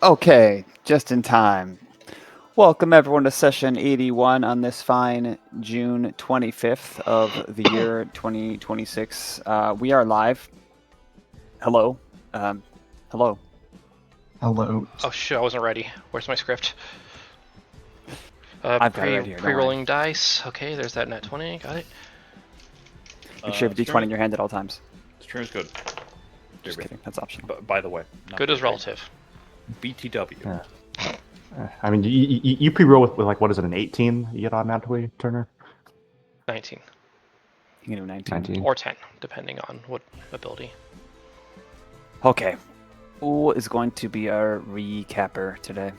Okay, just in time. Welcome everyone to session 81 on this fine June 25th of the year 2026. We are live. Hello. Hello. Hello. Oh shit, I wasn't ready. Where's my script? I've got it right here. Pre-rolling dice. Okay, there's that net 20. Got it. Make sure you have a d20 in your hand at all times. Stream is good. Just kidding. That's optional. By the way. Good is relative. BTW. Yeah. I mean, you pre-roll with like, what is it, an 18 you get automatically, Turner? 19. You can do 19. Or 10, depending on what ability. Okay. Who is going to be our recapper today?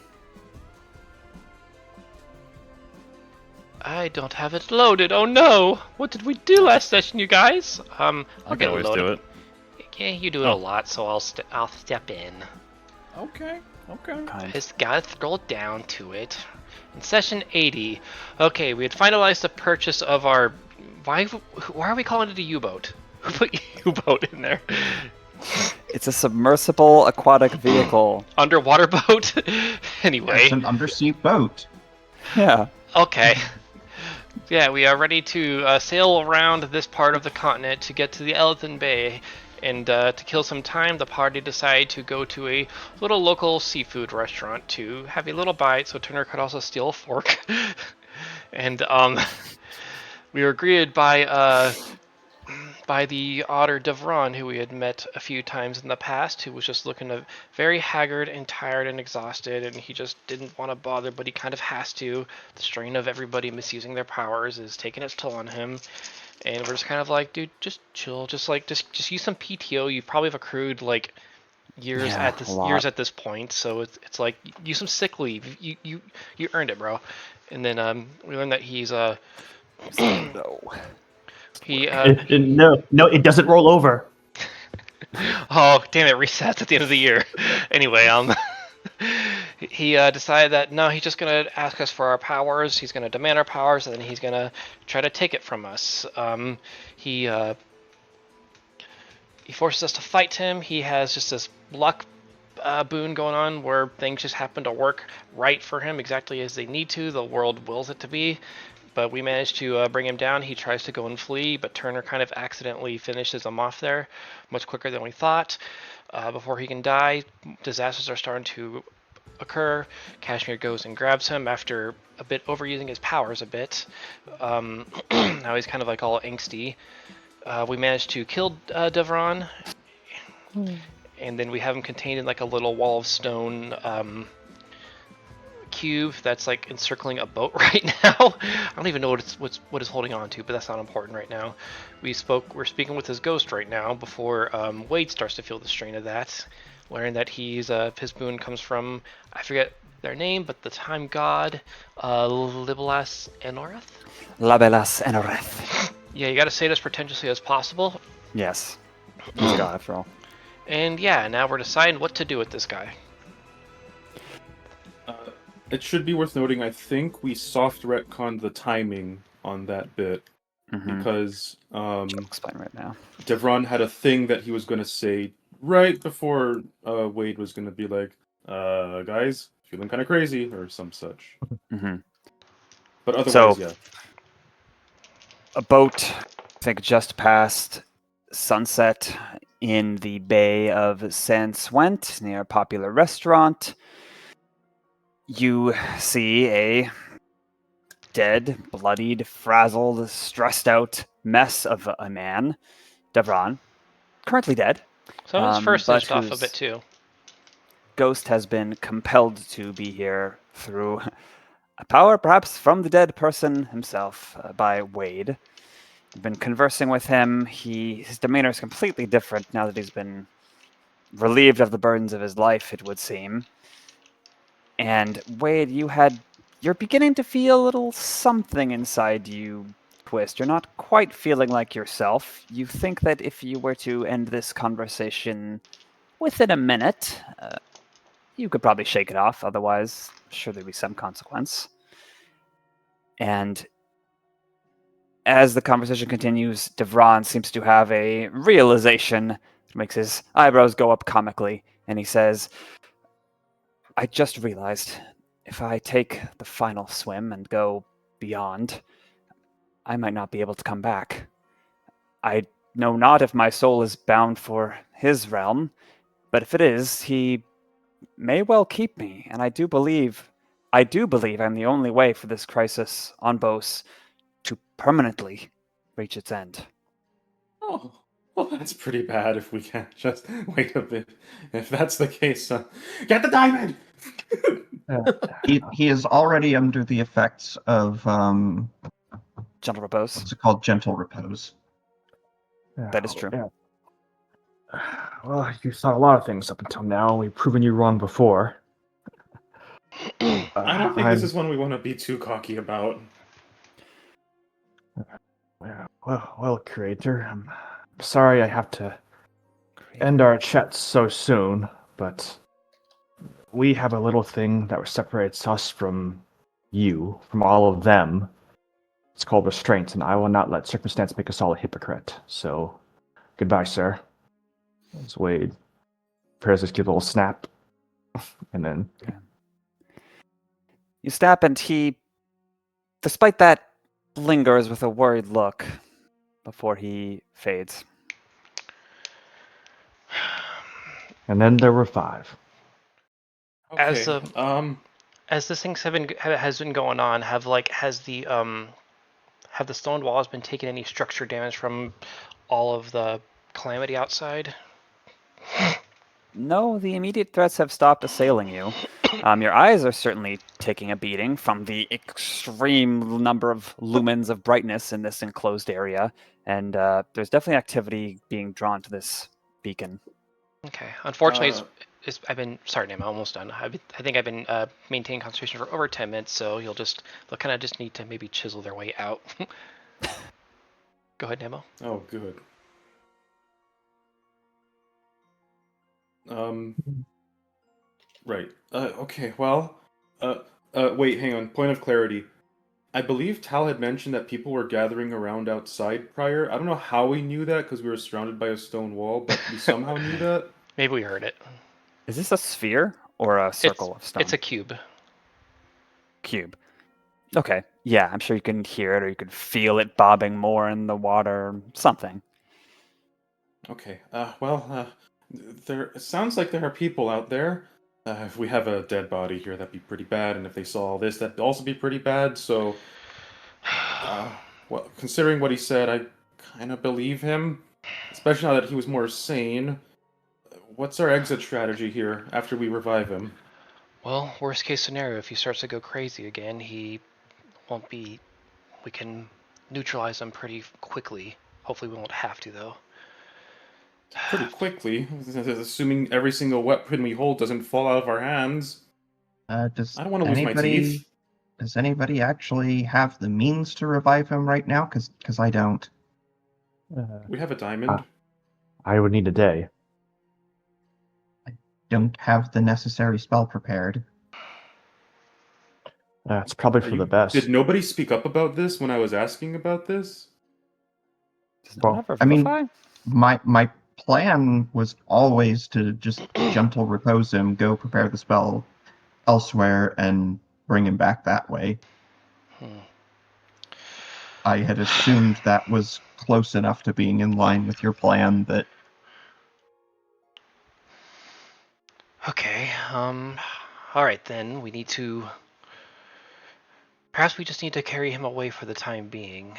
I don't have it loaded. Oh no! What did we do last session, you guys? I'll I get can it always loaded. do it. Yeah, you do it a lot, so I'll step in. Okay. Just gotta scroll down to it. In session 80, okay, we had finalized the purchase of our. Why are we calling it a U-boat? Who put U-boat in there? It's a submersible aquatic vehicle. Underwater boat? Anyway. It's an undersea boat. Yeah. Okay. Yeah, we are ready to sail around this part of the continent to get to the Elton Bay. And to kill some time, the party decided to go to a little local seafood restaurant to have a little bite, so Turner could also steal a fork. And we were greeted by the otter Devron, who we had met a few times in the past, who was just looking very haggard and tired and exhausted, and he just didn't want to bother, but he kind of has to. The strain of everybody misusing their powers is taking its toll on him. And we're just kind of like, dude, just chill, just use some PTO. You probably have accrued like years at this point, so it's like use some sick leave. You earned it, bro. And then we learned that he's No, it doesn't roll over. Oh damn it, resets at the end of the year. Anyway, he decided that no, he's just gonna ask us for our powers. He's gonna demand our powers, and then he's gonna try to take it from us. He forces us to fight him. He has just this luck boon going on where things just happen to work right for him exactly as they need to. The world wills it to be. But we managed to bring him down. He tries to go and flee, but Turner kind of accidentally finishes him off there much quicker than we thought. Before he can die, disasters are starting to occur. Cashmere goes and grabs him after a bit overusing his powers a bit. Now he's kind of like all angsty. We managed to kill Devron, and then we have him contained in like a little wall of stone cube that's like encircling a boat right now. I don't even know what it's holding on to, but that's not important right now. We're speaking with his ghost right now before Wade starts to feel the strain of that, learning that his boon comes from, I forget their name, but the time god Libelas Enoreth. Labelas Enoreth. Yeah, you got to say it as pretentiously as possible. Yes. He's a god after all. And yeah, now we're deciding what to do with this guy. It should be worth noting, I think we soft retconned the timing on that bit because I'll explain right now. Devron had a thing that he was going to say right before Wade was going to be like, guys, feeling kind of crazy or some such. But otherwise, yeah. A boat, I think, just past sunset in the Bay of San Swent near a popular restaurant. You see a dead, bloodied, frazzled, stressed out mess of a man, Devron, currently dead. So his first is off a bit too. Ghost has been compelled to be here through a power perhaps from the dead person himself by Wade. I've been conversing with him. His demeanor is completely different now that he's been relieved of the burdens of his life, it would seem. And Wade, you're beginning to feel a little something inside you, Twist. You're not quite feeling like yourself. You think that if you were to end this conversation within a minute, you could probably shake it off. Otherwise, sure there'd be some consequence. And as the conversation continues, Devron seems to have a realization that makes his eyebrows go up comically, and he says, I just realized if I take the final swim and go beyond, I might not be able to come back. I know not if my soul is bound for his realm, but if it is, he may well keep me, and I do believe I'm the only way for this crisis on Bose to permanently reach its end. Oh, well, that's pretty bad if we can't just wait a bit. If that's the case, get the diamond! He is already under the effects of Gentle repose. what's it called? Gentle repose. That is true. Yeah. Well, you thought a lot of things up until now. We've proven you wrong before. I don't think this is one we want to be too cocky about. Well, Creator, I'm sorry I have to end our chat so soon, but we have a little thing that separates us from you, from all of them. It's called restraint, and I will not let circumstance make us all a hypocrite. So, goodbye, sir. As Wade prepares this cute little snap, and then... You snap, and he, despite that, lingers with a worried look before he fades. And then there were 5. Okay, As this thing has been going on, have the stone walls been taking any structure damage from all of the calamity outside? No, the immediate threats have stopped assailing you. Your eyes are certainly taking a beating from the extreme number of lumens of brightness in this enclosed area, and there's definitely activity being drawn to this beacon. Okay. Unfortunately, I've been sorry, Nemo. Almost done. I think I've been maintaining concentration for over 10 minutes, so they'll kind of just need to maybe chisel their way out. Go ahead, Nemo. Oh, good. Right. Okay, well, wait, hang on. Point of clarity. I believe Tal had mentioned that people were gathering around outside prior. I don't know how we knew that because we were surrounded by a stone wall, but we somehow knew that. Maybe we heard it. Is this a sphere or a circle of stone? It's a cube. Cube. Okay. Yeah, I'm sure you can hear it, or you could feel it bobbing more in the water, something. Okay. It sounds like there are people out there. If we have a dead body here, that'd be pretty bad, and if they saw all this, that'd also be pretty bad. So, well, considering what he said, I kind of believe him, especially now that he was more sane. What's our exit strategy here after we revive him? Well, worst case scenario, if he starts to go crazy again, he won't be. We can neutralize him pretty quickly. Hopefully, we won't have to, though. Pretty quickly, assuming every single weapon we hold doesn't fall out of our hands. I don't want to lose my teeth. Does anybody actually have the means to revive him right now? Because I don't. We have a diamond. I would need a day. I don't have the necessary spell prepared. It's probably for the best. Did nobody speak up about this when I was asking about this? Well, I mean, my plan was always to just gentle repose him, go prepare the spell elsewhere, and bring him back that way. I had assumed that was close enough to being in line with your plan that... Okay, alright then, we need to... Perhaps we just need to carry him away for the time being.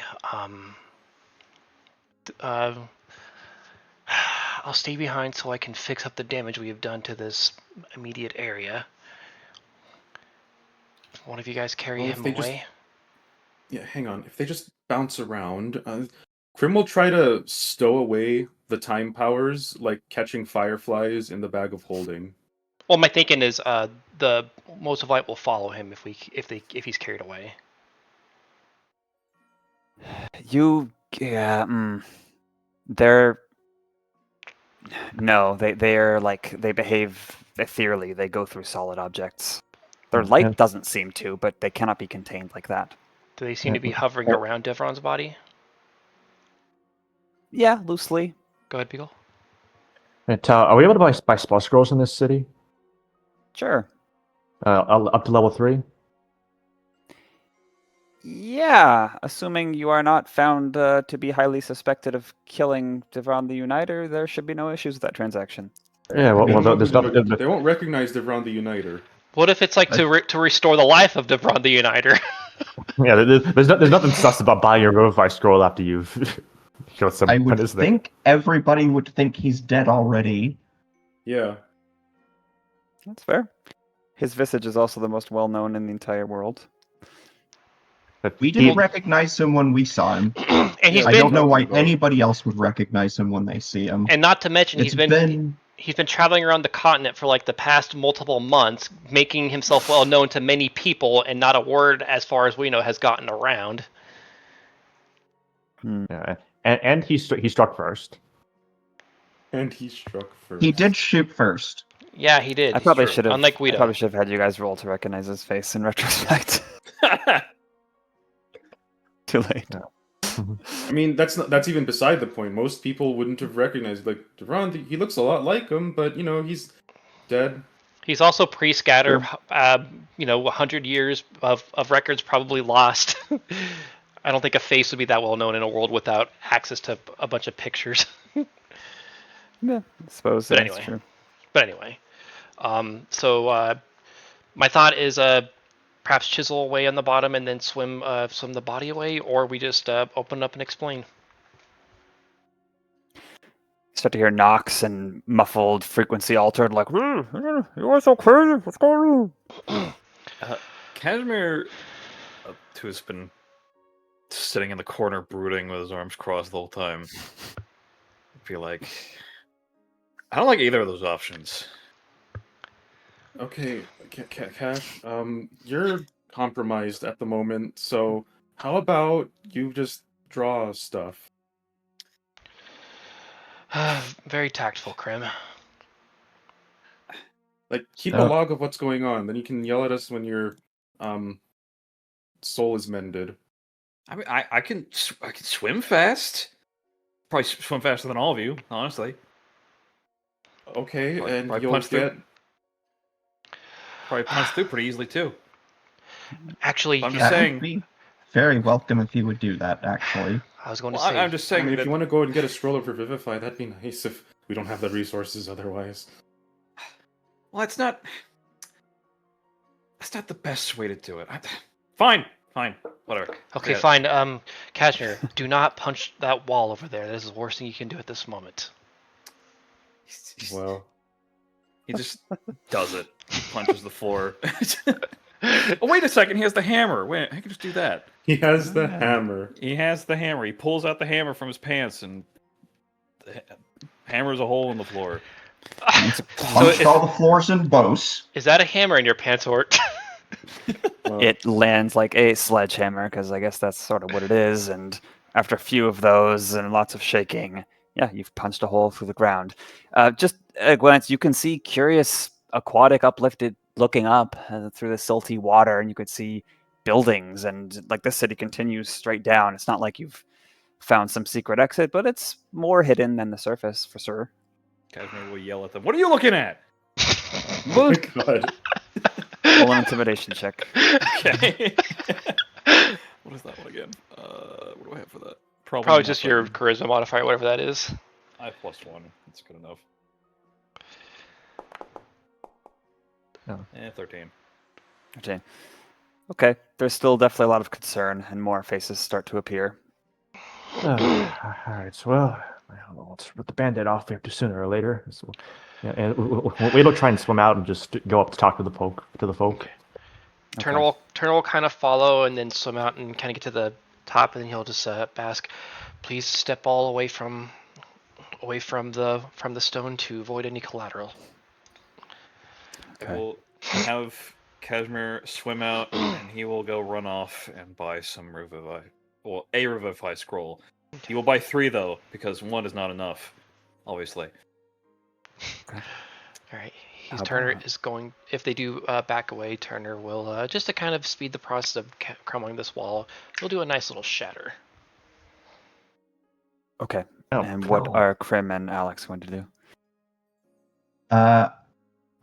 I'll stay behind so I can fix up the damage we have done to this immediate area. One of you guys carry him away? Yeah, hang on. If they just bounce around, Crim will try to stow away the time powers, like catching fireflies in the bag of holding. Well, my thinking is the Motes of Light will follow him if he's carried away. They're like, they behave ethereally. They go through solid objects. Their light doesn't seem to, but they cannot be contained like that. Do they seem to be hovering around Devron's body? Yeah, loosely. Go ahead, Beagle. Are we able to buy spell scrolls in this city? Sure. Up to level 3? Yeah, assuming you are not found to be highly suspected of killing Devron the Uniter, there should be no issues with that transaction. Yeah, I don't know there's who nothing. they won't recognize Devron the Uniter. What if it's like to restore the life of Devron the Uniter? Yeah, there's nothing sus about buying your Revivify scroll after you've killed I someone. would Is there? think everybody would think he's dead already. Yeah. That's fair. His visage is also the most well-known in the entire world. But We didn't recognize him when we saw him. And he's Yeah, I been, don't know why About- anybody else would recognize him when they see him. and not to mention It's he's been traveling around the continent for like the past multiple months, making himself well known to many people, and not a word, as far as we know, has gotten around. Yeah, and he struck first. And he struck first. He did shoot first. Yeah, he did. I probably True. should have. Unlike I Guido. probably should have had you guys roll to recognize his face in retrospect. Too late. I mean, that's even beside the point. Most people wouldn't have recognized, like, Devron, he looks a lot like him, but, he's dead. He's also pre-scatter. 100 years of records probably lost. I don't think a face would be that well known in a world without access to a bunch of pictures. Yeah, I suppose But that's anyway. true. But anyway, so my thought is perhaps chisel away on the bottom and then swim the body away, or we just open up and explain. Start to hear knocks and muffled, frequency altered, like, "You are so crazy, what's going on?" Cashmere, who's been sitting in the corner brooding with his arms crossed the whole time, feel like I don't like either of those options. Okay, Cash, you're compromised at the moment, so how about you just draw stuff? Very tactful, Crim. Like, keep a log of what's going on, then you can yell at us when your soul is mended. I mean, I can swim fast. Probably swim faster than all of you, honestly. Okay, and Probably you'll punch through. get... Probably punch through pretty easily too. Actually, I'm just That saying. would be very welcome if you would do that, actually. I was going to Well, say. I'm just I saying mean, if that you want to go and get a scroll of Revivify, that'd be nice if we don't have the resources otherwise. well, that's not the best way to do it. Fine, whatever. Okay, Yeah. fine. Cashmere, do not punch that wall over there. That is the worst thing you can do at this moment. Well, He just does it. He punches the floor. Oh, wait a second. He has the hammer. Wait, I can just do that. he has the hammer. He has the hammer. He pulls out the hammer from his pants and hammers a hole in the floor. Punched all the floors and bows. Is that a hammer in your pants, Hort? Well, It lands like a sledgehammer, because I guess that's sort of what it is. And after a few of those and lots of shaking, yeah, you've punched a hole through the ground. Just a glance, you can see curious aquatic uplifted looking up through the silty water, and you could see buildings. And like this city continues straight down. It's not like you've found some secret exit, but it's more hidden than the surface for sure. Cashmere will yell at them. What are you looking at? oh my God. Roll an intimidation check. Okay. What is that one again? What do I have for that? Probably just your charisma modifier, whatever that is. I have +1. That's good enough. Oh. 13. Okay, there's still definitely a lot of concern, and more faces start to appear. Alright, so let's rip the band-aid off. We have to sooner or later. So, yeah, and we'll try and swim out and just go up to talk to the folk. Turner will kind of follow and then swim out and kind of get to the top, and then he'll just ask, "Please step all away from the stone to avoid any collateral." Okay. I will have Cashmere swim out, and he will go run off and buy some Revivify. Well, a Revivify scroll. He will buy 3 though, because 1 is not enough, obviously. All right. How Turner about- is going. If they do back away, Turner will just to kind of speed the process of crumbling this wall. He'll do a nice little shatter. Okay, Oh, and what cool. are Crim and Alex going to do?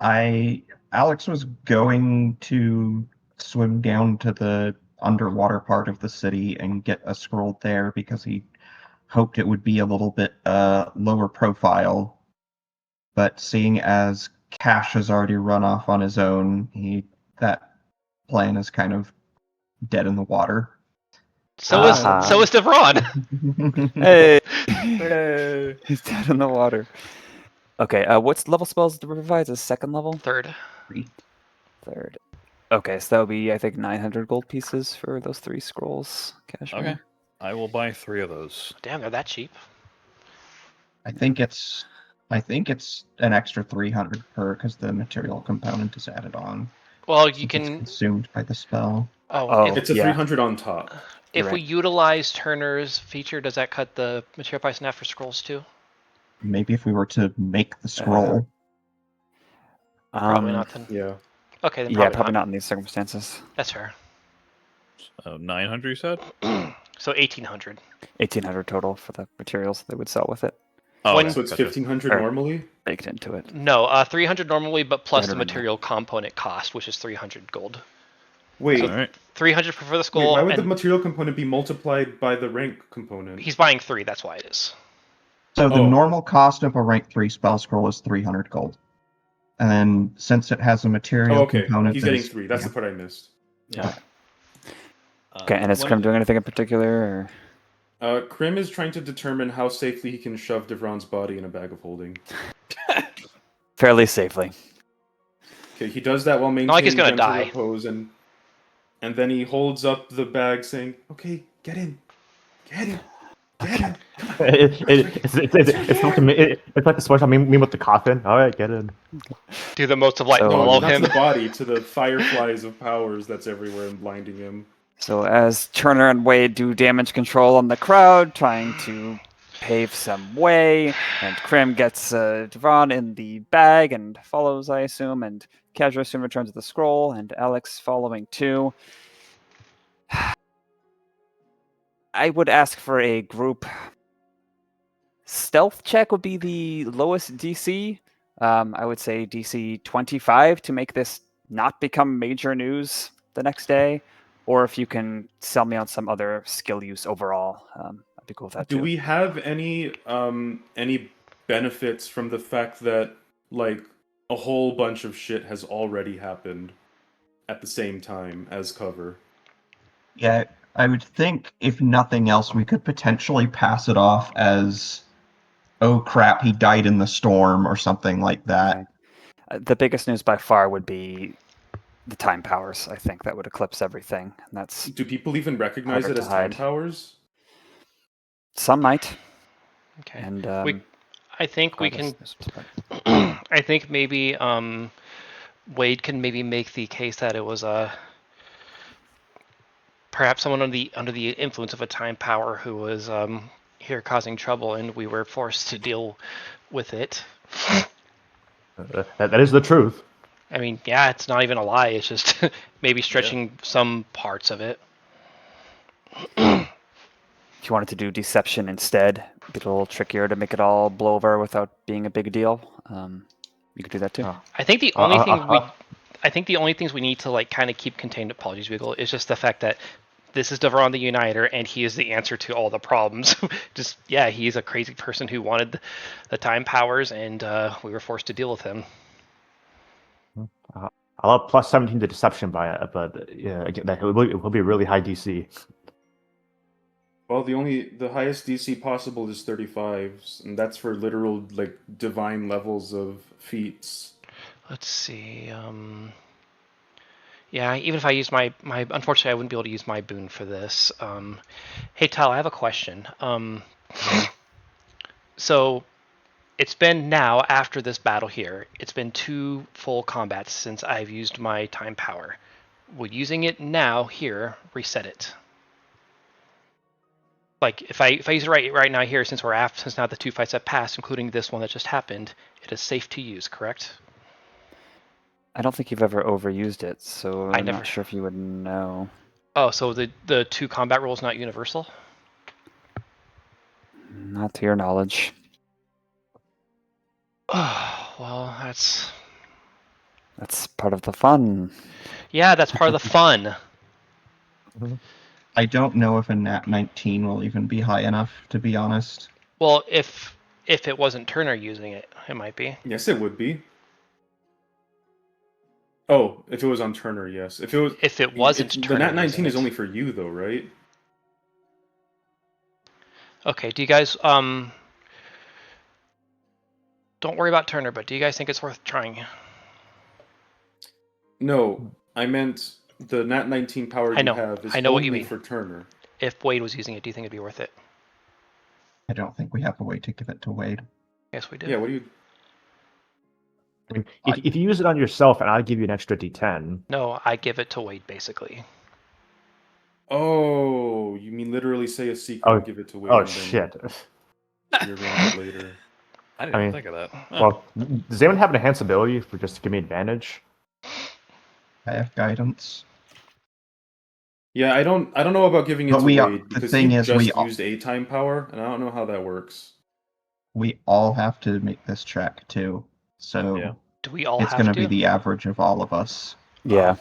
I Alex was going to swim down to the underwater part of the city and get a scroll there because he hoped it would be a little bit lower profile. But seeing as Cash has already run off on his own, that plan is kind of dead in the water. So is Devron. Hey, Hey. he's dead in the water. Okay, what's level spells to provide? Is second level? Third. Third. Okay, so that would be, I think, 900 gold pieces for those 3 scrolls. Cashmere. Okay. I will buy 3 of those. Damn, they're that cheap. I think it's an extra 300 per because the material component is added on. Well, you Since it's can. consumed by the spell. Oh. If, It's a Yeah. 300 on top. if You're we right. utilize Turner's feature, does that cut the material price in half for scrolls too? Maybe if we were to make the scroll. Probably not then. Yeah. Okay, then Yeah, probably, probably not. not in these circumstances. That's fair. 900, you said? So 1800. 1800 total for the materials they would sell with it, Oh, When- okay, So it's gotcha. 1500 Or- normally? baked into it. No, 300 normally, but plus the 300 material component cost, which is 300 gold. Wait, All right. 300 for the wait, skull, why would the and material component be multiplied by the rank component? he's buying 3, that's why it is. So the Oh. normal cost of a rank 3 spell scroll is 300 gold. And then since it has a material Oh, okay. component, He's that getting is- 3. That's yeah. the part I missed. Yeah. Okay, and is Crim doing anything in particular? Or? Crim is trying to determine how safely he can shove Devron's body in a bag of holding. Fairly safely. Okay, he does that while maintaining like he's gonna gentle die. repose, and then he holds up the bag, saying, "Okay, get in, get in, get in." It's like the SpongeBob meme with the coffin. All right, get in. Do the most of light So- follow not him. to the body, to the fireflies of powers that's everywhere and blinding him. So as Turner and Wade do damage control on the crowd, trying to pave some way, and Crim gets Devon in the bag and follows, I assume, and Kazra soon returns with the scroll, and Alex following too. I would ask for a group stealth check would be the lowest DC. I would say DC 25 to make this not become major news the next day. Or if you can sell me on some other skill use overall, I'd be cool with that Do too. we have any benefits from the fact that like a whole bunch of shit has already happened at the same time as cover? Yeah, I would think if nothing else, we could potentially pass it off as, oh crap, he died in the storm or something like that. Okay. The biggest news by far would be the time powers. I think that would eclipse everything. And that's Do people even recognize Harder it to as time hide. powers? some might. Okay. And I think we can. there's some- I think maybe Wade can maybe make the case that it was perhaps someone under the influence of a time power who was here causing trouble, and we were forced to deal with it. That is the truth. I mean, yeah, it's not even a lie. It's just maybe stretching some parts of it. If you wanted to do deception instead, be a little trickier to make it all blow over without being a big deal. You could do that too. Oh. I think the only thing I think the only things we need to like kind of keep contained. Apologies, Wiggle, is just the fact that this is Devron the Uniter, and he is the answer to all the problems. Just yeah, he's a crazy person who wanted the time powers, and we were forced to deal with him. I'll have plus 17 to deception by it, but yeah, again, it will be a really high DC. Well, the highest DC possible is 35, and that's for literal like divine levels of feats. Let's see. Yeah, even if I use my unfortunately, I wouldn't be able to use my boon for this. Hey, Tal, I have a question. So, it's been now after this battle here. It's been 2 full combats since I've used my time power. Would using it now here reset it? Like if I use it right now here, since now the 2 fights have passed, including this one that just happened, it is safe to use, correct? I don't think you've ever overused it, so I'm never- not sure if you would know. Oh, so the 2 combat rules not universal? Not to your knowledge. Oh, well, that's That's part of the fun. Yeah, that's part of the fun. I don't know if a nat 19 will even be high enough, to be honest. Well, if it wasn't Turner using it, it might be. Yes, it would be. Oh, if it was on Turner, yes. If it wasn't the Turner nat 19 using is it. only for you though, right? Okay, do you guys don't worry about Turner, but do you guys think it's worth trying? No, I meant the nat 19 power I know. you have is I know what only you mean. for Turner. If Wade was using it, do you think it'd be worth it? I don't think we have a way to give it to Wade. Yes, we do. Yeah, what do you... I mean, if you use it on yourself and I give you an extra D10, No, I give it to Wade, basically. Oh, you mean literally say a secret Oh, and give it to Wade oh and then shit. you're going to later. I didn't I even mean, think of that. Oh. Well, does anyone have an enhance ability for just to give me advantage? I have guidance. Yeah, I don't know about giving it But to we are- Wade the because thing he is, just we all- used A time power, and I don't know how that works. We all have to make this check, too. So Yeah. Do we all it's have going to? to be the average of all of us. Yeah.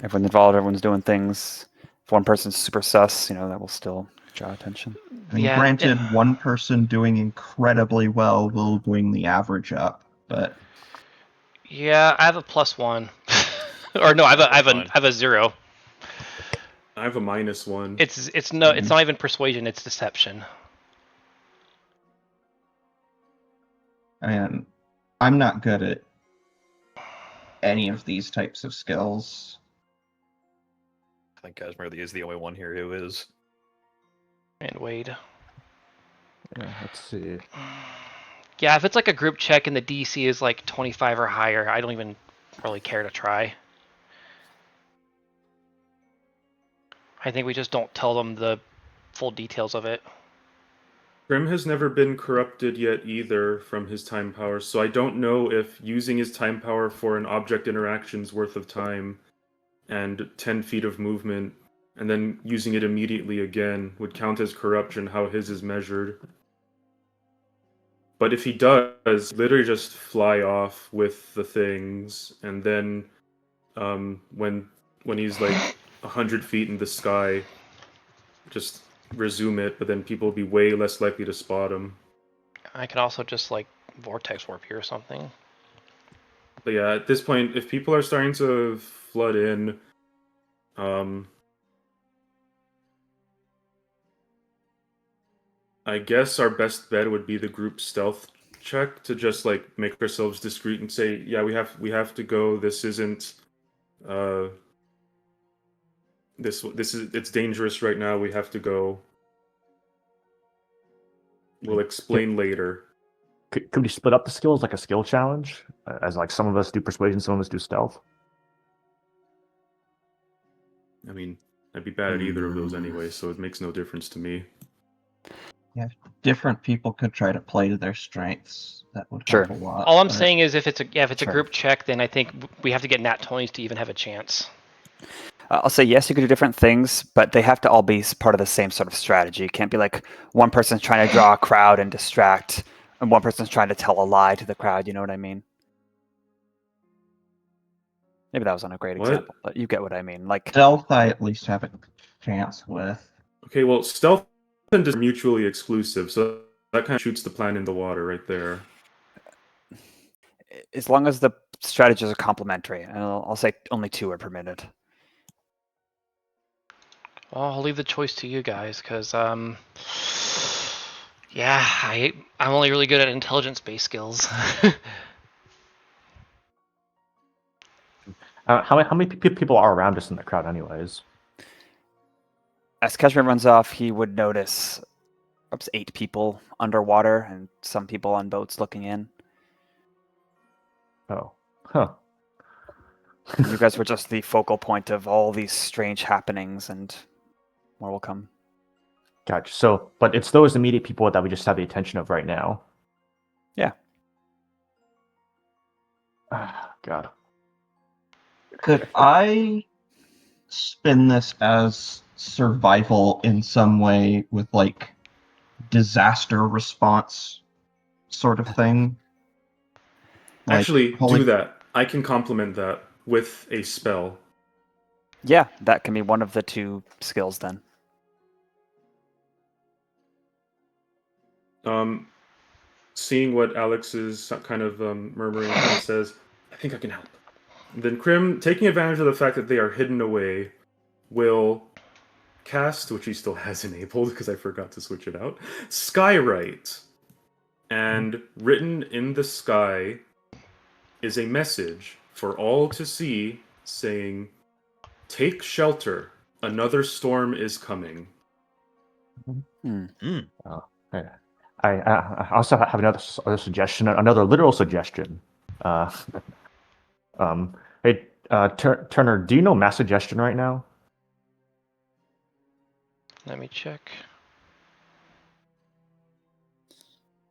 Everyone's involved, everyone's doing things. If one person's super sus, that will still draw attention. I mean, Yeah, granted, yeah. one person doing incredibly well will bring the average up, but Yeah, I have a +1. Or no, I have Fine. a 0. I have a -1. It's not even persuasion, it's deception. I mean, I'm not good at any of these types of skills. I think Cashmere is the only one here who is. And Wade. Yeah, let's see. Yeah, if it's like a group check and the DC is like 25 or higher, I don't even really care to try. I think we just don't tell them the full details of it. Crim has never been corrupted yet either from his time power, so I don't know if using his time power for an object interaction's worth of time and 10 feet of movement, and then using it immediately again would count as corruption, how his is measured. But if he does, literally just fly off with the things, and then when he's like 100 feet in the sky, just resume it, but then people will be way less likely to spot him. I can also just like vortex warp here or something. But yeah, at this point, if people are starting to flood in, I guess our best bet would be the group stealth check to just like make ourselves discreet and say, yeah, we have to go. This isn't it's dangerous right now. We have to go. We'll explain later. Could we split up the skills like a skill challenge? As like some of us do persuasion, some of us do stealth? I mean, I'd be bad at either of those anyway, so it makes no difference to me. Yeah, different people could try to play to their strengths. That would Sure. help a lot. All I'm but- saying is if it's a Sure. group check, then I think we have to get nat 20s to even have a chance. I'll say yes, you could do different things, but they have to all be part of the same sort of strategy. It can't be like one person's trying to draw a crowd and distract, and one person's trying to tell a lie to the crowd. You know what I mean? Maybe that wasn't a great What? example, but you get what I mean. Like, Stealth, I at least have a chance with. Okay, well, stealth and are mutually exclusive, so that kind of shoots the plan in the water right there. as long as the strategies are complementary, and I'll say only 2 are permitted. Well, I'll leave the choice to you guys, because yeah, I'm only really good at intelligence-based skills. How many people are around us in the crowd, anyways? As Cashmere runs off, he would notice perhaps 8 people underwater and some people on boats looking in. Oh, huh. You guys were just the focal point of all these strange happenings, and more will come. Gotcha. So, but it's those immediate people that we just have the attention of right now. Yeah. God. Could I spin this as survival in some way with like disaster response sort of thing? Like, Actually, holy- do that. I can complement that with a spell. Yeah, that can be one of the 2 skills then. Seeing what Alex is kind of murmuring, kind of says, I think I can help. And then Crim, taking advantage of the fact that they are hidden away, will cast, which he still has enabled because I forgot to switch it out, Skywrite. And written in the sky is a message for all to see saying, take shelter, another storm is coming. I also have another suggestion, another literal suggestion. Hey, Turner, do you know mass suggestion right now? Let me check.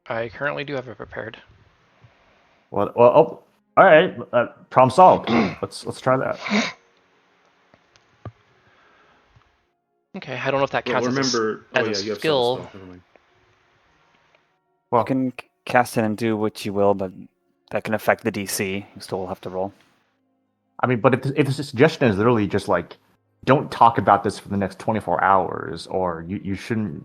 I currently do have it prepared. Well, all right. Problem solved. let's try that. Okay, I don't know if that Well, counts remember, as a you have some skill. spell. Never mind. Well, You can cast it and do what you will, but that can affect the DC. You still will have to roll. I mean, but if the suggestion is literally just like, don't talk about this for the next 24 hours, or you shouldn't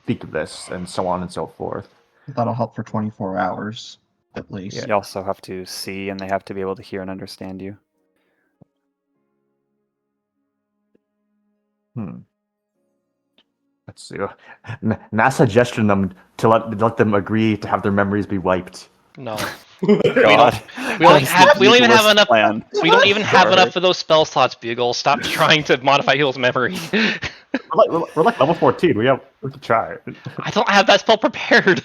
speak of this, and so on and so forth. That'll help for 24 hours, at least. You also have to see, and they have to be able to hear and understand you. Let's see. Mass suggestion them to let them agree to have their memories be wiped. No. God. We don't even have enough. Plan. We don't even have Sure. enough of those spell slots, Bugle. Stop trying to modify heal's memory. We're like level 14. We can try. I don't have that spell prepared.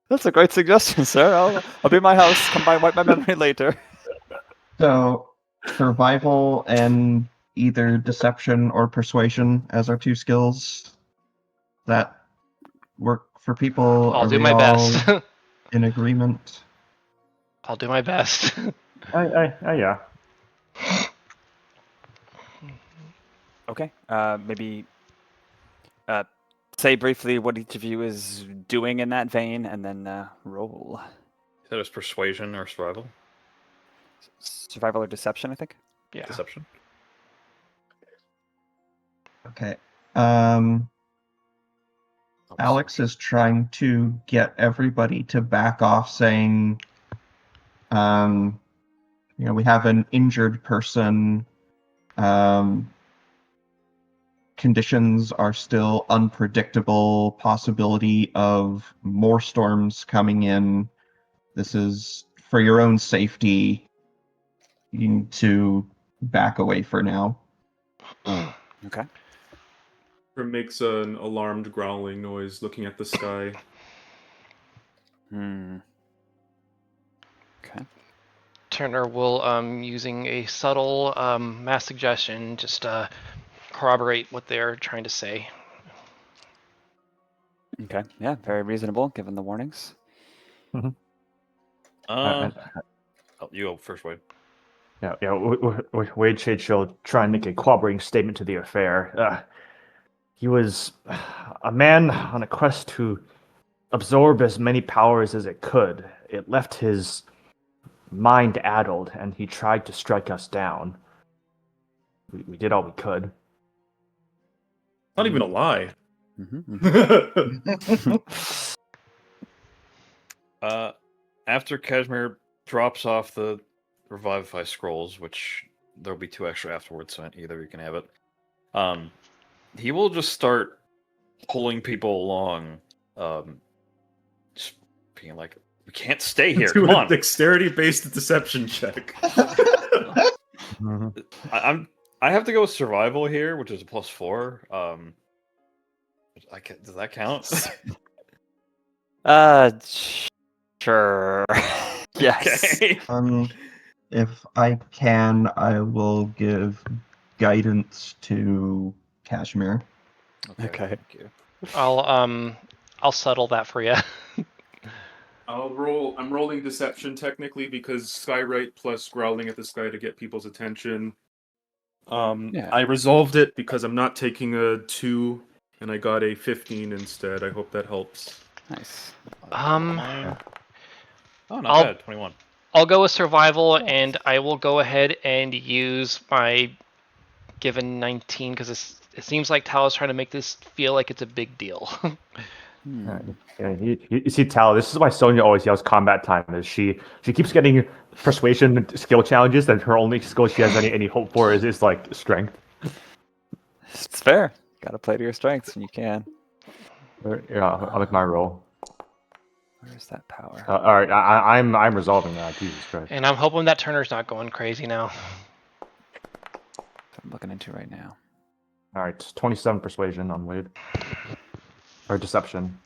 That's a great suggestion, sir. I'll be in my house. Come by and wipe my memory later. So, survival and either deception or persuasion as our 2 skills. That work for people? I'll Are do we my all best. in agreement? I'll do my best. Yeah. Okay. Maybe say briefly what each of you is doing in that vein, and then roll. That is persuasion or survival? Survival or deception, I think. Yeah. Deception. Okay. Alex is trying to get everybody to back off, saying, we have an injured person. Conditions are still unpredictable. Possibility of more storms coming in. This is for your own safety. You need to back away for now. Okay. Crim makes an alarmed growling noise looking at the sky. Okay. Turner will, using a subtle mass suggestion, just corroborate what they're trying to say. Okay. Yeah, very reasonable given the warnings. You go first, Wade. Wade Shade shall try and make a corroborating statement to the affair. He was a man on a quest to absorb as many powers as it could. It left his mind addled, and he tried to strike us down. We did all we could. Not even a lie. After Cashmere drops off the Revivify scrolls, which there'll be 2 extra afterwards, so either you can have it. He will just start pulling people along, just being like, "We can't stay here. Do Come a on." dexterity-based deception check. I have to go with survival here, which is a +4. Does that count? Sure. Yes. Okay. If I can, I will give guidance to Cashmere. Okay. Thank you. I'll settle that for you. I'm rolling deception technically because Skywrite plus growling at the sky to get people's attention. Yeah. I resolved it because I'm not taking a 2 and I got a 15 instead. I hope that helps. Nice. Oh, not bad. 21. I'll go with survival, and I will go ahead and use my given 19 because it seems like Tal is trying to make this feel like it's a big deal. You see, Tal, this is why Sonya always yells combat time. Is she keeps getting persuasion skill challenges, and her only skill she has any hope for is like strength. It's fair. Gotta play to your strengths when you can. Yeah, I'll make my roll. Where's that power? All right, I'm resolving that. Jesus Christ. And I'm hoping that Turner's not going crazy now. I'm looking into right now. All right, 27 persuasion on Wade. Or deception.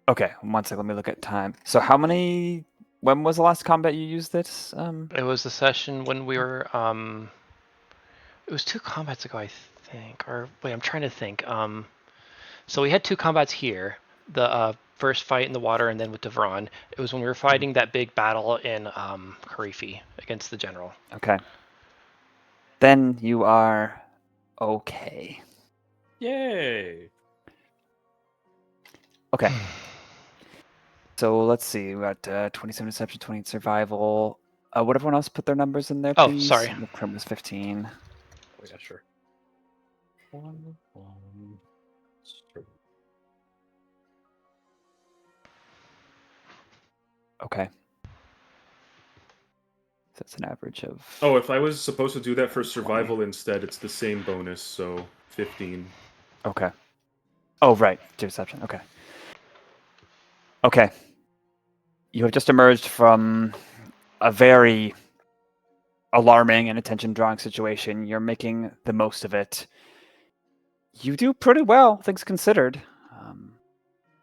Okay, 1 second. Let me look at time. So how many? When was the last combat you used this? It was the session when we were. It was 2 combats ago, I think. Or wait, I'm trying to think. So we had 2 combats here. The first fight in the water, and then with Devron. It was when we were fighting that big battle in Karifi against the general. Okay. Then you are okay. Yay! Okay. So let's see. We got 27 deception, 20 survival. Would everyone else put their numbers in there, Oh, please? sorry. Crim was 15. Oh, yeah, sure. Okay. So it's an average of. Oh, if I was supposed to do that for survival instead, it's the same bonus, so 15. Okay. Oh, right. Deception. Okay. Okay. You have just emerged from a very alarming and attention-drawing situation. You're making the most of it. You do pretty well, things considered.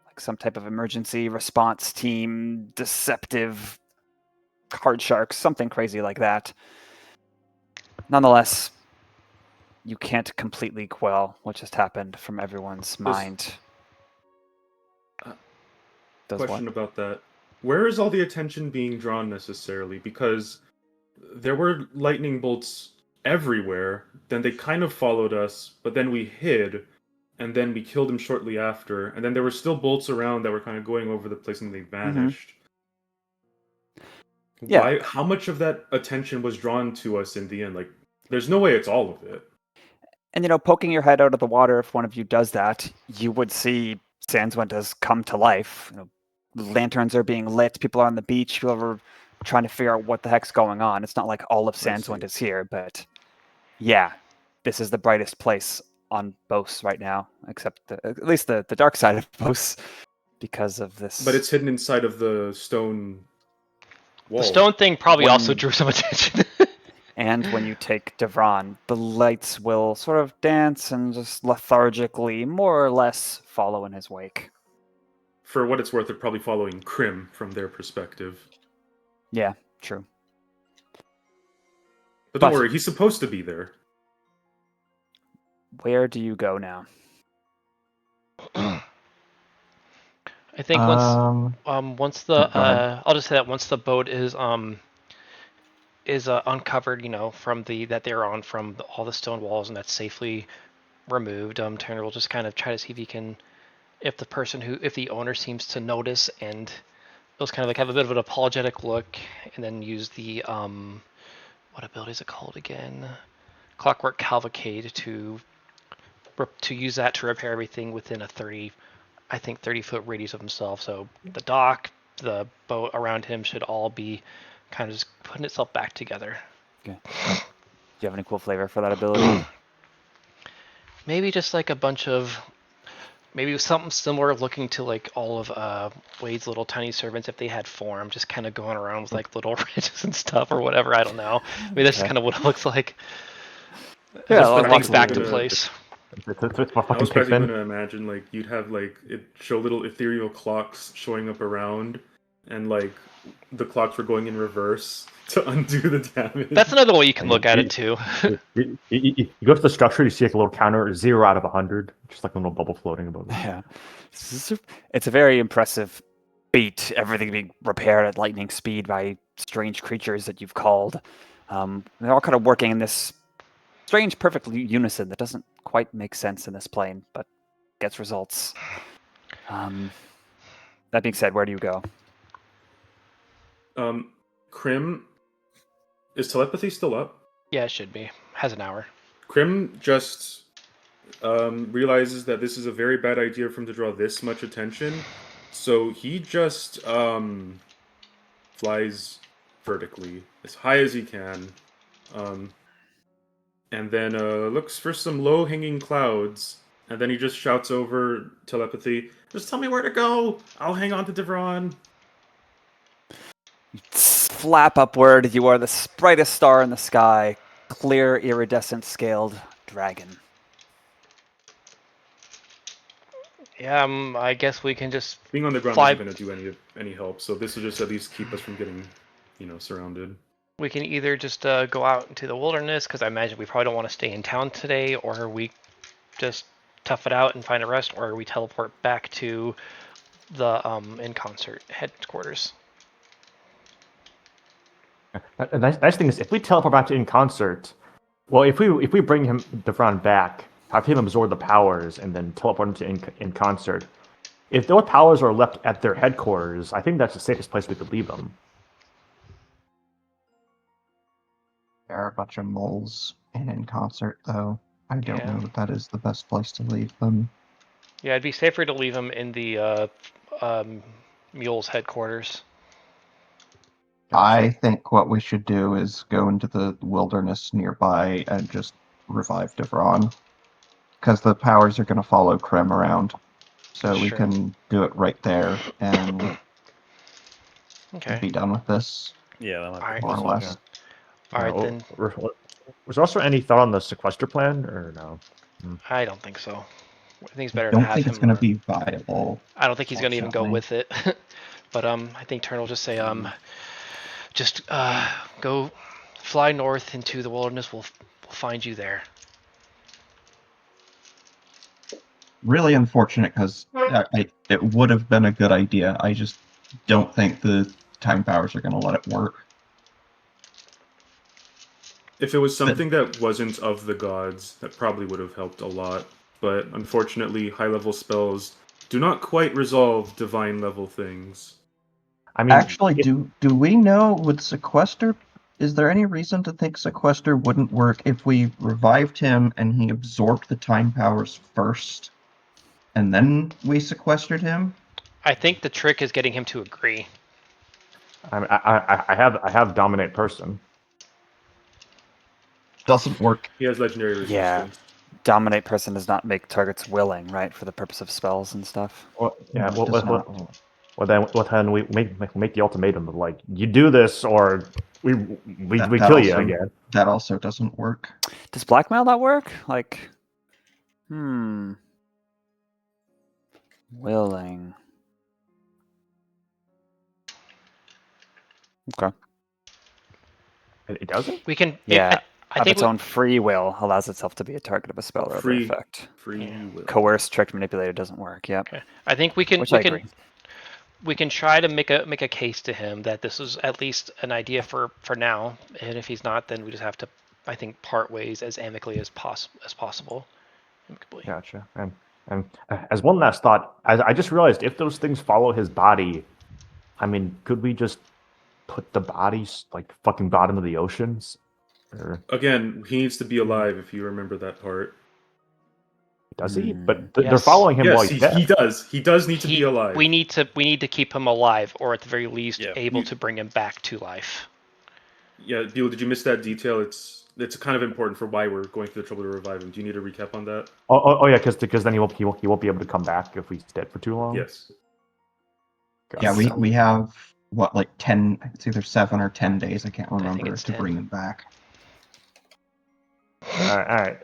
Like some type of emergency response team, deceptive card sharks, something crazy like that. Nonetheless, you can't completely quell what just happened from everyone's mind. Question about that. Where is all the attention being drawn necessarily? Because there were lightning bolts everywhere, then they kind of followed us, but then we hid, and then we killed him shortly after, and then there were still bolts around that were kind of going over the place and they vanished. Yeah. Why? How much of that attention was drawn to us in the end? Like, there's no way it's all of it. And, poking your head out of the water, if one of you does that, you would see Sandswintas come to life. Lanterns are being lit, people are on the beach, people are trying to figure out what the heck's going on. It's not like all of Sandswind is here, but yeah, this is the brightest place on Bos right now, except at least the dark side of Bos, because of this. But it's hidden inside of the stone wall. The stone thing probably also drew some attention. And when you take Devron, the lights will sort of dance and just lethargically, more or less, follow in his wake. For what it's worth, they're probably following Crim from their perspective. Yeah, true. But don't worry, he's supposed to be there. Where do you go now? I think once the I'll just say that once the boat is uncovered, from that they're on from all the stone walls, and that's safely removed, Turner will just kind of try to see if he can, if the owner seems to notice, and he'll kind of like have a bit of an apologetic look, and then use the what ability is it called again? Clockwork Cavalcade to use that to repair everything within a 30-foot radius of himself. So the dock, the boat around him should all be kind of just putting itself back together. Okay. Do you have any cool flavor for that ability? Maybe just like a bunch of, maybe something similar looking to like all of Wade's little tiny servants if they had form, just kind of going around with like little ridges and stuff or whatever. I don't know. Maybe that's kind of what it looks like. Yeah, just put I'll things put back it to in a- place. I was probably going to imagine, like, you'd have, like, it show little ethereal clocks showing up around, and, like, the clocks were going in reverse to undo the damage. That's another way you can look at it too. You go to the structure, you see like a little counter, 0 out of 100, just like a little bubble floating above it. Yeah. It's a very impressive feat, everything being repaired at lightning speed by strange creatures that you've called. They're all kind of working in this strange, perfect unison that doesn't quite make sense in this plane, but gets results. That being said, where do you go? Crim, is telepathy still up? Yeah, it should be. Has an hour. Crim just realizes that this is a very bad idea for him to draw this much attention, so he just flies vertically as high as he can, and then looks for some low-hanging clouds, and then he just shouts over telepathy, "Just tell me where to go! I'll hang on to Devron!" Flap upward. You are the brightest star in the sky. Clear, iridescent scaled dragon. Yeah, I guess we can just Being on the ground fly. isn't going to do any help, so this will just at least keep us from getting, surrounded. We can either just go out into the wilderness, because I imagine we probably don't want to stay in town today, or we just tough it out and find a rest, or we teleport back to the in concert headquarters. The nice thing is, if we teleport back to In Concert, well, if we bring him Devron back, have him absorb the powers, and then teleport him to In Concert, if those powers are left at their headquarters, I think that's the safest place we could leave them. There are a bunch of moles in concert, though. I don't know that is the best place to leave them. Yeah, it'd be safer to leave them in the mule's headquarters. I think what we should do is go into the wilderness nearby and just revive Devron. Because the powers are going to follow Crim around. So we can do it right there and be done with this. Yeah, that might be more or less. Alright, then. Was there also any thought on the sequester plan, or no? I don't think so. I think it's better I to don't have think him. it's going to be viable. I don't think he's going to even go unfortunately. with it. But I think Turn will just say, just go fly north into the wilderness. We'll find you there. Really unfortunate, because it would have been a good idea. I just don't think the time powers are going to let it work. If it was something that wasn't of the gods, that probably would have helped a lot. But unfortunately, high-level spells do not quite resolve divine-level things. I mean, Actually, do we know with Sequester, is there any reason to think Sequester wouldn't work if we revived him and he absorbed the time powers first, and then we sequestered him? I think the trick is getting him to agree. I have dominate person. Doesn't work. He has legendary resistance. Yeah. Dominate person does not make targets willing, right, for the purpose of spells and stuff. Well, yeah. No, it does not. Well, then we make the ultimatum of, like, you do this or we That kill you also- again. That also doesn't work. Does blackmail not work? Like, willing. Okay. It doesn't? We can. Yeah. I Of think its own free will allows itself to be a target of a spell or other Free- effect. Free will. Coerced, tricked, manipulated doesn't work. Yep. Okay. I think we can. Which we I can. agree. We can try to make a case to him that this is at least an idea for now, and if he's not, then we just have to, I think, part ways as amicably as possible. Amicably. Gotcha. And as one last thought, I just realized if those things follow his body, I mean, could we just put the bodies like fucking bottom of the oceans? Or Again, he needs to be alive, if you remember that part. does he? But they're Yes. following him while Yes, he's dead. he does. He does need to be alive. We need to keep him alive, or at the very least, Yeah. able to bring him back to life. Yeah, Beal, did you miss that detail? It's kind of important for why we're going through the trouble to revive him. Do you need a recap on that? Oh yeah, because then he won't be able to come back if he's dead for too long. Yes. Yeah, we have, what, like 10, it's either 7 or 10 days, I can't remember, it's to 10. bring him back. All right.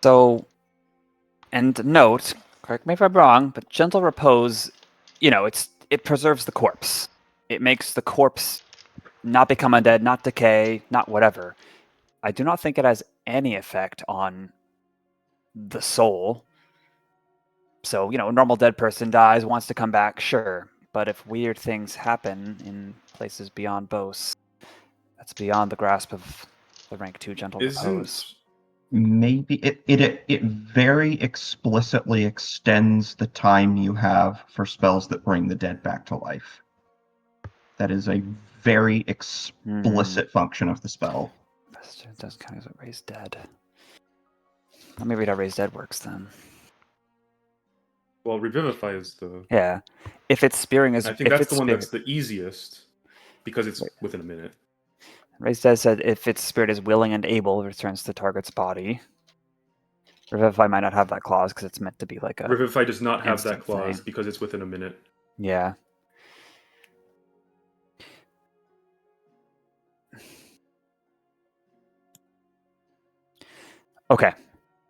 So, and note, correct me if I'm wrong, but gentle repose, it preserves the corpse. It makes the corpse not become undead, not decay, not whatever. I do not think it has any effect on the soul. So, a normal dead person dies, wants to come back, sure. But if weird things happen in places beyond Bose, that's beyond the grasp of the rank 2 gentle repose. Maybe it very explicitly extends the time you have for spells that bring the dead back to life. That is a very explicit function of the spell. It does kind of raise dead. Let me read how raise dead works then. Well, Revivify is the... Yeah. If it's spearing is... I think if that's it's the one spirit- that's the easiest, because it's within a minute. Raise dead said if its spirit is willing and able, it returns to the target's body. Revivify might not have that clause because it's meant to be like a... Revivify does not have that instant clause thing. because it's within a minute. Yeah. Okay.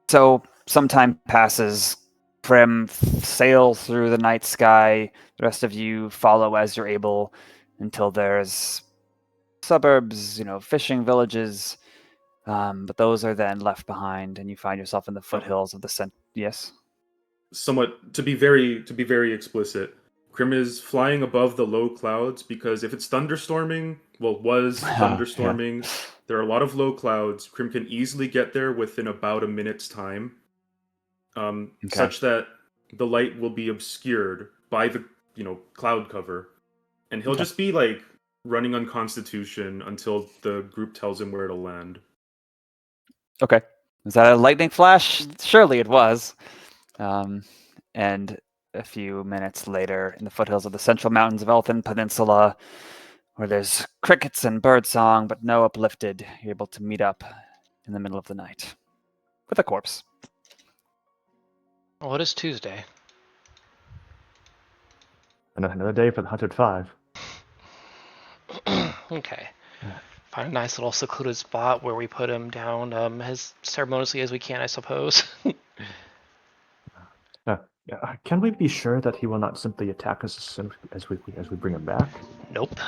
So some time passes. Crim sails through the night sky. The rest of you follow as you're able until there's suburbs, fishing villages. But those are then left behind, and you find yourself in the foothills of the Yes. Somewhat to be very explicit. Crim is flying above the low clouds because if it's thunderstorming, thunderstorming, there are a lot of low clouds. Crim can easily get there within about a minute's time, such that the light will be obscured by the cloud cover, and he'll just be like running on Constitution until the group tells him where to land. Okay. Was that a lightning flash? Surely it was. And a few minutes later, in the foothills of the central mountains of Elfin Peninsula, where there's crickets and birdsong, but no uplifted, you're able to meet up in the middle of the night with a corpse. What is Tuesday? Another day for the 105. Okay. Find a nice little secluded spot where we put him down as ceremoniously as we can, I suppose. Can we be sure that he will not simply attack us as soon as we bring him back? Nope.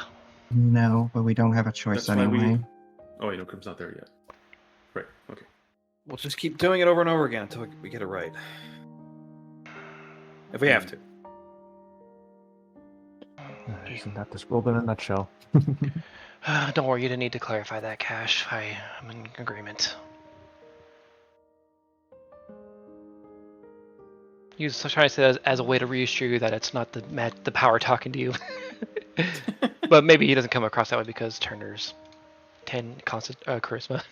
No, but we don't have a choice That's why anyway. Oh wait, no, Crim's not there yet. Right. Okay. We'll just keep doing it over and over again until we get it right. If we have to. Isn't that this world in a nutshell? Don't worry, you didn't need to clarify that, Cash. I'm in agreement. He was trying to say that as a way to reassure you that it's not the power talking to you. But maybe he doesn't come across that way because Turner's 10 constant charisma.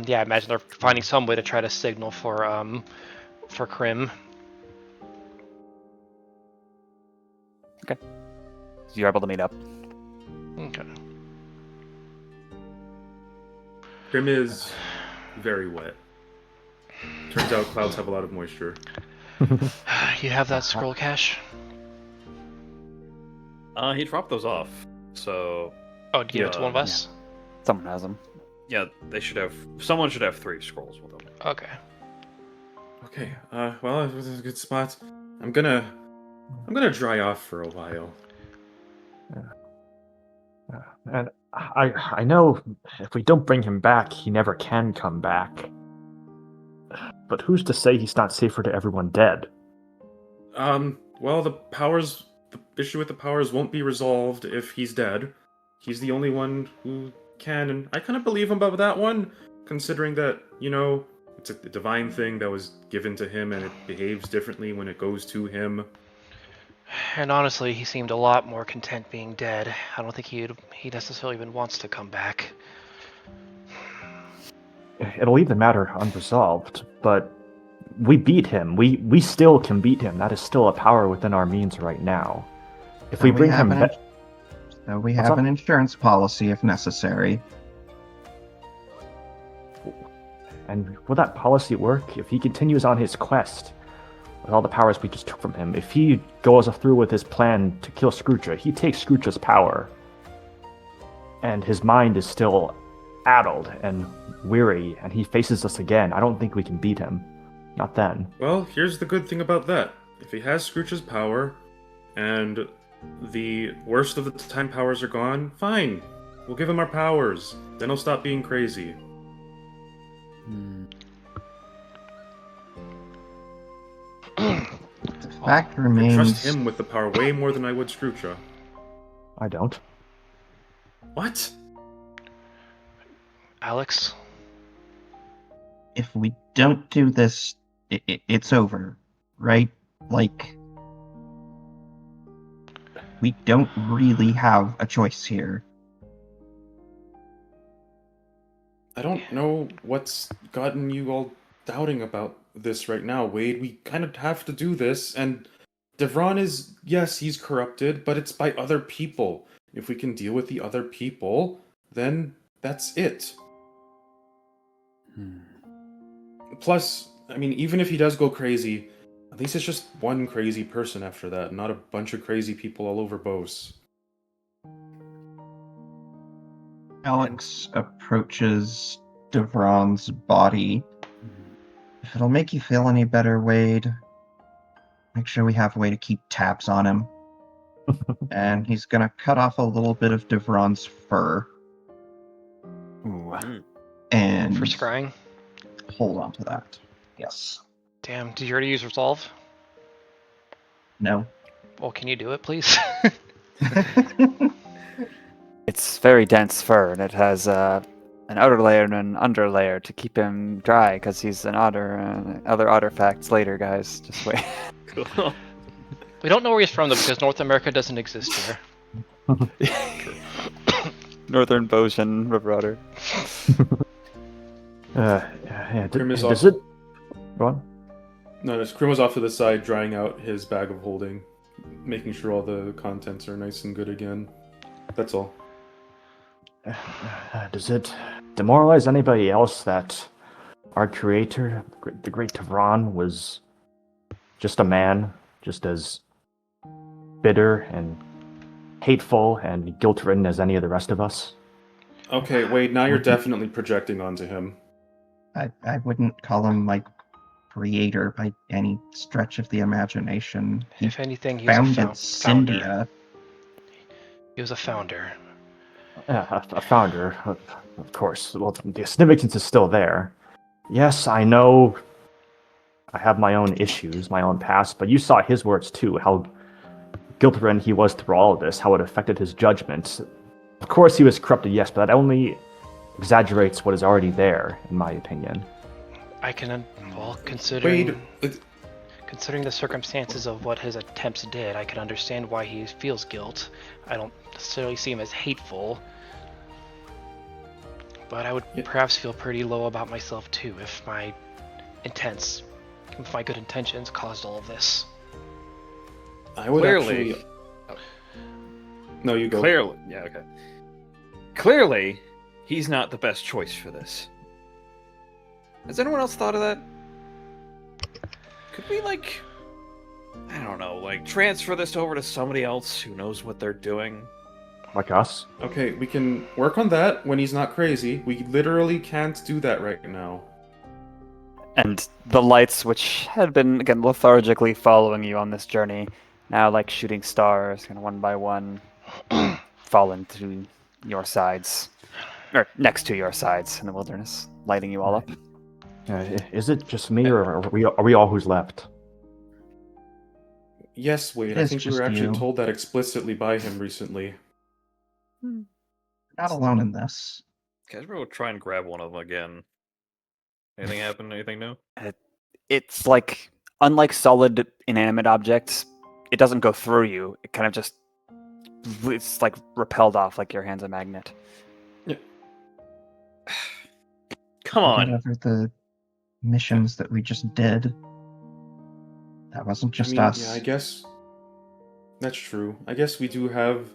Yeah, I imagine they're finding some way to try to signal for Crim. Okay. So you're able to meet up. Okay. Crim is very wet. Turns out clouds have a lot of moisture. You have that scroll, Cash? He dropped those off. So Oh, do you give it to one of us? Someone has them. yeah, someone should have 3 scrolls with them. Okay. Okay. Well, this is a good spot. I'm gonna dry off for a while. And I know if we don't bring him back, he never can come back. But who's to say he's not safer to everyone dead? Well, the issue with the powers won't be resolved if he's dead. He's the only one who can, and I kind of believe him about that one, considering that, it's a divine thing that was given to him and it behaves differently when it goes to him. And honestly, he seemed a lot more content being dead. I don't think he necessarily even wants to come back. It'll leave the matter unresolved, but we beat him. We still can beat him. That is still a power within our means right now. If we bring him back... So we have an insurance policy if necessary. And will that policy work if he continues on his quest with all the powers we just took from him? If he goes through with his plan to kill Scrooge, he takes Scrooge's power, and his mind is still addled and weary, and he faces us again. I don't think we can beat him. Not then. Well, here's the good thing about that. If he has Scrooge's power, and the worst of the time powers are gone, fine. We'll give him our powers. Then he'll stop being crazy. The fact I remains... trust him with the power way more than I would Scrooge. I don't. What? Alex? if we don't do this, it's over, right? Like, we don't really have a choice here. I don't know what's gotten you all doubting about this right now, Wade. We kind of have to do this, and Devron is, yes, he's corrupted, but it's by other people. If we can deal with the other people, then that's it. Plus, I mean, even if he does go crazy, at least it's just one crazy person after that, not a bunch of crazy people all over Bose. Alex approaches Devron's body. If it'll make you feel any better, Wade, make sure we have a way to keep tabs on him. And he's gonna cut off a little bit of Devron's fur. Ooh. And For scrying. hold on to that. Yes. Damn, did you already use Resolve? No. Well, can you do it, please? It's very dense fur, and it has an outer layer and an under layer to keep him dry, because he's an otter. Other otter facts later, guys. Just wait. Cool. We don't know where he's from, though, because North America doesn't exist here. Northern Boshan River Otter. Crim is does off. it? Go on. No, Crim was off to the side, drying out his bag of holding, making sure all the contents are nice and good again. That's all. Does it demoralize anybody else that our creator, the great Devron, was just a man, just as bitter and hateful and guilt-ridden as any of the rest of us? Okay, Wade, now you're definitely projecting onto him. I wouldn't call him my creator by any stretch of the imagination. He If anything, he was a founded founder. Cyndia. He was a founder. A founder, of course. Well, the significance is still there. Yes, I know I have my own issues, my own past, but you saw his words too, how guilt-ridden he was through all of this, how it affected his judgment. Of course he was corrupted, yes, but that only exaggerates what is already there, in my opinion. I can, well, considering Wade, considering the circumstances of what his attempts did, I can understand why he feels guilt. I don't necessarily see him as hateful, but I would perhaps feel pretty low about myself too if my good intentions caused all of this. I would Clearly. actually... No, you go. Clearly, yeah, okay. Clearly, he's not the best choice for this. Has anyone else thought of that? Could we, like, I don't know, like, transfer this over to somebody else who knows what they're doing? Like us? Okay, we can work on that when he's not crazy. We literally can't do that right now. And the lights, which had been, again, lethargically following you on this journey, now like shooting stars, kind of one by one, fall into your sides, or next to your sides in the wilderness, lighting you all up. Is it just me, or are we all who's left? Yes, Wade, I It's think we just were actually you. told that explicitly by him recently. Not alone in this. Cashmere will try and grab one of them again. Anything happen? Anything new? It's like, unlike solid inanimate objects, it doesn't go through you. It kind of just, it's like repelled off like your hand's a magnet. Come on. Whatever the missions that we just did. That wasn't just us. Yeah, I guess that's true. I guess we do have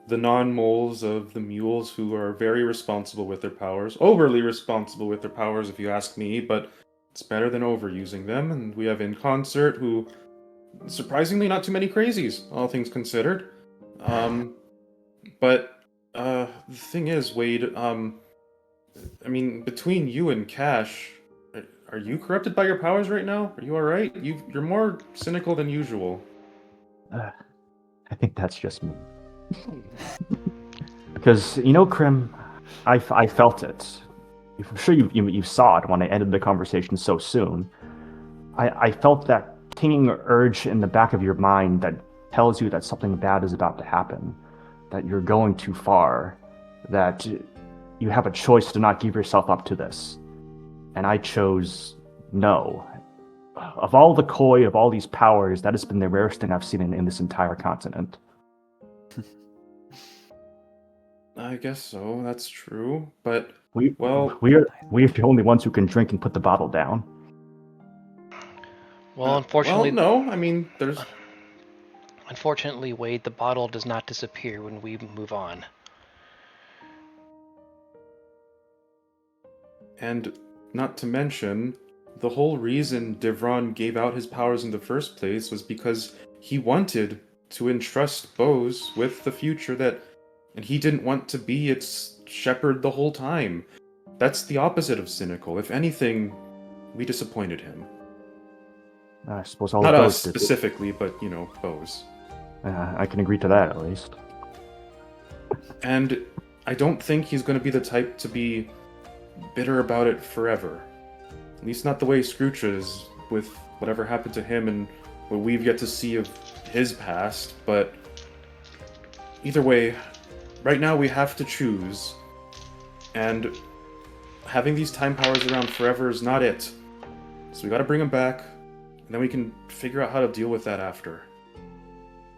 the non-moles of the mules who are very responsible with their powers. Overly responsible with their powers, if you ask me, but it's better than overusing them. And we have In Concert, who, surprisingly, not too many crazies, all things considered. But the thing is, Wade, I mean, between you and Cash, are you corrupted by your powers right now? Are you alright? You're more cynical than usual. I think that's just me. Because, Crim, I felt it. I'm sure you saw it when I ended the conversation so soon. I felt that tinging urge in the back of your mind that tells you that something bad is about to happen, that you're going too far, that you have a choice to not give yourself up to this. and I chose no. Of all the koi, of all these powers, that has been the rarest thing I've seen in this entire continent. I guess so. That's true. But We're the only ones who can drink and put the bottle down. Well, unfortunately, no. I mean, there's. Unfortunately, Wade, the bottle does not disappear when we move on. And not to mention, the whole reason Devron gave out his powers in the first place was because he wanted to entrust Bose with the future and he didn't want to be its shepherd the whole time. That's the opposite of cynical. If anything, we disappointed him. I suppose all Not of us those did. specifically, but, Bose. I can agree to that, at least. And I don't think he's going to be the type to be bitter about it forever. At least not the way Scrooge is, with whatever happened to him and what we've yet to see of his past. But either way, right now we have to choose. And having these time powers around forever is not it. So we gotta bring them back, and then we can figure out how to deal with that after.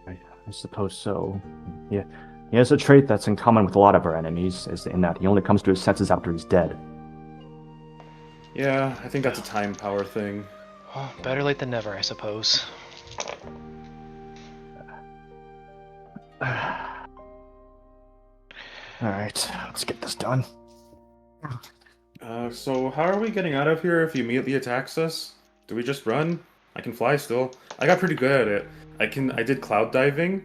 I suppose so. Yeah. He has a trait that's in common with a lot of our enemies, is in that he only comes to his senses after he's dead. Yeah, I think that's a time power thing. Oh, better late than never, I suppose. Alright, let's get this done. So how are we getting out of here if he immediately attacks us? Do we just run? I can fly still. I got pretty good at it. I did cloud diving.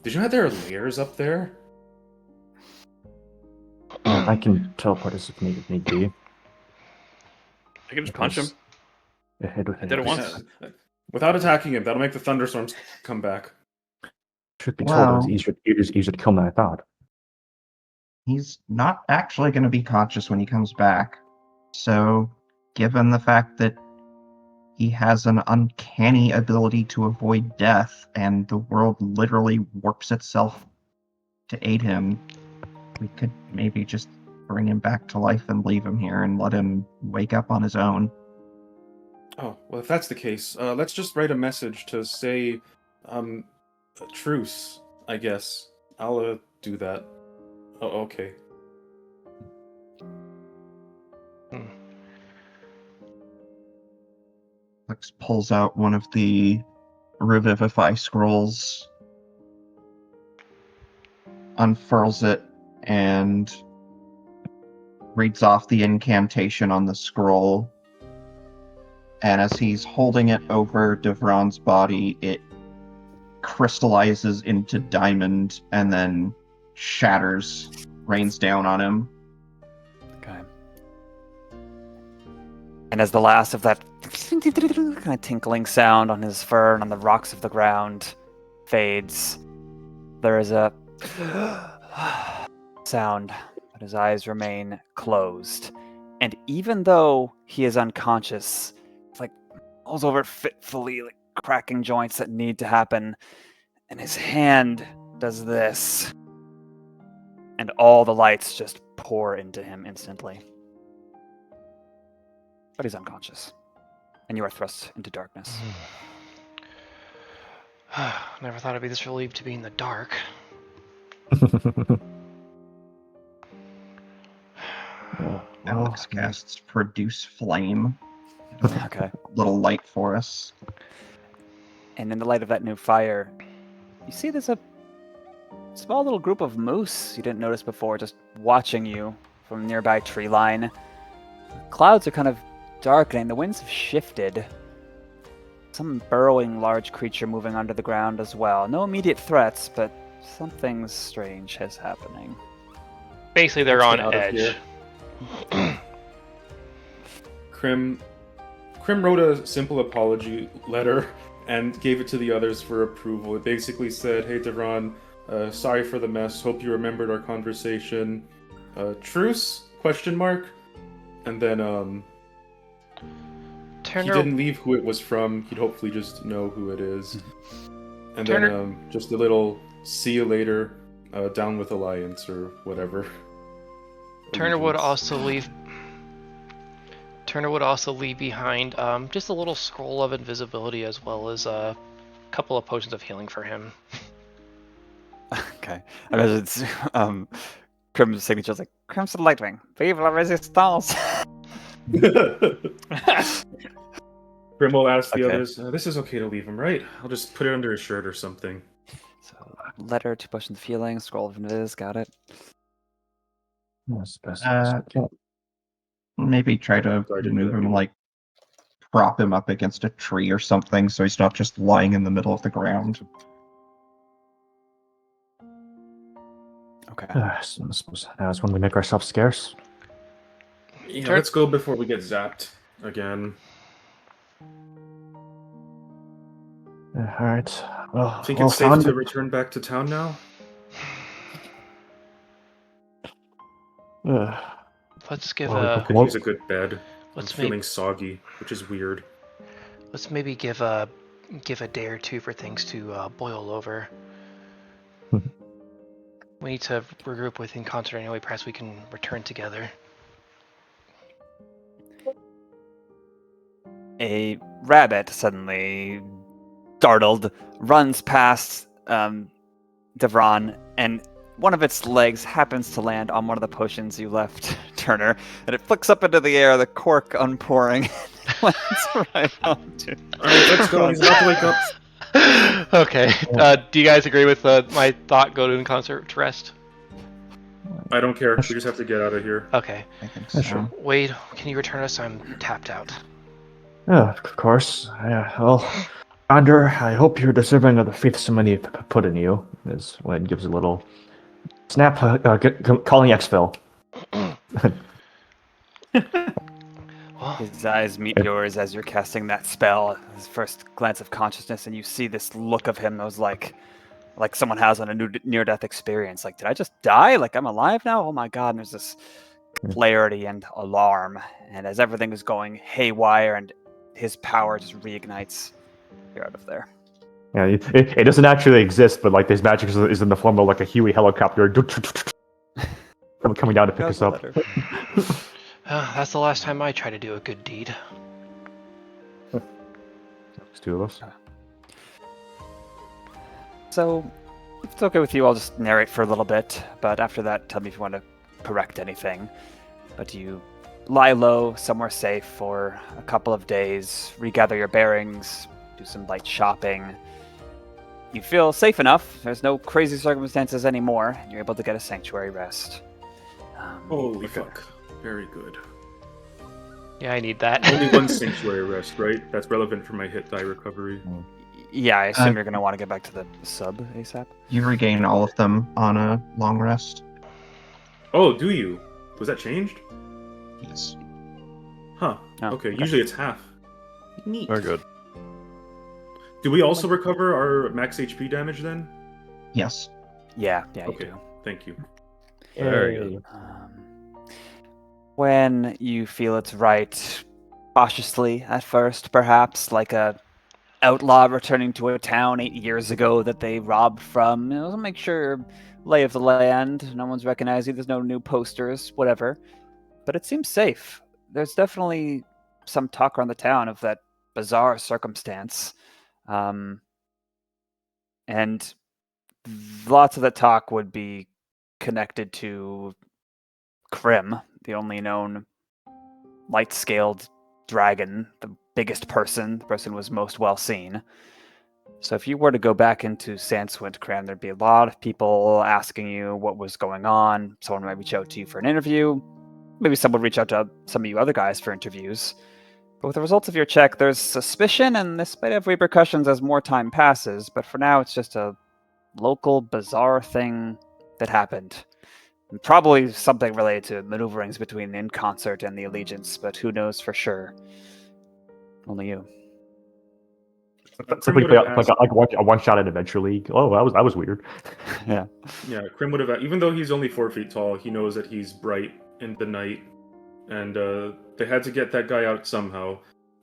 Did you know there are layers up there? I can teleport us if need be. I can just punch him. I did it once. Without attacking him, that'll make the thunderstorms come back. Truth be told, it was easier to kill than I thought. He's not actually going to be conscious when he comes back. So, given the fact that he has an uncanny ability to avoid death, and the world literally warps itself to aid him, we could maybe just bring him back to life and leave him here and let him wake up on his own. Oh, well, if that's the case, let's just write a message to say, truce, I guess. I'll, do that. Oh, okay. Lex pulls out one of the Revivify scrolls, unfurls it, and reads off the incantation on the scroll. And as he's holding it over Devron's body, it crystallizes into diamond and then shatters, rains down on him. Okay. And as the last of that kind of tinkling sound on his fur and on the rocks of the ground fades, there is a sound, but his eyes remain closed. And even though he is unconscious, like rolls over fitfully, like cracking joints that need to happen, and his hand does this. And all the lights just pour into him instantly. But he's unconscious. And you are thrust into darkness. Never thought I'd be this relieved to be in the dark. Alex casts Produce Flame. Okay. Little light for us. And in the light of that new fire, you see there's a small little group of moose you didn't notice before, just watching you from nearby tree line. The clouds are kind of darkening. The winds have shifted. Some burrowing large creature moving under the ground as well. No immediate threats, but something strange is happening. Basically, they're Let's on get out of edge. here. Crim wrote a simple apology letter and gave it to the others for approval. It basically said, "Hey, Devron, sorry for the mess. Hope you remembered our conversation. Truce? Question mark." And then he didn't leave who it was from. He'd hopefully just know who it is. And then just a little "see you later, down with Alliance" or whatever. Turner would also leave Turner would also leave behind just a little scroll of invisibility as well as a couple of potions of healing for him. Okay. I mean, it's Crim's signature is like Crimson Lightwing. Vive la Resistance. Grim will ask the Okay. others, this is okay to leave him, right? I'll just put it under his shirt or something. So letter, 2 potions of healing, scroll of invis, got it. Yes, best. Maybe try to Sorry, I didn't move do that. him, like prop him up against a tree or something, so he's not just lying in the middle of the ground. Okay. So I suppose now is when we make ourselves scarce. Yeah, Turn- let's go before we get zapped again. All right. Well, Think well, it's safe Foundry- to return back to town now? Let's give Well, a Could use a good bed. I'm let's feeling soggy, which is weird. let's maybe give a day or two for things to boil over. We need to regroup within concert anyway. Perhaps we can return together. A rabbit suddenly, startled, runs past Devron, and one of its legs happens to land on one of the potions you left, Turner, and it flicks up into the air, the cork unpouring, and lands right onto. Alright, let's go. He's about to wake up. Okay. Do you guys agree with my thought? Go to in concert to rest. I don't care. We just have to get out of here. Okay. I think Yeah, so. sure. Wade, can you return us? I'm tapped out. Yeah, of course. Yeah, well, Baldur, I hope you're deserving of the faith somebody put in you. As Wade gives a little snap, calling exfil. Well, His eyes meet yours as you're casting that spell. His first glance of consciousness, and you see this look of him that was like someone has on a near-death experience. Like, did I just die? Like, I'm alive now? Oh my god! And there's this clarity and alarm, and as everything is going haywire, and his power just reignites, you're out of there. Yeah, it doesn't actually exist, but like this magic is in the form of like a Huey helicopter coming down to pick us up. that's the last time I try to do a good deed. There's two of us. So, if it's okay with you, I'll just narrate for a little bit, but after that, tell me if you want to correct anything. But you lie low, somewhere safe for a couple of days, regather your bearings, do some light shopping. You feel safe enough, there's no crazy circumstances anymore, and you're able to get a sanctuary rest. Holy fuck. Very good. Yeah, I need that. Only one sanctuary rest, right? That's relevant for my hit die recovery. Yeah, I assume you're going to want to get back to the sub ASAP. You regain all of them on a long rest. Oh, do you? Was that changed? Yes. Huh. Oh, Okay, usually it's half. Neat. Very good. Do we also recover our max HP damage then? Yes. Yeah, you Okay. do. Thank you. Very good. When you feel it's right, cautiously at first, perhaps, like a outlaw returning to a town 8 years ago that they robbed from, make sure lay of the land, no one's recognized you, there's no new posters, whatever. But it seems safe. There's definitely some talk around the town of that bizarre circumstance. And lots of the talk would be connected to Crim, the only known light-scaled dragon, the biggest person, the person who was most well seen. So if you were to go back into Sandswind, Crim, there'd be a lot of people asking you what was going on. Someone might reach out to you for an interview. Maybe someone would reach out to some of you other guys for interviews. But with the results of your check, there's suspicion, and this might have repercussions as more time passes, but for now it's just a local, bizarre thing that happened. And probably something related to maneuverings between In Concert and the Allegiance, but who knows for sure? Only you. It's like we play like a one-shot in Adventure League. Oh, that was weird. Yeah. Yeah, Crim would have, even though he's only 4 feet tall, he knows that he's bright in the night, and they had to get that guy out somehow.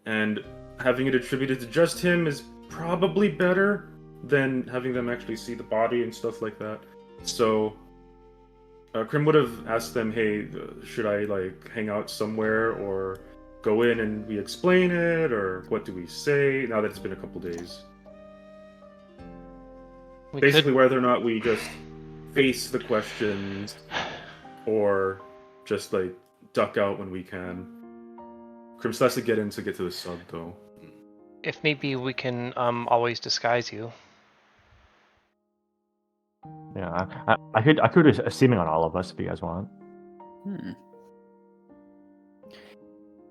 And having it attributed to just him is probably better than having them actually see the body and stuff like that. So, Crim would have asked them, hey, should I, hang out somewhere or go in and we explain it, or what do we say now that it's been a couple days? Basically, whether or not we just face the questions or just like duck out when we can. Crim still has to get in to get to the sub, though. If maybe we can always disguise you. Yeah, I could do a seeming on all of us if you guys want.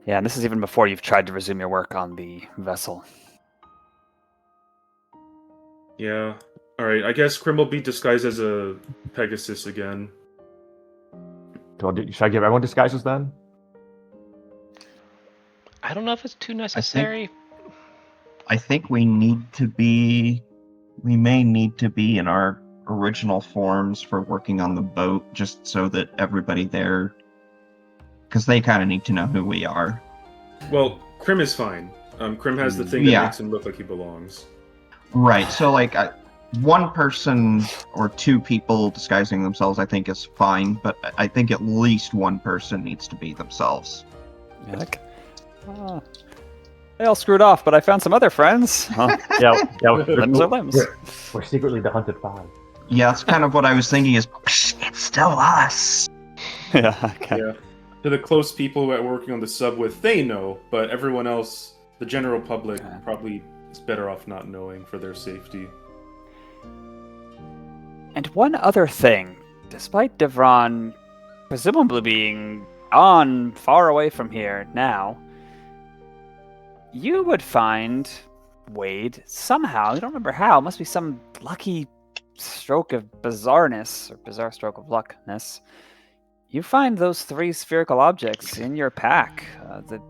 Yeah, and this is even before you've tried to resume your work on the vessel. Yeah. Alright, I guess Crim will be disguised as a Pegasus again. Well, should I give everyone disguises then? I don't know if it's too necessary. I think we may need to be in our original forms for working on the boat, just so that everybody there, because they kind of need to know who we are. Well, Crim is fine. Crim has the thing that makes him look like he belongs. Right, so like one person or two people disguising themselves I think is fine, but I think at least one person needs to be themselves. Like, they all screwed off, but I found some other friends. Huh? Yeah, Limbs are limbs. We're secretly the Hunted Five. Yeah, that's kind of what I was thinking is, it's still us. Yeah, okay. Yeah. To the close people who are working on the sub with, they know, but everyone else, the general public, probably is better off not knowing for their safety. And one other thing, despite Devron presumably being on far away from here now, you would find Wade somehow, you don't remember how, it must be some lucky stroke of bizarreness, or bizarre stroke of luckness. You find those 3 spherical objects in your pack the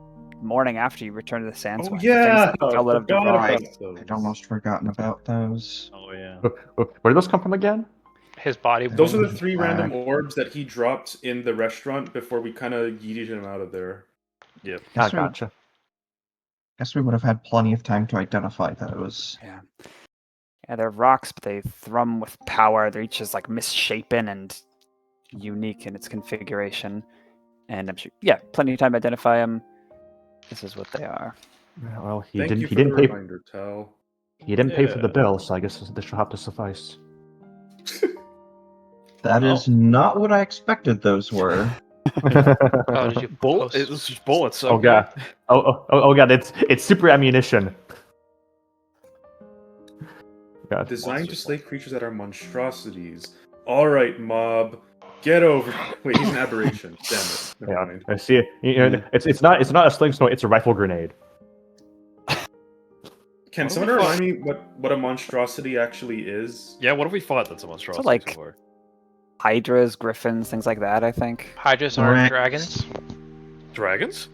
morning after you return to the sandstorm. Oh yeah! I'd almost forgotten about those. Oh yeah. Where did those come from again? His body. Those are the 3 random orbs that he dropped in the restaurant before we kind of yeeted him out of there. Yep. Gotcha. Guess we would have had plenty of time to identify those. Yeah, they're rocks, but they thrum with power. They're each just like misshapen and unique in its configuration. And I'm sure, plenty of time to identify them. This is what they are. Yeah, well, he Thank you didn't for pay. the reminder, Tal. He didn't pay for the bill, so I guess this will have to suffice. That is not what I expected those were. Oh, did you Bullet? post- It was just bullets. Oh god! Oh god! It's super ammunition. God. Designed to slay creatures that are monstrosities. Alright, mob. Get over. Wait, he's an aberration. Damn it. Never mind. I see it. It's not a sling stone. It's a rifle grenade. Can someone remind me what a monstrosity actually is? Yeah, what have we fought that's a monstrosity So, like, before? Hydras, griffins, things like that, I think. Hydras are Correct. dragons? Dragons?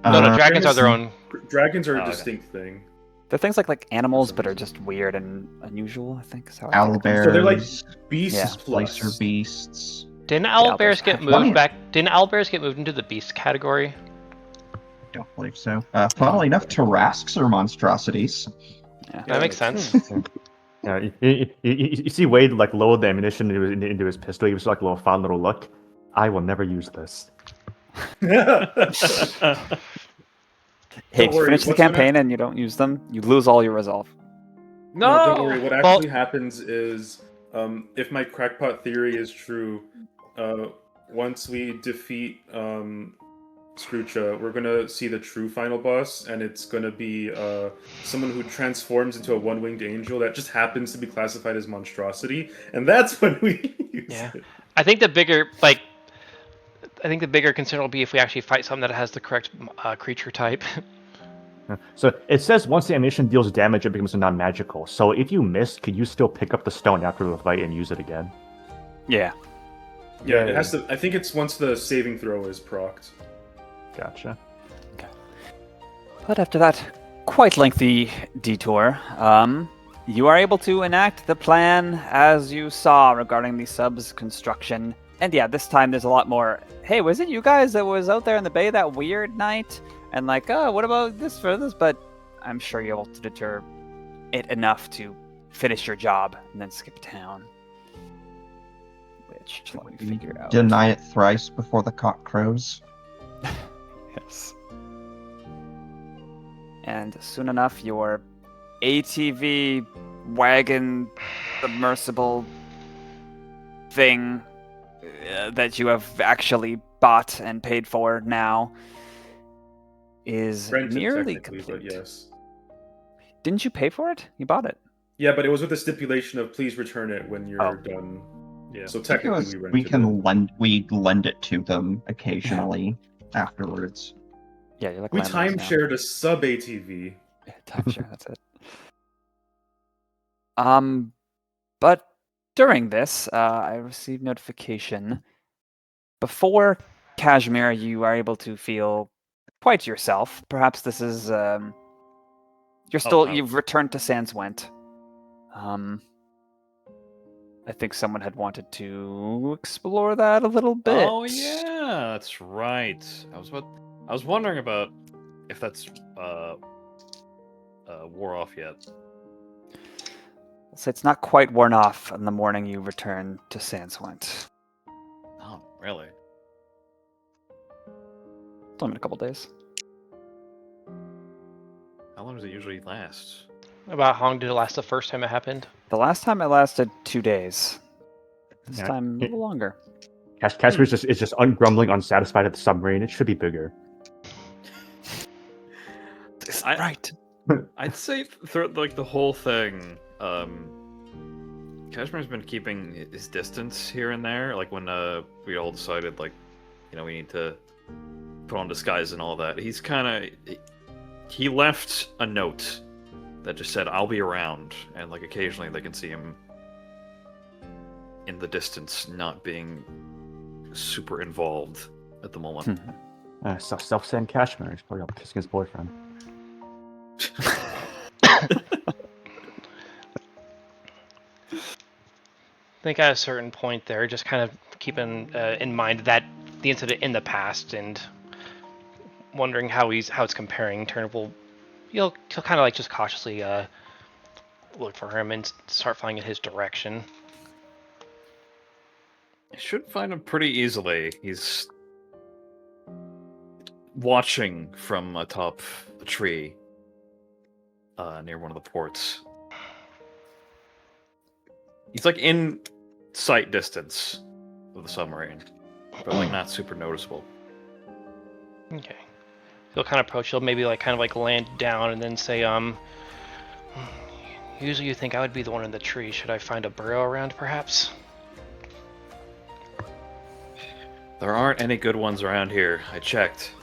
No, dragons are their own. Dragons are a okay. distinct thing. They're things like animals, but are just weird and unusual, I think. Is how I think of them. Owlbears, So they're like beasts Yeah. plus. slicer beasts. Didn't owlbears owlbears get have moved plenty. back? Didn't owlbears get moved into the beast category? Don't believe so. Funnily enough, Tarasques are monstrosities. That makes sense. Yeah, you see Wade like load the ammunition into his pistol. He was like a little fond little look. I will never use this. Hey, if you worry, finish the what's gonna- campaign and you don't use them, you lose all your resolve. No, don't worry. What Well- actually happens is, if my crackpot theory is true, once we defeat Scroocha, we're gonna see the true final boss, and it's gonna be someone who transforms into a one-winged angel that just happens to be classified as monstrosity, and that's when we use Yeah. it. I think the bigger concern will be if we actually fight something that has the correct creature type. So it says once the ammunition deals damage, it becomes a non-magical. So if you miss, could you still pick up the stone after the fight and use it again? Yeah. Yeah, it has to. I think it's once the saving throw is procced. Gotcha. But after that quite lengthy detour, you are able to enact the plan as you saw regarding the sub's construction. And yeah, this time there's a lot more, hey, was it you guys that was out there in the bay that weird night? And like, oh, what about this for this? But I'm sure you're able to deter it enough to finish your job and then skip town. Which, let me figure out. Deny it thrice before the cock crows. Yes. and soon enough, your ATV wagon submersible thing that you have actually bought and paid for now is Rented, nearly technically, complete. but yes. Didn't you pay for it? You bought it. Yeah, but it was with the stipulation of please return it when you're Oh. done. Yeah. So I think it technically, was- we rented we it. can lend it to them occasionally afterwards. Yeah, you're like We landlords now. time-shared a sub ATV. Yeah, timeshare, that's it. But during this, I received notification. Before Cashmere, you are able to feel quite yourself. Perhaps this is you're still wow. you've returned to Sandswent. I think someone had wanted to explore that a little bit. Oh yeah, that's right. I was wondering about if that's wore off yet. I'll say it's not quite worn off in the morning you return to Sandswent. Oh, really? It's only been a couple days. How long does it usually last? About how long did it last the first time it happened? The last time it lasted 2 days. This Yeah, time a little longer. Cashmere's is just ungrumbling, unsatisfied at the submarine. It should be bigger. Right. I'd say throughout like the whole thing, Cashmere's been keeping his distance here and there. Like when we all decided, like, you know, we need to put on disguise and all that. He's he left a note that just said, "I'll be around," and like occasionally they can see him in the distance, not being super involved at the moment. Self-send Cashmere. He's probably out kissing his boyfriend. I think at a certain point there, just kind of keeping in mind that the incident in the past and wondering how it's comparing, he'll kind of like just cautiously look for him and start flying in his direction. You should find him pretty easily. He's watching from atop a tree near one of the ports. He's like in sight distance of the submarine, but like not super noticeable. Okay. He'll kind of approach. He'll maybe like kind of like land down and then say, usually you think I would be the one in the tree. Should I find a burrow around, perhaps? There aren't any good ones around here. I checked.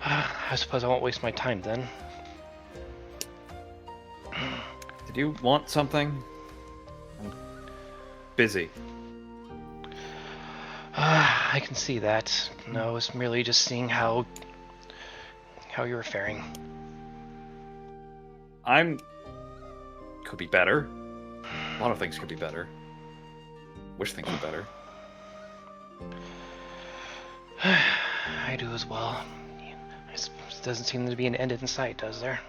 I suppose I won't waste my time then. Did you want something? I'm busy. I can see that. No, it's merely just seeing how you were faring. Could be better. A lot of things could be better. Wish things were better. I do as well. It doesn't seem to be an end in sight, does there?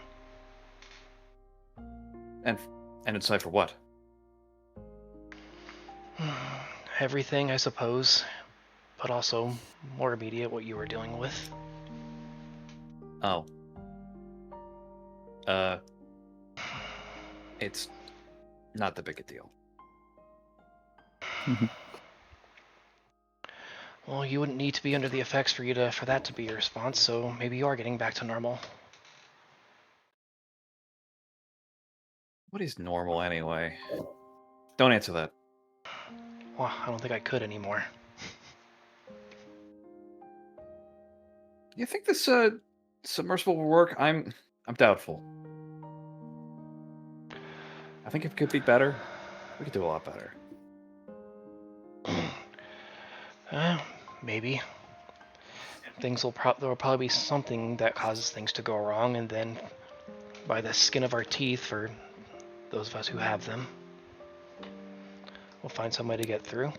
And inside for what? Everything, I suppose, but also more immediate what you were dealing with. Oh. It's not that big a deal. Well, you wouldn't need to be under the effects for that to be your response, so maybe you are getting back to normal. What is normal anyway? Don't answer that. Well, I don't think I could anymore. You think this submersible will work? I'm doubtful. I think it could be better. We could do a lot better. Maybe. There will probably be something that causes things to go wrong, and then by the skin of our teeth, for those of us who have them, we'll find some way to get through.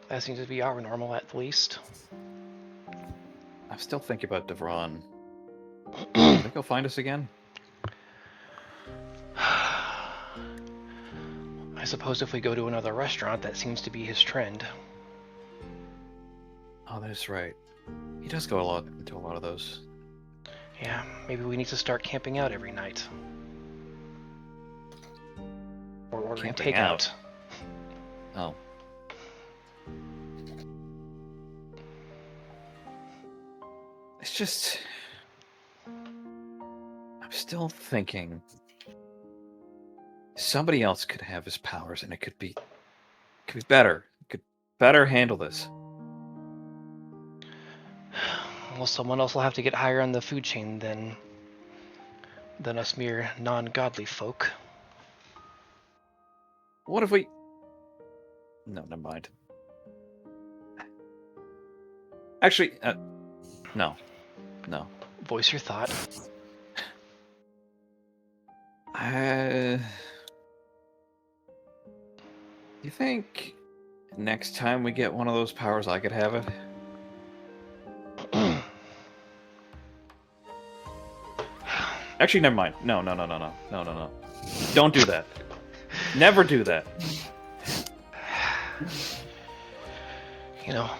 That seems to be our normal, at least. I'm still thinking about Devron. Think he'll find us again? I I suppose if we go to another restaurant, that seems to be his trend. Oh, that's right. He does go into a lot of those. Yeah, maybe we need to start camping out every night. Or ordering Camping takeout. out? Oh. It's just... I'm still thinking... Somebody else could have his powers, and it could be better. It could better handle this. Well, someone else will have to get higher on the food chain than us mere non-godly folk. What if we... No, never mind. Actually, no. No. Voice your thought. You think next time we get one of those powers, I could have it? Actually, never mind. No. Don't do that. Never do that. You know,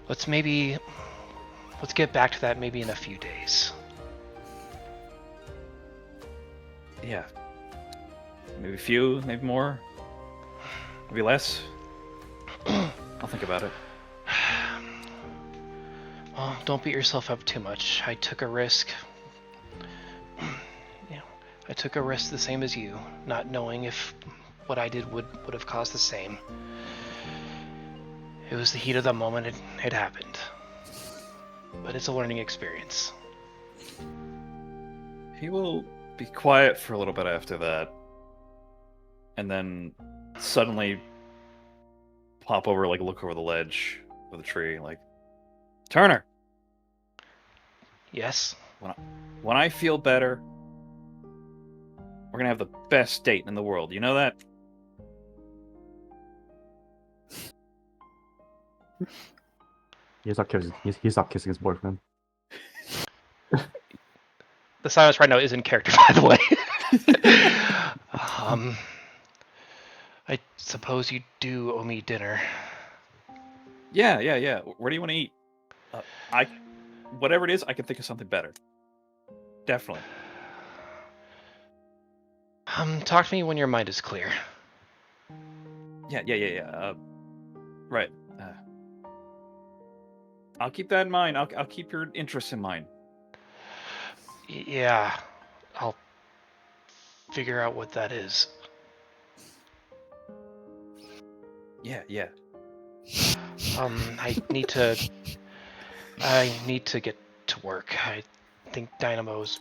let's get back to that maybe in a few days. Yeah. Maybe a few, maybe more. Maybe less. I'll think about it. Well, don't beat yourself up too much. I took a risk. I took a risk the same as you, not knowing if what I did would have caused the same. It was the heat of the moment it happened. But it's a learning experience. He will be quiet for a little bit after that. And then suddenly pop over, like look over the ledge of the tree, like, Turner! Yes? When I feel better, we're gonna have the best date in the world. You know that? He's not kissing his boyfriend. The silence right now is in character, by the way. I suppose you do owe me dinner. Yeah. Where do you want to eat? Whatever it is, I can think of something better. Definitely. Talk to me when your mind is clear. Yeah. Right. I'll keep that in mind. I'll keep your interests in mind. Yeah, I'll figure out what that is. Yeah. I need to get to work. I think Dynamo's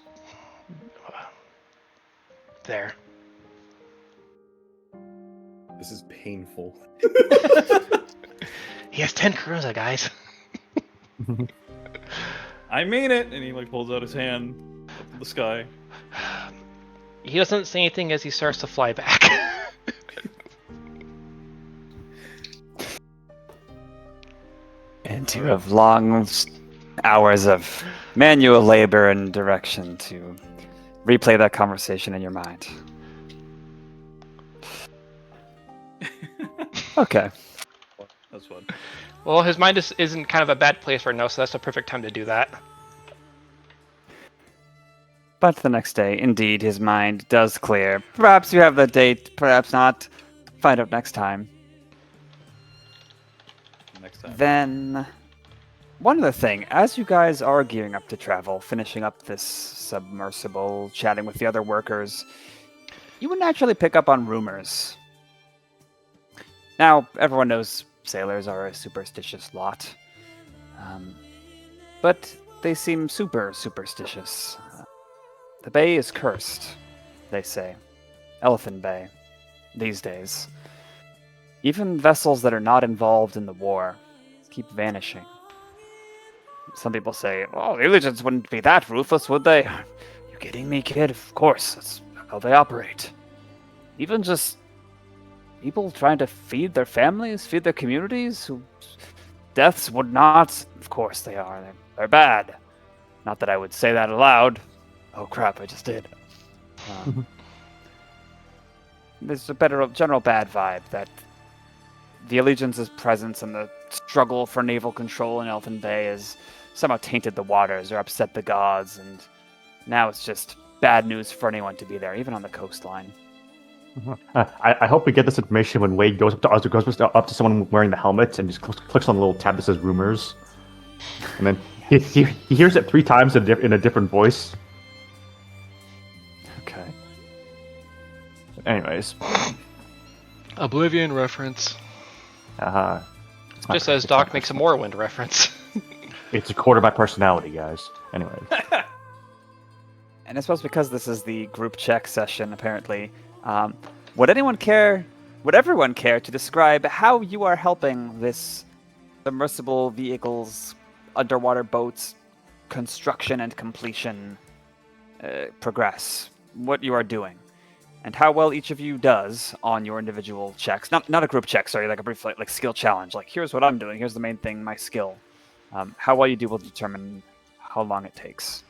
there. This is painful. He has 10 Corona, guys. I mean it! And he like pulls out his hand up to the sky. He doesn't say anything as he starts to fly back. And you have long hours of manual labor and direction to replay that conversation in your mind. Okay. That's fun. Well, his mind is in kind of a bad place right now, so that's the perfect time to do that. But the next day, indeed, his mind does clear. Perhaps you have the date, perhaps not. Find out next time. Next time. Then, one other thing. As you guys are gearing up to travel, finishing up this submersible, chatting with the other workers, you would naturally pick up on rumors. Now, everyone knows sailors are a superstitious lot. But they seem super superstitious. The bay is cursed, they say. Elephant Bay, these days. Even vessels that are not involved in the war keep vanishing. Some people say, oh, the Illusions wouldn't be that ruthless, would they? Are you kidding me, kid? Of course, that's how they operate. Even just people trying to feed their families, feed their communities, whose deaths would not. Of course they are. They're bad. Not that I would say that aloud. Oh crap, I just did. there's a better general bad vibe that the Allegiance's presence and the struggle for naval control in Elfin Bay has somehow tainted the waters or upset the gods, and now it's just bad news for anyone to be there, even on the coastline. I hope we get this information when Wade goes up to someone wearing the helmet and just clicks on the little tab that says rumors, and then he hears it 3 times in a different voice. Okay. Anyways, Oblivion reference. It's Just as Doc makes a Morrowind reference. It's a quarter of my personality, guys. Anyways. And I suppose because this is the group check session, apparently, would everyone care to describe how you are helping this submersible vehicles, underwater boats, construction and completion progress? What you are doing? And how well each of you does on your individual checks. Not a group check, sorry, like a brief like skill challenge. Like, here's what I'm doing, here's the main thing, my skill. How well you do will determine how long it takes.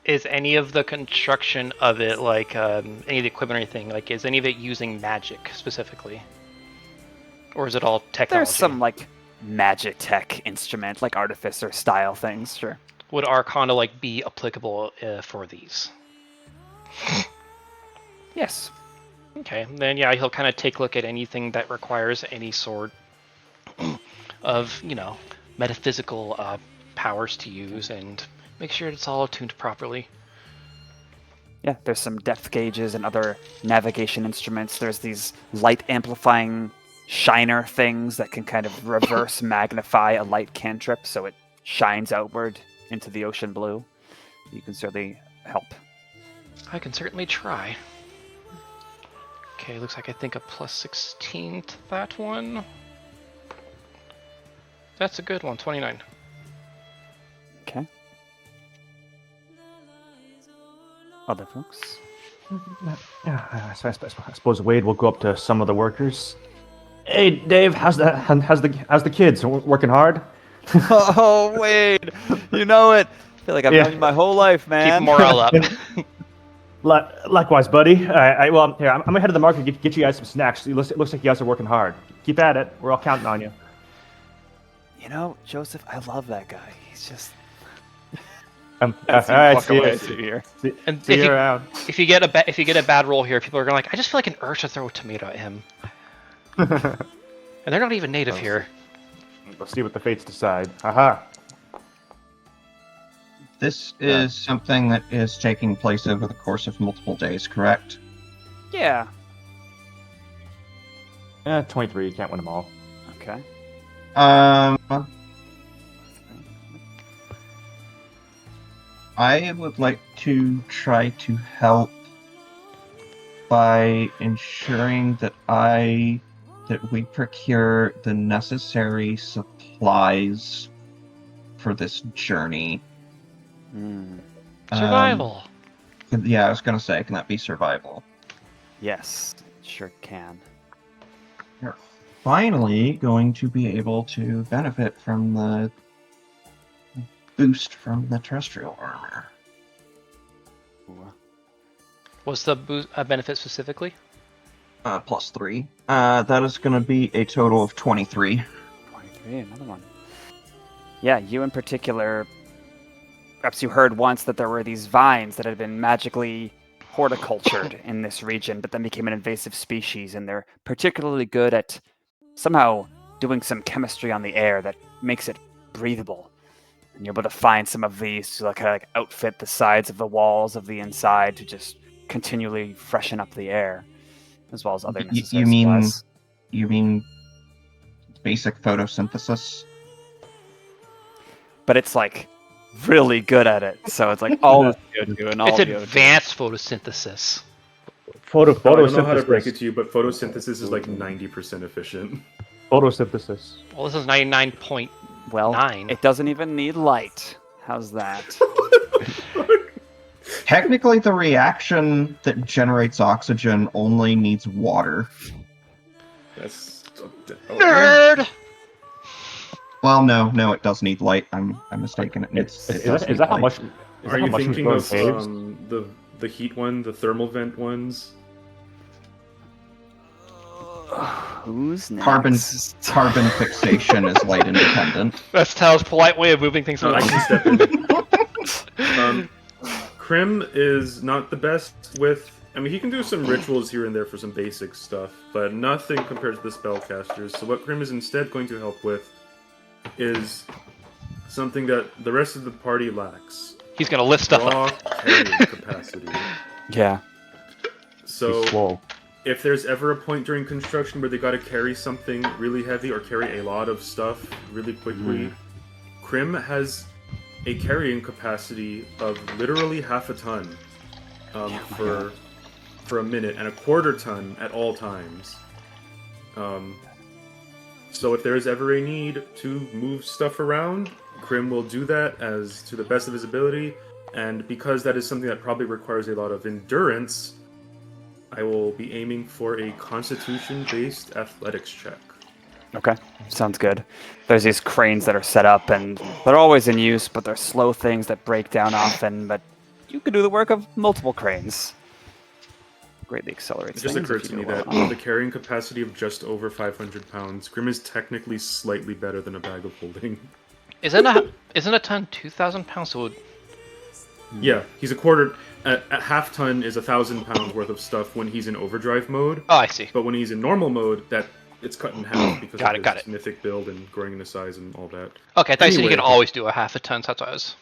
Is any of the construction of it, like any of the equipment or anything, like is any of it using magic specifically? Or is it all technology? There's some like magic tech instrument, like artificer style things, sure. Would Arcana like be applicable for these? Yes. Okay, then yeah, he'll kind of take a look at anything that requires any sort of, metaphysical powers to use and make sure it's all tuned properly. Yeah, there's some depth gauges and other navigation instruments. There's these light amplifying shiner things that can kind of reverse magnify a light cantrip so it shines outward into the ocean blue. You can certainly help. I can certainly try. Okay, looks like I think a plus 16 to that one. That's a good one, 29. Okay. Other folks? Yeah, I suppose Wade will go up to some of the workers. Hey, Dave, how's the kids working hard? Oh, Wade, you know it. I feel like I've known you my whole life, man. Keep morale up. Likewise, buddy. Well, here, I'm gonna head to the market to get you guys some snacks. It looks like you guys are working hard. Keep at it. We're all counting on you. You know, Joseph, I love that guy. He's just... All right, see And you around. if you get a bad roll here, people are gonna I just feel like an urge to throw a tomato at him. And they're not even native here. We'll see what the fates decide. Haha. This is something that is taking place over the course of multiple days, correct? Yeah. 23. You can't win them all. Okay. I would like to try to help by ensuring that we procure the necessary supplies for this journey. Survival. Yeah, I was gonna say, can that be survival? Yes, it sure can. You're finally going to be able to benefit from the boost from the terrestrial armor. What's the boost benefit specifically? +3. That is going to be a total of 23. 23, another one. Yeah, you in particular, perhaps you heard once that there were these vines that had been magically horticultured in this region, but then became an invasive species, and they're particularly good at somehow doing some chemistry on the air that makes it breathable. And you're able to find some of these to kind of outfit the sides of the walls of the inside to just continually freshen up the air, as well as other necessary supplies. You mean basic photosynthesis? But it's like really good at it, so it's like all the CO2 and all It's the advanced photosynthesis. I don't know how to break it to you, but photosynthesis is like 90% efficient. Photosynthesis. Well, this is 99.9. Well, it doesn't even need light. How's that? Technically, the reaction that generates oxygen only needs water. That's Nerd! Well, no, it does need light. I'm mistaken. Is that how much? Are you thinking of the heat one, the thermal vent ones? Who's next? Carbon fixation is light independent. That's Tal's polite way of moving things I along. can step in. Crim is not the best with... I mean, he can do some rituals here and there for some basic stuff, but nothing compared to the spellcasters. So what Crim is instead going to help with is something that the rest of the party lacks. He's gonna lift stuff Raw up. carrying capacity. Yeah. So He's slow. if there's ever a point during construction where they gotta carry something really heavy or carry a lot of stuff really quickly, Crim has a carrying capacity of literally half a ton for a minute, and a quarter ton at all times. So if there is ever a need to move stuff around, Crim will do that as to the best of his ability, and because that is something that probably requires a lot of endurance, I will be aiming for a Constitution-based athletics check. Okay, sounds good. There's these cranes that are set up, and they're always in use, but they're slow things that break down often, but you could do the work of multiple cranes. Greatly accelerates It just things if occurred to you me do it that well. with a carrying capacity of just over 500 pounds, Grim is technically slightly better than a bag of holding. Isn't a ton 2,000 pounds? So Yeah, he's a quarter... At half ton is 1,000 pounds worth of stuff when he's in overdrive mode, oh, I see. but when he's in normal mode, that it's cut in half because Got of it, his mythic build and growing into size and all that. Okay, I thought you said you Anyway. could always do a half a ton, so that's why I was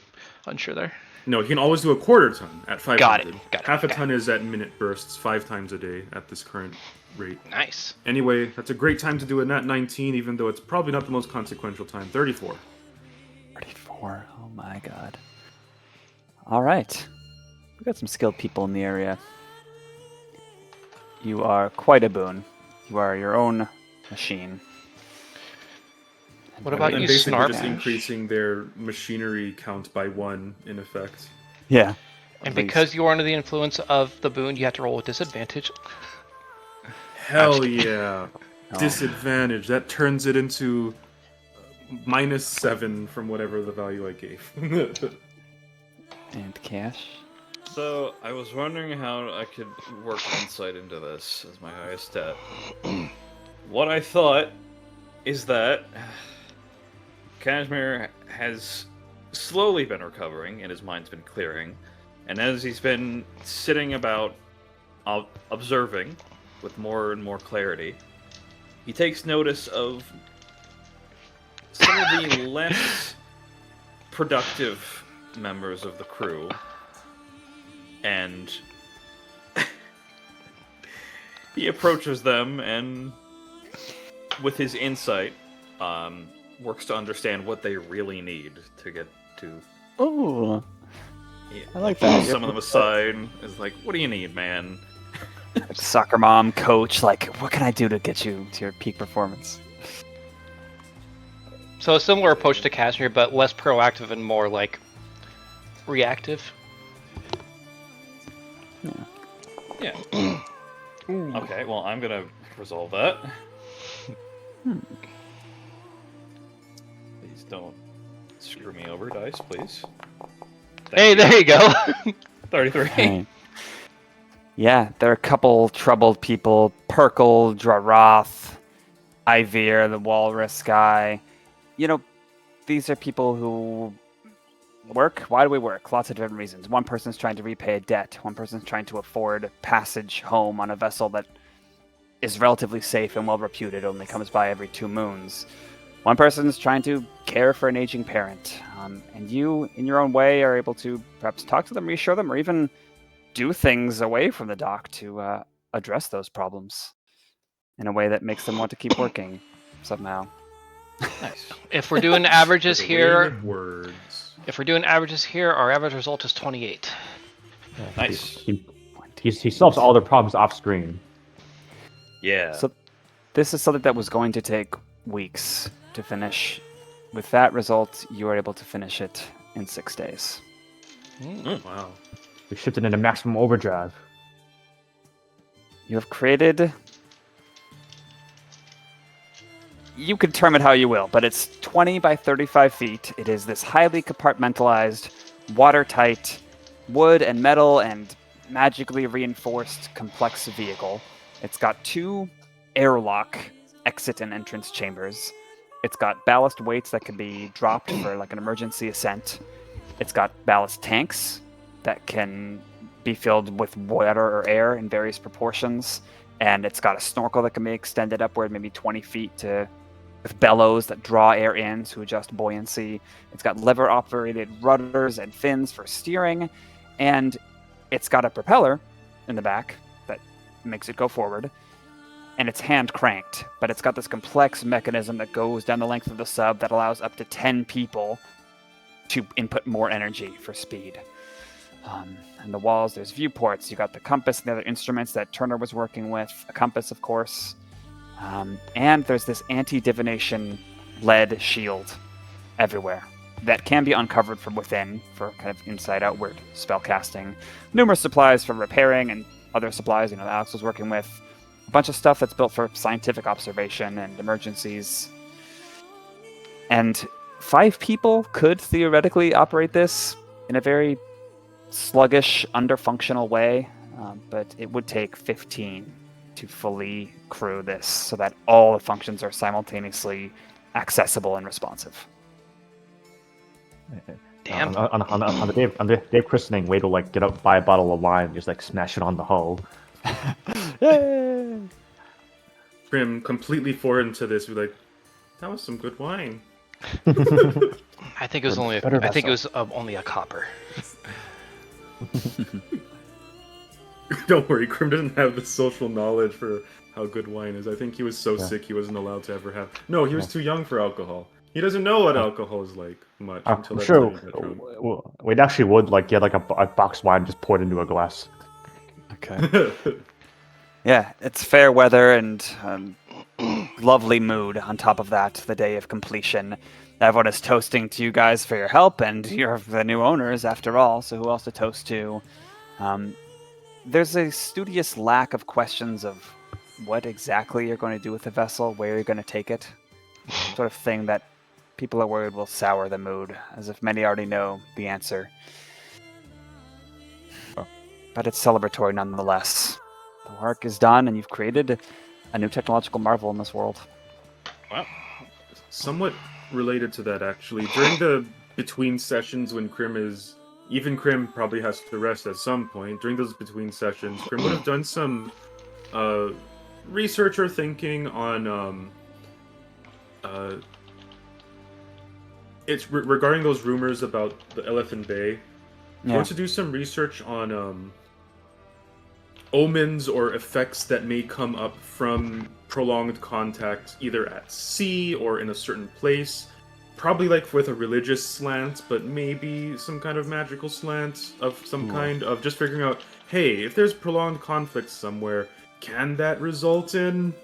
unsure there. No, he can always do a quarter ton at 500. Got it, Half a okay. ton is at minute bursts 5 times a day at this current rate. Nice. Anyway, that's a great time to do a nat 19, even though it's probably not the most consequential time. 34. 34. Oh my god. All right. We got some skilled people in the area. You are quite a boon. You are your own machine. What about And you, basically Snarp? just increasing their machinery count by 1, in effect. Yeah. And because you are under the influence of the boon, you have to roll with disadvantage. Hell yeah. Oh. Disadvantage. That turns it into -7 from whatever the value I gave. And cash. So, I was wondering how I could work insight into this as my highest stat. What I thought is that Cashmere has slowly been recovering and his mind's been clearing, and as he's been sitting about observing with more and more clarity, he takes notice of some of the less productive members of the crew, and he approaches them and, with his insight, works to understand what they really need to get to. Oh, Yeah, I like that. Some of them aside is like, "What do you need, man?" Soccer mom, coach, like, what can I do to get you to your peak performance? So a similar approach to Cashmere, but less proactive and more like reactive. Yeah. Okay, well, I'm gonna resolve that. Please don't screw me over, dice, please. Hey, there you go. 33. Right. Yeah, there are a couple troubled people. Perkle, Draroth, Ivir, the walrus guy. You know, these are people who work. Why do we work? Lots of different reasons. One person's trying to repay a debt. One person's trying to afford passage home on a vessel that is relatively safe and well reputed, only comes by every 2 moons. One person's trying to care for an aging parent. And you, in your own way, are able to perhaps talk to them, reassure them, or even do things away from the dock to address those problems in a way that makes them want to keep working somehow. Nice. If we're doing averages The here, weighing of words. our average result is 28. Nice. He solves all their problems off screen. Yeah. So this is something that was going to take weeks to finish. With that result, you were able to finish it in 6 days. Wow. We shifted into maximum overdrive. You have created... You can term it how you will, but it's 20 by 35 feet. It is this highly compartmentalized, watertight, wood and metal and magically reinforced complex vehicle. It's got 2 airlock exit and entrance chambers. It's got ballast weights that can be dropped for like an emergency ascent. It's got ballast tanks that can be filled with water or air in various proportions. And it's got a snorkel that can be extended upward maybe 20 feet with bellows that draw air in to adjust buoyancy. It's got lever-operated rudders and fins for steering. And it's got a propeller in the back that makes it go forward. And it's hand-cranked, but it's got this complex mechanism that goes down the length of the sub that allows up to 10 people to input more energy for speed. And the walls, there's viewports. You got the compass and the other instruments that Turner was working with. A compass, of course. And there's this anti-divination lead shield everywhere that can be uncovered from within for kind of inside-outward spellcasting. Numerous supplies for repairing and other supplies, that Alex was working with. A bunch of stuff that's built for scientific observation and emergencies. And 5 people could theoretically operate this in a very sluggish, under-functional way, but it would take 15 to fully crew this so that all the functions are simultaneously accessible and responsive. Damn. On the day of christening, Wade will like get up, buy a bottle of wine, and just like smash it on the hull. Yay! Crim, completely foreign to this, we're like, that was some good wine. I think it was only. Better I think it was vessel. only a copper. Don't worry, Crim doesn't have the social knowledge for how good wine is. I think he was so sick he wasn't allowed to ever have. No, he was too young for alcohol. He doesn't know what alcohol is like much until I'm that sure time he got drunk. Wade actually would like get like a box of wine, just pour it into a glass. Okay. Yeah, it's fair weather and lovely mood on top of that, the day of completion. Everyone is toasting to you guys for your help, and you're the new owners after all, so who else to toast to? There's a studious lack of questions of what exactly you're going to do with the vessel, where you're going to take it. Sort of thing that people are worried will sour the mood, as if many already know the answer. But it's celebratory nonetheless. The work is done, and you've created a new technological marvel in this world. Wow. Somewhat related to that, actually. During the between sessions when even Crim probably has to rest at some point. During those between sessions, Crim would have done some research or thinking on it's regarding those rumors about the Elephant Bay. I want to do some research on omens or effects that may come up from prolonged contact, either at sea or in a certain place. Probably like with a religious slant, but maybe some kind of magical slant of some kind of just figuring out, hey, if there's prolonged conflict somewhere, can that result in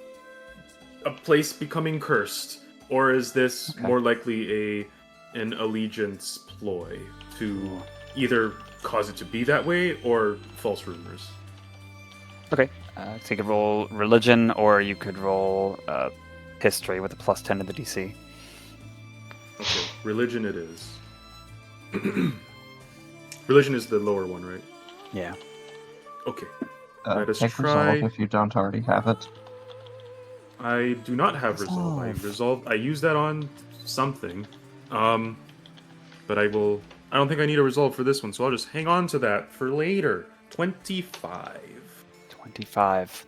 a place becoming cursed? Or is this more likely an allegiance ploy to either cause it to be that way or false rumors? Okay, so you could roll religion, or you could roll history with a +10 to the DC. Okay, religion it is. Religion is the lower one, right? Yeah. Okay. Let us Take try. resolve if you don't already have it. I do not have resolve. I use that on something. But I don't think I need a resolve for this one, so I'll just hang on to that for later. 25. 25.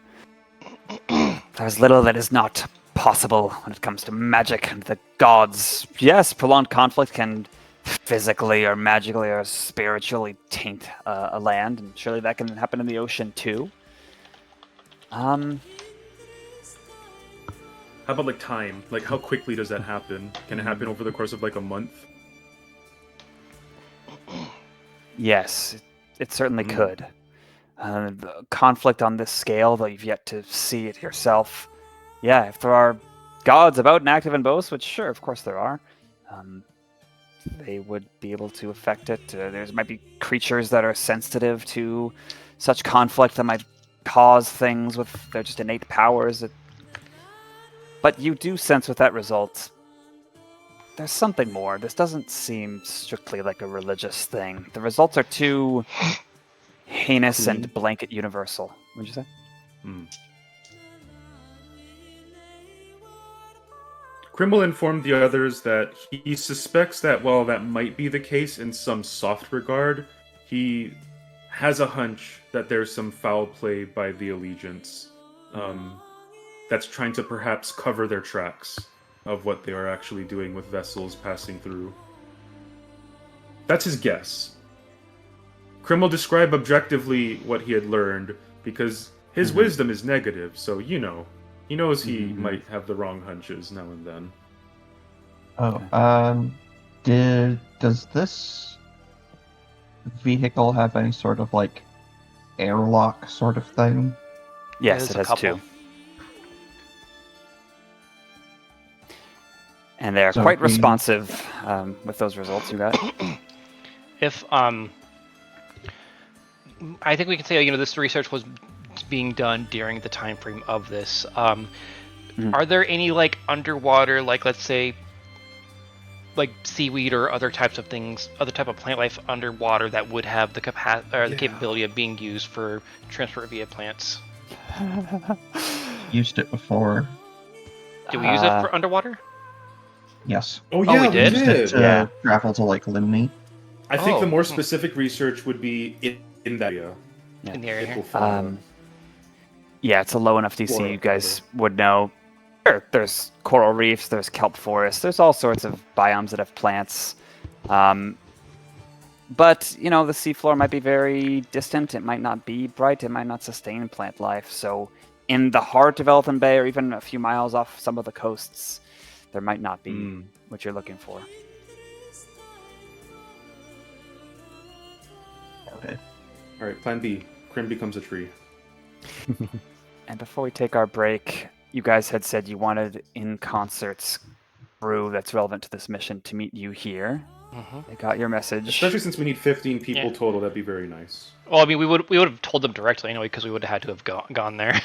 There's little that is not possible when it comes to magic and the gods. Yes, prolonged conflict can physically or magically or spiritually taint a land, and surely that can happen in the ocean too. How about like time? Like how quickly does that happen? Can it happen over the course of like a month? Yes, it certainly could. The conflict on this scale, though you've yet to see it yourself. Yeah, if there are gods about and active in both, which sure, of course there are, they would be able to affect it. There might be creatures that are sensitive to such conflict that might cause things with their just innate powers. But you do sense with that result, there's something more. This doesn't seem strictly like a religious thing. The results are too heinous and blanket universal. What'd you say? Crim will inform the others that he suspects that while that might be the case in some soft regard, he has a hunch that there's some foul play by the Allegiance that's trying to perhaps cover their tracks of what they are actually doing with vessels passing through. That's his guess. Crim will describe objectively what he had learned, because his wisdom is negative, so he knows he might have the wrong hunches now and then. Oh, does this vehicle have any sort of like airlock sort of thing? Yes, There's it a has couple. 2. And they're So quite we- responsive with those results you got. If I think we can say this research was being done during the time frame of this. Are there any like underwater, like let's say, like seaweed or other types of things, other type of plant life underwater that would have the the capability of being used for transport via plants? Used it before. Do we use it for underwater? Yes. Oh yeah, yeah, we we did? did. To travel to like Limni. I think Oh. the more specific research would be in that area. Yeah. In the area It here? will follow. Yeah, it's a low enough DC Flora, you guys would know. Sure, there's coral reefs, there's kelp forests, there's all sorts of biomes that have plants. But, the seafloor might be very distant, it might not be bright, it might not sustain plant life. So in the heart of Eltham Bay, or even a few miles off some of the coasts, there might not be what you're looking for. Okay. All right, Plan B. Crim becomes a tree. And before we take our break, you guys had said you wanted in concerts crew that's relevant to this mission to meet you here. They got your message. Especially since we need 15 people Yeah. total, that'd be very nice. Well, I mean, we would have told them directly anyway because we would have had to have gone there.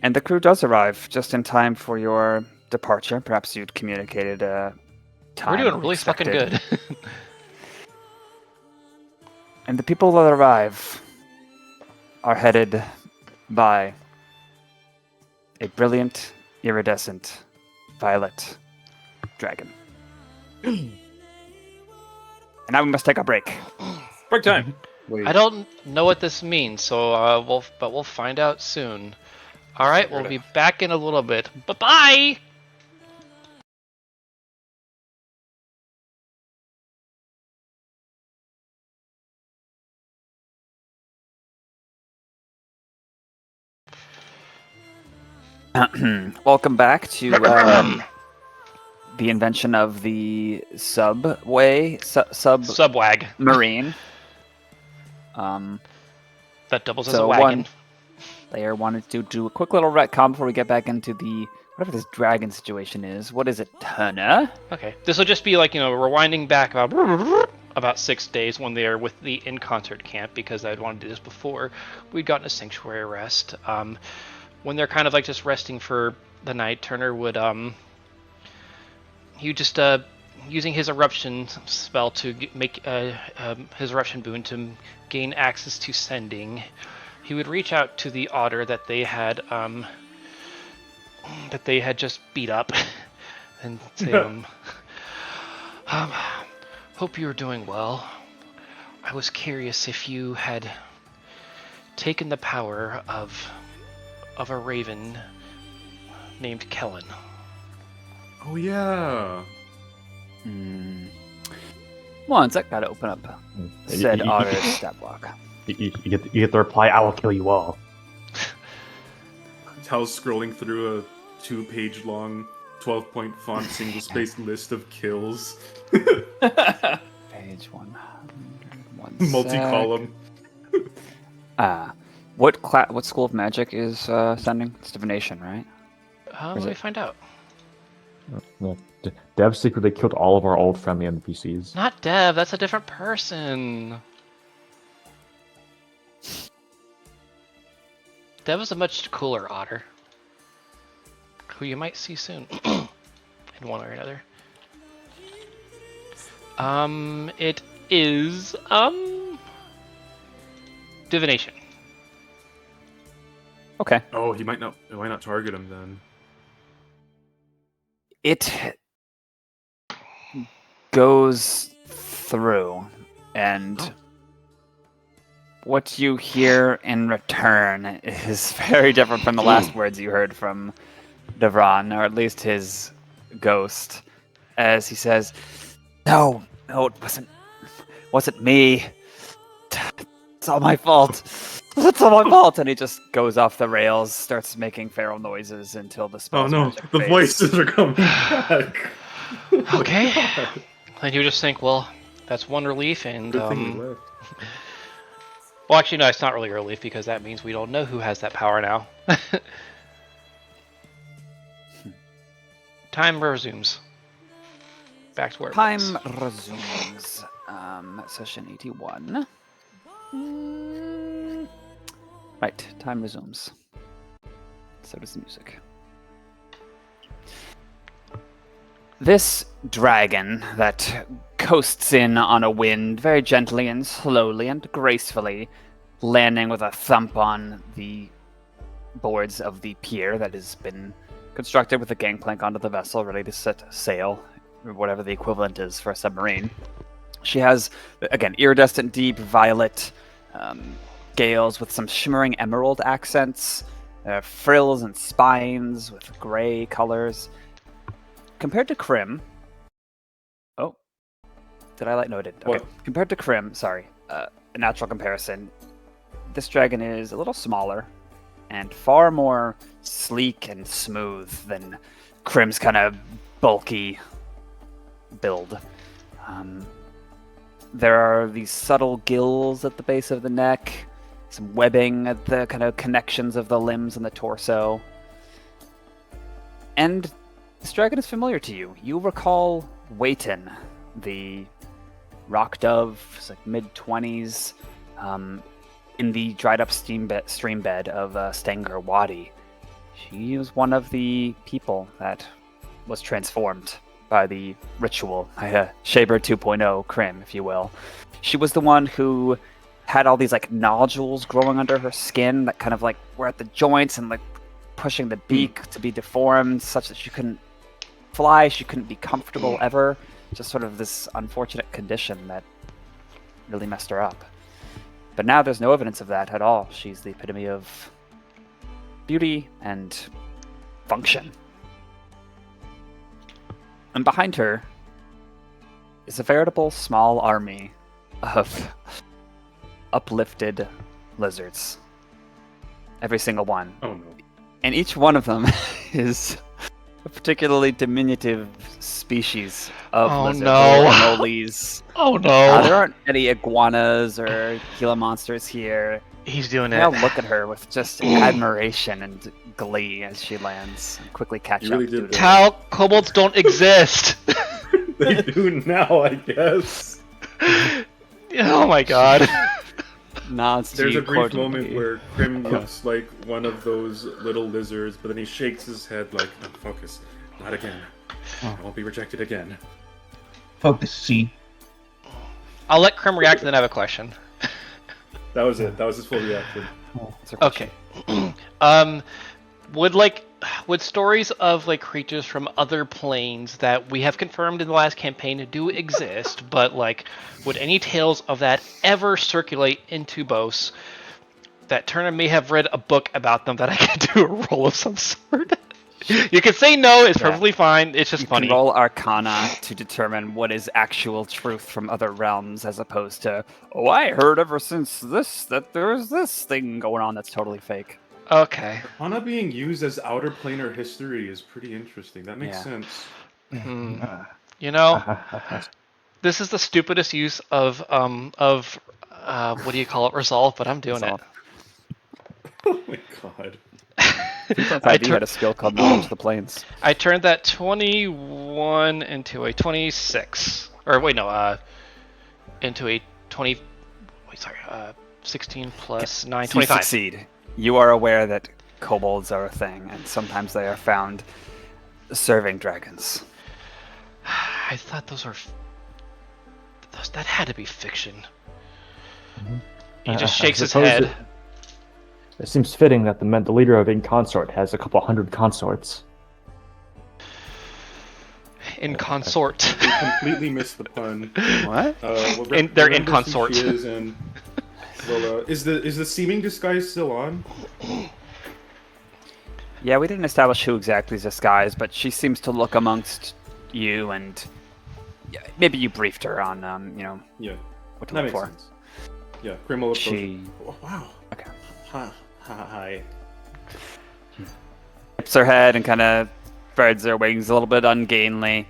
And the crew does arrive just in time for your departure. Perhaps you'd communicated a time. We're doing really fucking expected. good. And the people that arrive are headed by a brilliant, iridescent, violet dragon. And now we must take a break. Break time. Wait. I don't know what this means, so we'll find out soon. All right, we'll be back in a little bit. Bye-bye. Welcome back to the invention of the subway, Subwag. submarine. That doubles as So a wagon. They wanted to do a quick little retcon before we get back into the whatever this dragon situation is. What is it, Turner? Okay, this will just be like rewinding back about 6 days when they are with the in-concert camp, because I'd wanted to do this before we'd gotten a sanctuary rest. When they're kind of like just resting for the night, Turner would he would just using his eruption spell to make his eruption boon to gain access to sending. He would reach out to the otter that they had just beat up, and say, hope you're doing well. I was curious if you had taken the power of a raven named Kellen. Oh yeah. One sec, gotta open up said otter's stat block. You get the reply, I will kill you all. Tal's scrolling through a 2-page long 12-point font single-spaced list of kills. Page 100. Multi-column. What school of magic is sending? It's divination, right? Let me find out. No, Dev secretly killed all of our old friendly NPCs. Not Dev, that's a different person. Dev is a much cooler otter, who you might see soon, in one way or another. It is, divination. Okay. Oh, he might not. Why not target him then? It goes through, and what you hear in return is very different from the last words you heard from Devron, or at least his ghost, as he says, No, it wasn't me. It's all my fault. It's all my fault. And he just goes off the rails, starts making feral noises until the spell's Oh no, magic the fades. voices are coming back. Okay. And you just think, well, that's one relief, and Good thing we left. well, actually, no, it's not really a relief because that means we don't know who has that power now. Time resumes. Back to where it Time was. resumes. Session 81. Right, time resumes. So does the music. This dragon that coasts in on a wind very gently and slowly and gracefully, landing with a thump on the boards of the pier that has been constructed with a gangplank onto the vessel, ready to set sail, or whatever the equivalent is for a submarine. She has, again, iridescent deep violet scales with some shimmering emerald accents, frills and spines with gray colors. Compared to Crim... Oh. Did I No, I didn't. Okay. What? Compared to Crim, sorry, a natural comparison, this dragon is a little smaller and far more sleek and smooth than Crim's kind of bulky build. There are these subtle gills at the base of the neck, some webbing at the kind of connections of the limbs and the torso. And this dragon is familiar to you. You recall Waiton, the rock dove, like mid-20s, in the dried-up stream bed of Stanger Wadi. She was one of the people that was transformed by the ritual, Shaber 2.0 Crim, if you will. She was the one who had all these like nodules growing under her skin that kind of like were at the joints and like pushing the beak to be deformed such that she couldn't fly, she couldn't be comfortable ever. Just sort of this unfortunate condition that really messed her up. But now there's no evidence of that at all. She's the epitome of beauty and function. And behind her is a veritable small army of uplifted lizards. Every single one. Oh no. And each one of them is a particularly diminutive species of Oh, lizard. no. Anoles. Oh no! There aren't any iguanas or Gila monsters here. He's doing They it. all look at her with just admiration and glee as she lands and quickly catch You up. really did due to Tal, kobolds don't exist. They do now, I guess. Oh my god. nods to There's you a brief cordially. moment where Crim looks like one of those little lizards, but then he shakes his head like, no, focus. Not again. I won't be rejected again. Focus C. I'll let Crim react and then I have a question. That was it. That was his full reaction. That's her question. Okay. Would stories of like creatures from other planes that we have confirmed in the last campaign do exist, but like would any tales of that ever circulate into Bose? That Turner may have read a book about them that I can do a roll of some sort. You can say no, it's Yeah. perfectly fine. It's just You funny. can roll Arcana to determine what is actual truth from other realms, as opposed to, oh, I heard ever since this that there's this thing going on that's totally fake. Okay. Hana being used as outer planar history is pretty interesting. That makes Yeah. sense. You know, this is the stupidest use of what do you call it, resolve, but I'm doing Resolve. it. Oh my god. 2.5D had a skill called Knowledge of the Planes. I turned that 21 into a 26. Or wait, no, into a 20. Wait, sorry, 16 plus 9, You 25. succeed. You are aware that kobolds are a thing, and sometimes they are found serving dragons. I thought those were. That had to be fiction. He just shakes his suppose head. It seems fitting that the leader of Inconsort has a couple hundred consorts. In consort. We completely missed the pun. What? They're in remembers who consort. she is, and well, is the seeming disguise still on? Yeah, we didn't establish who exactly is disguised, but she seems to look amongst you, and yeah, maybe you briefed her on, Yeah, what to that look makes for. sense. Yeah, Crim will approach. She Oh, wow. okay. Hi. Tips her head and kind of spreads her wings a little bit ungainly.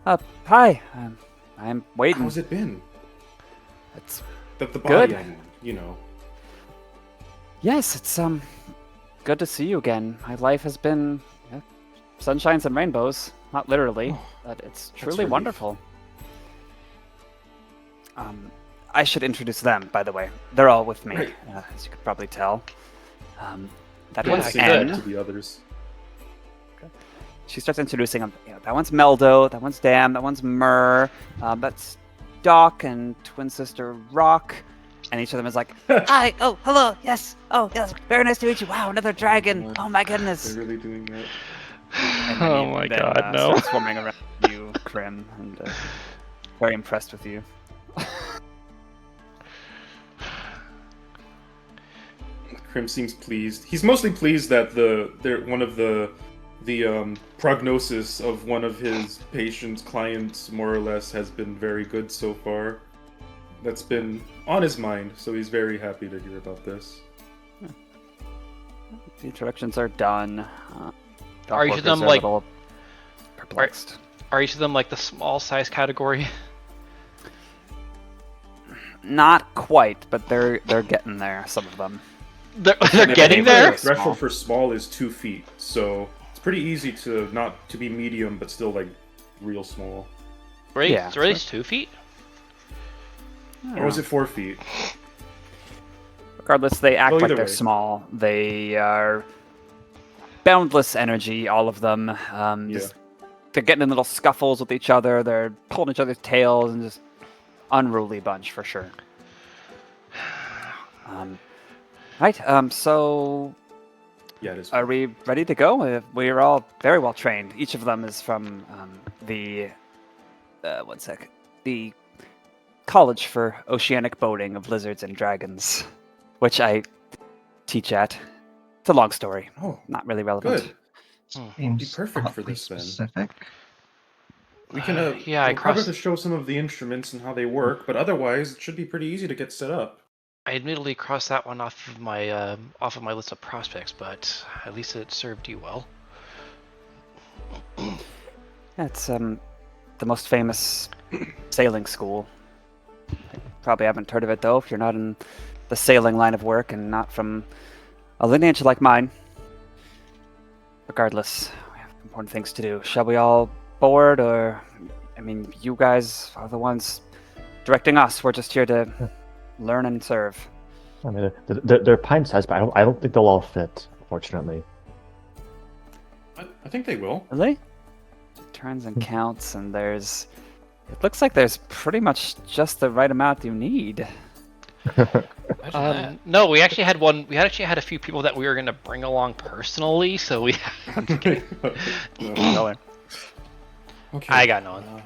Hi. I'm waiting. How's it been? It's The body, Good. I mean, you know. yes, it's good to see you again. My life has been sunshines and rainbows, not literally, Oh, but it's that's truly relief. wonderful. I should introduce them, by the way. They're all with me, Right. as you could probably tell. That Yeah, one's I Say good. that N. to the others. She starts introducing them. That one's Meldo, that one's Dam, that one's Myrrh, that's Doc and twin sister Rock. And each of them is like, hi, oh, hello, yes, oh, yes, very nice to meet you. Wow, another dragon. Oh my goodness. They're really doing that. And then Oh he my then, god, no. starts swarming around you, Crim, and very impressed with you. Crim seems pleased. He's mostly pleased that one of the prognosis of one of his patients, clients, more or less, has been very good so far. That's been on his mind, so he's very happy to hear about this. The introductions are done. Are each of workers them, are a like- little perplexed? Are each of them like the small size category? Not quite, but they're getting there. Some of them. They're Maybe getting they there? were- The threshold for small is 2 feet, so it's pretty easy to not to be medium, but still like real small. Right? Yeah. It's really 2 feet? Or was it 4 feet? Regardless, they act Well, like either they're way. small. They are boundless energy, all of them. Just, they're getting in little scuffles with each other. They're pulling each other's tails and just unruly bunch for sure. Right. So Yeah, it is. are we ready to go? We are all very well trained. Each of them is from the the College for Oceanic Boating of Lizards and Dragons, which I teach at. It's a long story, Oh, not really relevant. good. Seems perfect for oddly this, then. specific. We can Yeah, I we'll probably crossed. have to show some of the instruments and how they work, but otherwise it should be pretty easy to get set up. I admittedly crossed that one off of my list of prospects, but at least it served you well. Yeah, it's the most famous sailing school. You probably haven't heard of it though if you're not in the sailing line of work and not from a lineage like mine. Regardless, we have important things to do. Shall we all board, or I mean, you guys are the ones directing us. We're just here to learn and serve. I mean, they're pint sized, but I don't think they'll all fit, unfortunately. I think they will. Really? Turns and counts, and there's. It looks like there's pretty much just the right amount you need. No, we actually had one. We actually had a few people that we were gonna bring along personally, so we. No. Okay. I got no one.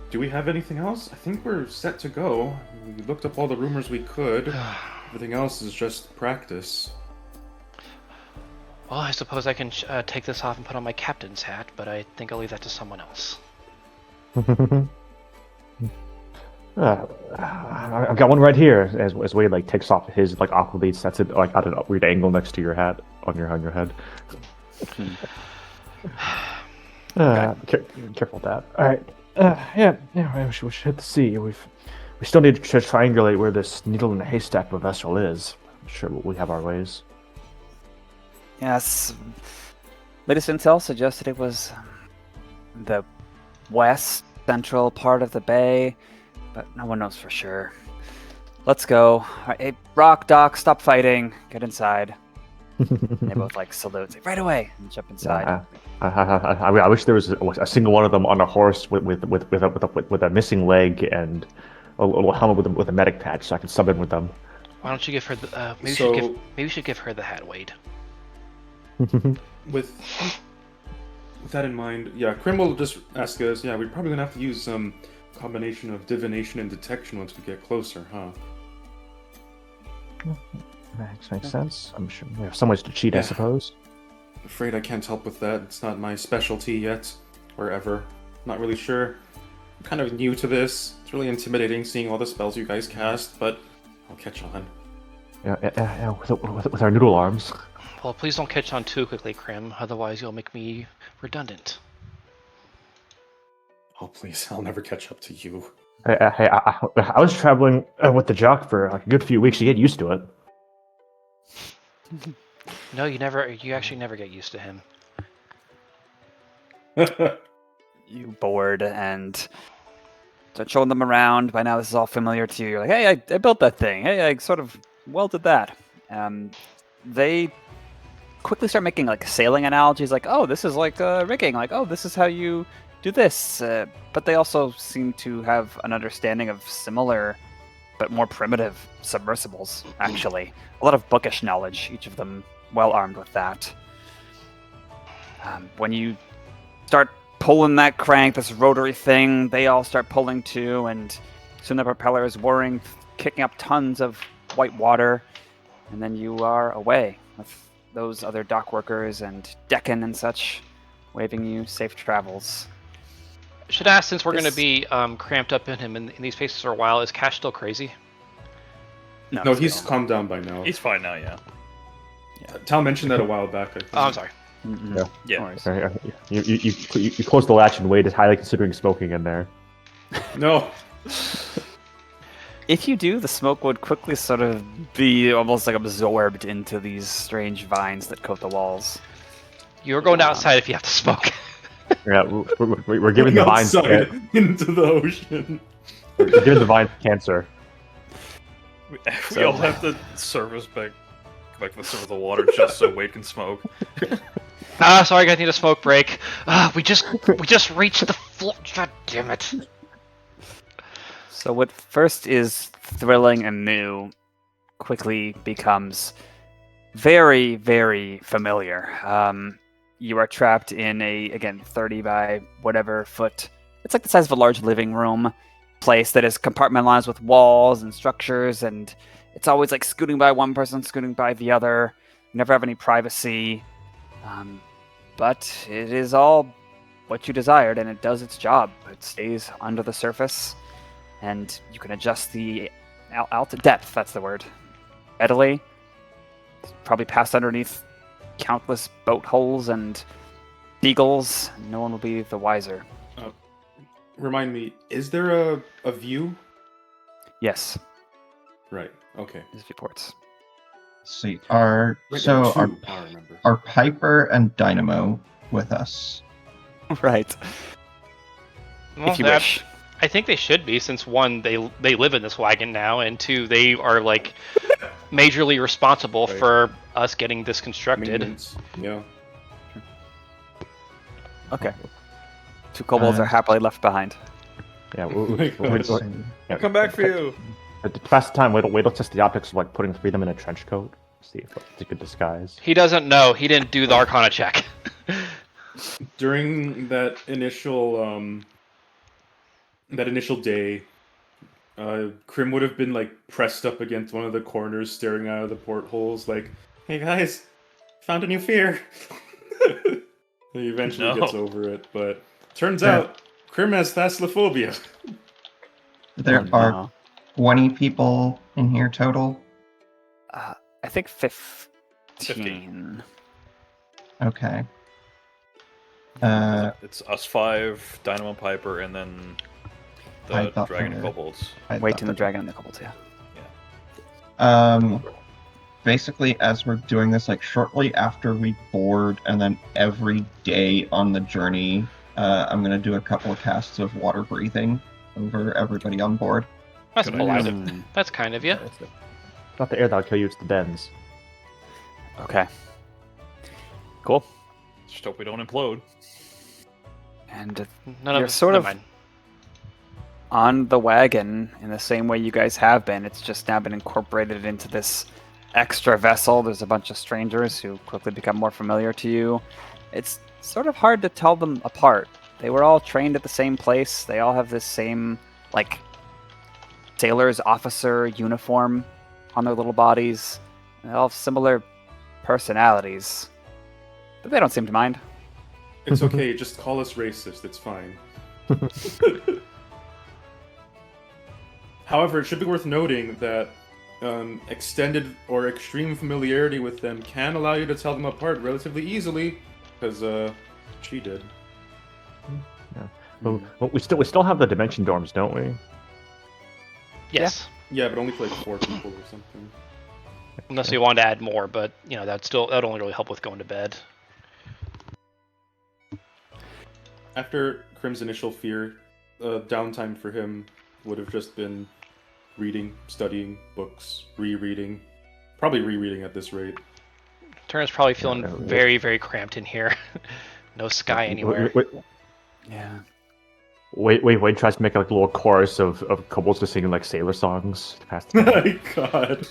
Do we have anything else? I think we're set to go. We looked up all the rumors we could. Everything else is just practice. Well, I suppose I can take this off and put on my captain's hat, but I think I'll leave that to someone else. I've got one right here. As Wade like takes off his like aqua bead, sets it like at a weird angle next to your hat on your head. Careful with that. All right. Yeah. We should hit the sea. We still need to triangulate where this needle in the haystack of a vessel is. I'm sure we have our ways. Yes. Latest intel suggested it was the west central part of the bay, but no one knows for sure. Let's go. All right, hey, Rock, Doc, stop fighting. Get inside. And they both like salute, say, right away, and jump inside. I wish there was a single one of them on a horse with a missing leg and a little helmet with a medic patch, so I could sub in with them. Why don't you give her the? Maybe So- we should give her the hat, Wade. With with that in mind, yeah, Crim will just ask us. Yeah, we're probably gonna have to use some combination of divination and detection once we get closer, huh? Makes sense. I'm sure we have some ways to cheat, I Yeah. suppose. Afraid I can't help with that. It's not my specialty yet, or ever. Not really sure. I'm kind of new to this. It's really intimidating seeing all the spells you guys cast, but I'll catch on. Yeah, with our noodle arms. Well, please don't catch on too quickly, Crim. Otherwise, you'll make me redundant. Oh, please, I'll never catch up to you. Hey, I was traveling with the jock for like a good few weeks. You get used to it. No, you never. You actually never get used to him. You bored and start showing them around. By now, this is all familiar to you. You're like, hey, I built that thing. Hey, I sort of welded that. They quickly start making like sailing analogies, like, oh, this is like rigging. Like, oh, this is how you do this. But they also seem to have an understanding of similar but more primitive submersibles, actually. A lot of bookish knowledge, each of them well armed with that. When you start pulling that crank, this rotary thing, they all start pulling too, and soon the propeller is whirring, kicking up tons of white water, and then you are away with those other dock workers and Deccan and such waving you safe travels. Should ask, since we're going to be cramped up in him in these places for a while, is Cash still crazy? No, he's calmed down by now. He's fine now, yeah. Tal mentioned that a while back, I think. Oh, I'm sorry. Yeah. No worries. Sorry, you close the latch and Wade is highly considering smoking in there. No. If you do, the smoke would quickly sort of be almost like absorbed into these strange vines that coat the walls. You're going outside if you have to smoke. Yeah, we're giving the vines outside into the ocean. we're giving the vines cancer. We all have to service back to the surface of the water just so Wade can smoke. Sorry, guys, need a smoke break. We just reached the floor. God damn it. So what first is thrilling and new quickly becomes very, very familiar. You are trapped in a, again, 30 by whatever foot. It's like the size of a large living room place that is compartmentalized with walls and structures, and it's always like scooting by one person, scooting by the other. You never have any privacy. But it is all what you desired, and it does its job. It stays under the surface, and you can adjust the depth, that's the word, readily. Probably pass underneath countless boat holes and beagles. No one will be the wiser. Remind me, is there a view? Yes, Right, okay. these reports. See, Right, are I remember. are Piper and Dynamo with us? Right. Well, If you wish. I think they should be, since one, they live in this wagon now, and two, they are like majorly responsible Right. for us getting this constructed. Maintenance, yeah. Okay. Two kobolds are happily left behind. Yeah, my gosh. I'll come back for you. To pass the time, Wade will test the optics of like putting three of them in a trench coat. See if it's a good disguise. He doesn't know. He didn't do the Arcana check. During that initial day, Crim would have been like pressed up against one of the corners, staring out of the portholes, like, "Hey guys, found a new fear." He eventually No. gets over it, but turns Yeah. out Crim has thalassophobia. There Oh, are no. 20 people in here total. I think 15. Okay. It's us five, Dynamo Piper, and then I the thought Dragon and there- Kobolds. I Wait thought till the that- dragon and the kobolds, yeah. Basically, as we're doing this, like shortly after we board, and then every day on the journey, I'm gonna do a couple of casts of water breathing over everybody on board. That's Good polite. idea. That's kind of you. It's not the air that'll kill you; it's the bends. Okay. Cool. Just hope we don't implode. And None You're of sort never of- mind. on the wagon, in the same way you guys have been, it's just now been incorporated into this extra vessel. There's a bunch of strangers who quickly become more familiar to you. It's sort of hard to tell them apart. They were all trained at the same place. They all have this same, like, sailor's officer uniform on their little bodies. They all have similar personalities. But they don't seem to mind. It's okay, just call us racist, it's fine. However, it should be worth noting that extended or extreme familiarity with them can allow you to tell them apart relatively easily, because she did. Well, we still have the dimension dorms, don't we? Yes. Yeah, but only for like 4 people or something. Unless we wanted to add more, but that'd only really help with going to bed. After Crim's initial fear, downtime for him would have just been reading, studying books, rereading, probably rereading at this rate. Turner's probably feeling very, very cramped in here. No sky anywhere. Yeah. Wade tries to make like a little chorus of kobolds just singing like sailor songs. My God.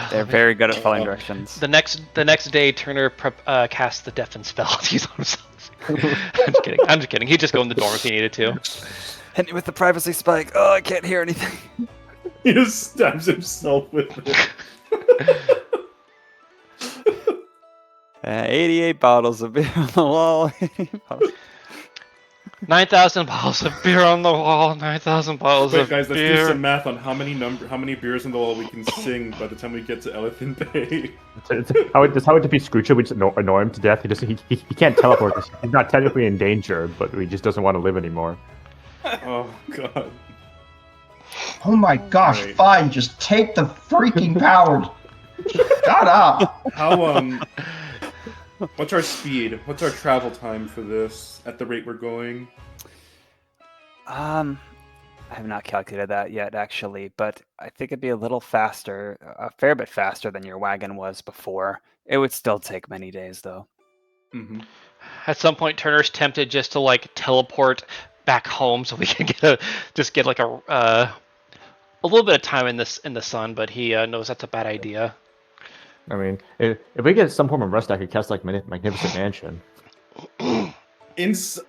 They're very good at following directions. The next day, Turner casts the deafen spell to use on himself. I'm just kidding. He'd just go in the dorm if he needed to. Hit me with the privacy spike. Oh, I can't hear anything. He just stabs himself with it. 88 bottles of beer on the wall. 9,000 bottles of beer on the wall. 9,000 bottles Wait, of guys, let's beer. do some math on how many beers on the wall we can sing by the time we get to Elephant Bay. How would defeat Scrooge? We just annoy him to death. He can't teleport. He's not technically in danger, but he just doesn't want to live anymore. Oh God. Oh my gosh, Right. fine, just take the freaking power. Shut up. How what's our speed? What's our travel time for this at the rate we're going? I have not calculated that yet, actually, but I think it'd be a little faster, a fair bit faster than your wagon was before. It would still take many days, though. Mm-hmm. At some point, Turner's tempted just to like teleport back home so we can get a little bit of time in the sun, but he knows that's a bad idea. I mean, if we get some form of rest, I could cast like Magnificent Mansion. I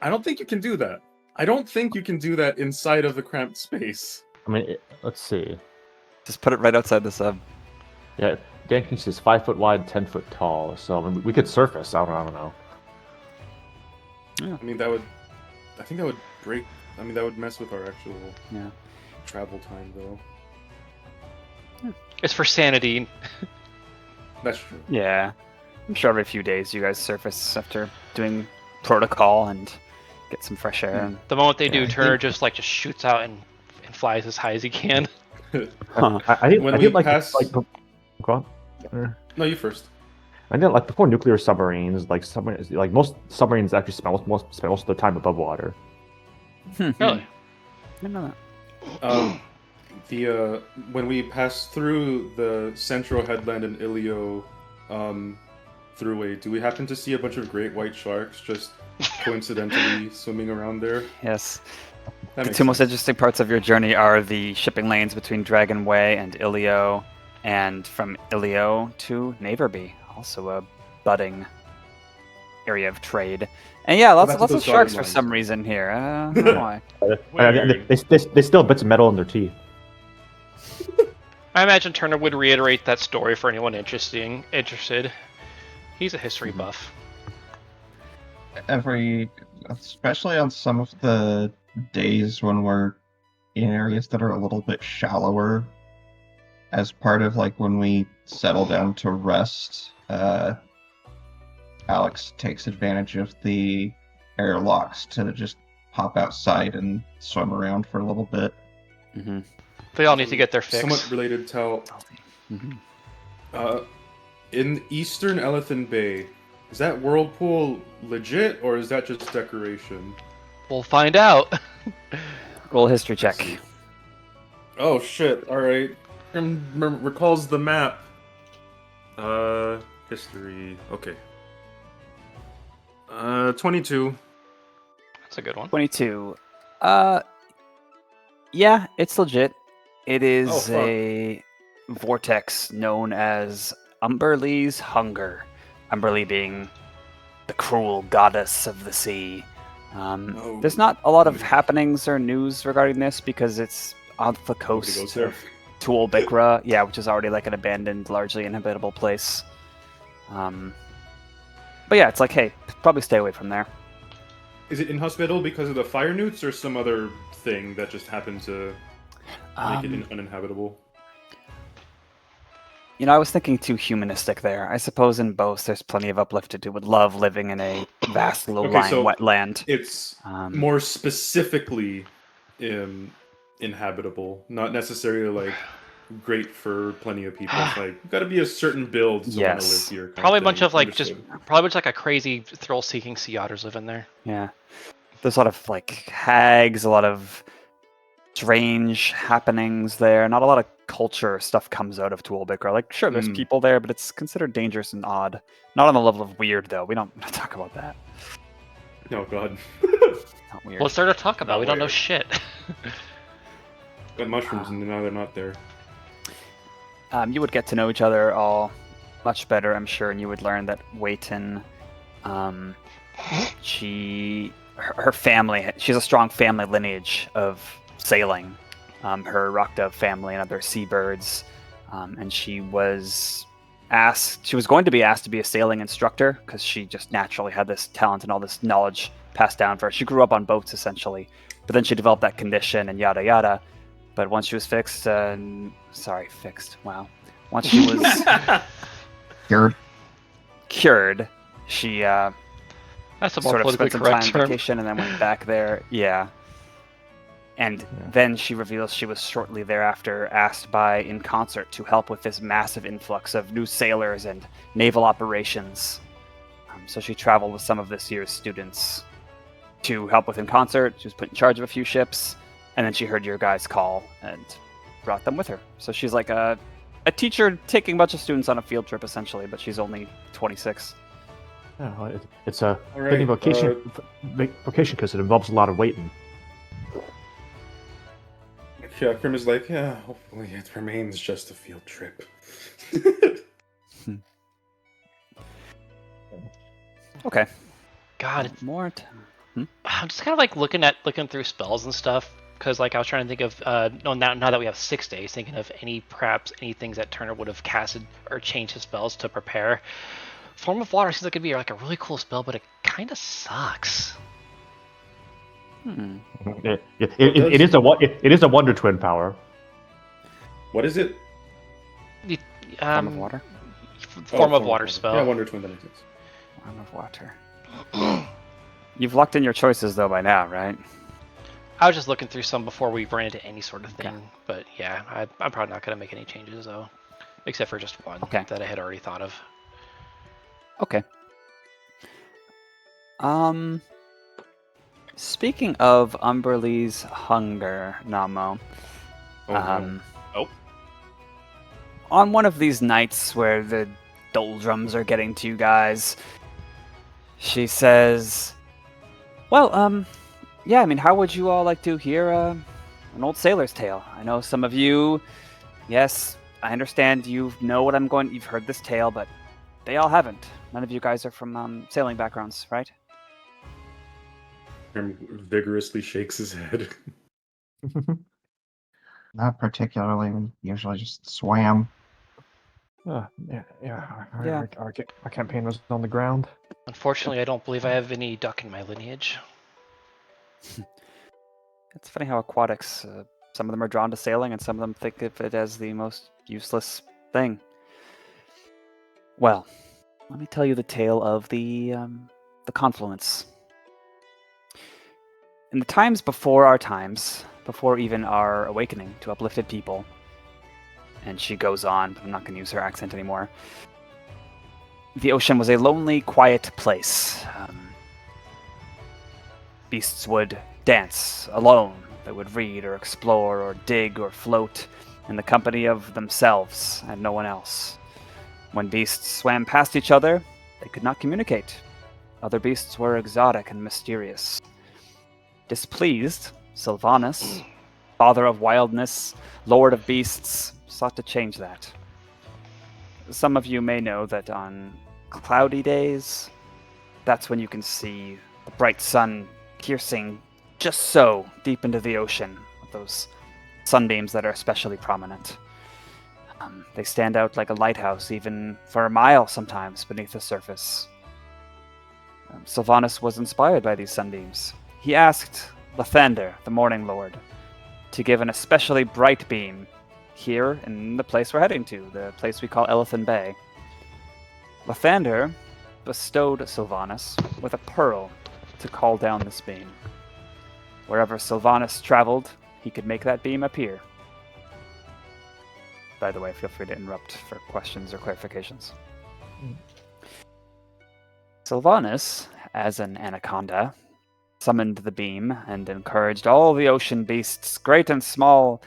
don't think you can do that. I don't think you can do that inside of the cramped space. I mean, let's see. Just put it right outside the sub. Yeah, Dankins is 5 foot wide, 10 foot tall. So I mean, we could surface. I don't know. I mean, that would break. I mean, that would mess with our actual travel time, though. It's for sanity. That's true. Yeah. I'm sure every few days you guys surface after doing protocol and get some fresh air. And... The moment they do, Turner just shoots out and flies as high as he can. Huh. I think When I we think like pass- go on. No, you first. I know, like before nuclear submarines, most submarines actually spend most of their time above water. Really? I didn't know that. When we pass through the central headland in Ilio, throughway, do we happen to see a bunch of great white sharks just coincidentally swimming around there? Yes. That The makes two most sense. interesting parts of your journey are the shipping lanes between Dragon Way and Ilio, and from Ilio to Naverby, also a budding area of trade. And yeah, lots That's of those sharks dotted for lines. some reason here. I don't know why. They still have bits of metal in their teeth. I imagine Turner would reiterate that story for anyone interested. He's a history buff. Especially on some of the days when we're in areas that are a little bit shallower, as part of when we settle down to rest, Alex takes advantage of the airlocks to just hop outside and swim around for a little bit. Mm-hmm. They all need to get their fix. Somewhat related, Tal. Mm-hmm. In Eastern Elephant Bay, is that whirlpool legit or is that just decoration? We'll find out. Roll a history check. Oh shit! All right. Recalls the map. History. Okay. 22. That's a good one. 22. Yeah, it's legit. It is Oh, fuck. a vortex known as Umberlee's Hunger. Umberlee being the cruel goddess of the sea. There's not a lot of happenings or news regarding this because it's off the Nobody coast goes there. of Tuolbikra, yeah, which is already like an abandoned, largely inhabitable place. But yeah, it's like, hey, probably stay away from there. Is it inhospitable because of the fire newts or some other thing that just happened to make it uninhabitable? You know, I was thinking too humanistic there. I suppose in both there's plenty of uplifted who would love living in a vast low-lying so wetland. It's more specifically inhabitable, not necessarily like great for plenty of people. It's like got to be a certain build to want to live Yes. here. kind Probably a thing. bunch of like Understood. probably a bunch like a crazy thrill-seeking sea otters live in there. Yeah. There's a lot of like hags, a lot of strange happenings there. Not a lot of culture stuff comes out of Tuolbikra. Like, sure, there's people there, but it's considered dangerous and odd. Not on the level of weird, though. We don't talk about that. Oh god, Not weird. What's there to talk about? Not We don't know weird. shit. got mushrooms and now they're not there. You would get to know each other all much better, I'm sure, and you would learn that Wayton, her family, she has a strong family lineage of sailing. Her Rockdove family and other seabirds, and she was going to be asked to be a sailing instructor because she just naturally had this talent and all this knowledge passed down for her. She grew up on boats essentially, but then she developed that condition and yada yada. But once she was fixed. Wow. Once she was cured, she That's a more sort of politically spent some time correct on term. vacation and then went back there. Yeah. And then she reveals she was shortly thereafter asked by In Concert to help with this massive influx of new sailors and naval operations. So she traveled with some of this year's students to help with In Concert. She was put in charge of a few ships, and then she heard your guys' call and brought them with her. So she's like a teacher taking a bunch of students on a field trip, essentially, but she's only 26. Yeah, well, it's a All right, fitting vocation because it involves a lot of waiting. Yeah, Crim is like, yeah, hopefully it remains just a field trip. Okay. God, More time. I'm just kind of like looking through spells and stuff because like I was trying to think of now that we have 6 days, thinking of perhaps any things that Turner would have casted or changed his spells to prepare. Form of Water seems like it'd be like a really cool spell, but it kind of sucks. It is a Wonder Twin power. What is it? Form of water. Form of Water spell. Yeah, Wonder Twin, that makes sense. Form of water. You've locked in your choices though by now, right? I was just looking through some before we ran into any sort of thing, Okay. but yeah, I'm probably not going to make any changes though, except for just one Okay. that I had already thought of. Okay. Speaking of Umberlee's hunger, Namo. Oh, no. On one of these nights where the doldrums are getting to you guys, she says, well, yeah, I mean, how would you all like to hear an old sailor's tale? I know some of you, yes, I understand you've heard this tale, but they all haven't. None of you guys are from sailing backgrounds, right? Crim vigorously shakes his head. Not particularly. We usually just swam. Yeah. Yeah. Our campaign was on the ground. Unfortunately, I don't believe I have any duck in my lineage. It's funny how aquatics, some of them are drawn to sailing and some of them think of it as the most useless thing. Well, let me tell you the tale of the confluence. In the times before our times, before even our awakening to uplifted people, and she goes on, but I'm not going to use her accent anymore, the ocean was a lonely, quiet place. Beasts would dance alone. They would read or explore or dig or float in the company of themselves and no one else. When beasts swam past each other, they could not communicate. Other beasts were exotic and mysterious. Displeased, Sylvanus, father of wildness, lord of beasts, sought to change that. Some of you may know that on cloudy days, that's when you can see the bright sun piercing just so deep into the ocean with those sunbeams that are especially prominent. They stand out like a lighthouse, even for a mile sometimes beneath the surface. Sylvanas was inspired by these sunbeams. He asked Lathander, the Morning Lord, to give an especially bright beam here in the place we're heading to, the place we call Elithan Bay. Lathander bestowed Sylvanas with a pearl to call down this beam. Wherever Sylvanas traveled, he could make that beam appear. By the way, feel free to interrupt for questions or clarifications. Sylvanas, as an anaconda, summoned the beam and encouraged all the ocean beasts, great and small,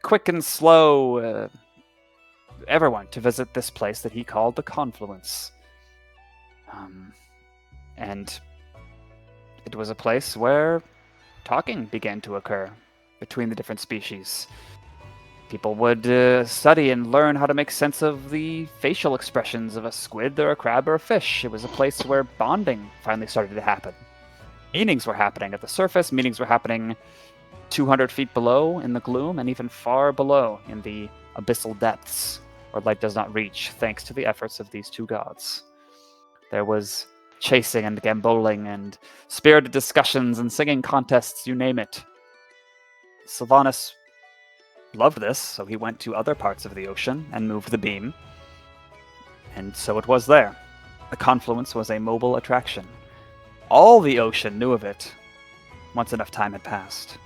quick and slow, everyone to visit this place that he called the Confluence. And it was a place where talking began to occur between the different species. People would study and learn how to make sense of the facial expressions of a squid or a crab or a fish. It was a place where bonding finally started to happen. Meetings were happening at the surface, meetings were happening 200 feet below in the gloom, and even far below in the abyssal depths, where light does not reach, thanks to the efforts of these two gods. There was chasing and gamboling and spirited discussions and singing contests, you name it. Sylvanas loved this, so he went to other parts of the ocean and moved the beam. And so it was there. The Confluence was a mobile attraction. All the ocean knew of it once enough time had passed.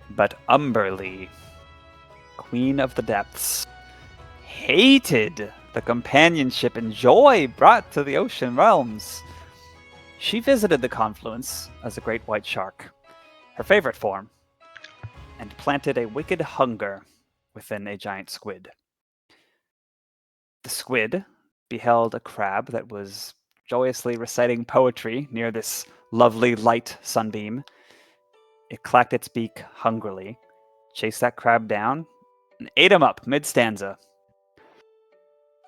But Umberlee, Queen of the Depths, hated the companionship and joy brought to the ocean realms. She visited the Confluence as a great white shark, her favorite form, and planted a wicked hunger within a giant squid. The squid beheld a crab that was joyously reciting poetry near this lovely light sunbeam. It clacked its beak hungrily, chased that crab down, and ate him up mid-stanza.